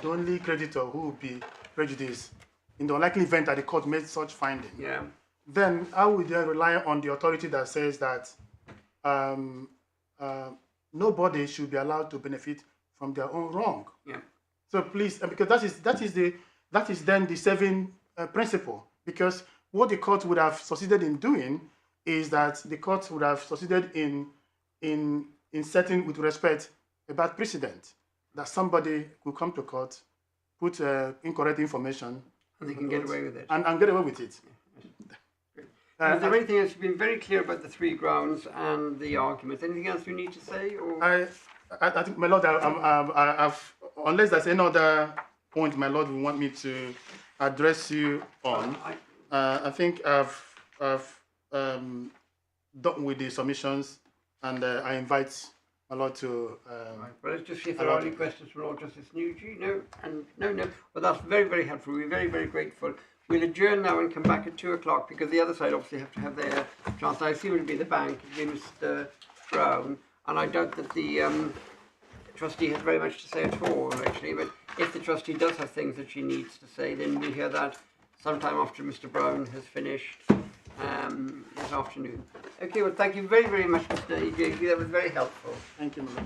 the only creditor who will be prejudiced in the unlikely event that the court made such finding, then I would then rely on the authority that says that nobody should be allowed to benefit from their own wrong. Yeah. So please, because that is then the saving principle. Because what the court would have succeeded in doing is that the court would have succeeded in setting with respect a bad precedent that somebody could come to court, put incorrect information, and they can get away with it. And get away with it. Is there anything else? You've been very clear about the three grounds and the arguments. Anything else you need to say? Or? I think, my lord, I've, unless there's any other point, my lord, will want me to address you on, I think I've done with the submissions, and I invite my lord to... Well, let's just see if there are any questions from Lord Justice Nugee. No, and no. Well, that's very, very helpful. We're very, very grateful. We'll adjourn now and come back at 2 o'clock because the other side obviously have to have their chance. I assume it'll be the bank, it'll be Mr. Brown, and I doubt that the trustee has very much to say at all, actually. But if the trustee does have things that she needs to say, then we'll hear that sometime after Mr. Brown has finished this afternoon. Okay, well, thank you very, very much, Mr. EJG. That was very helpful. Thank you, madam.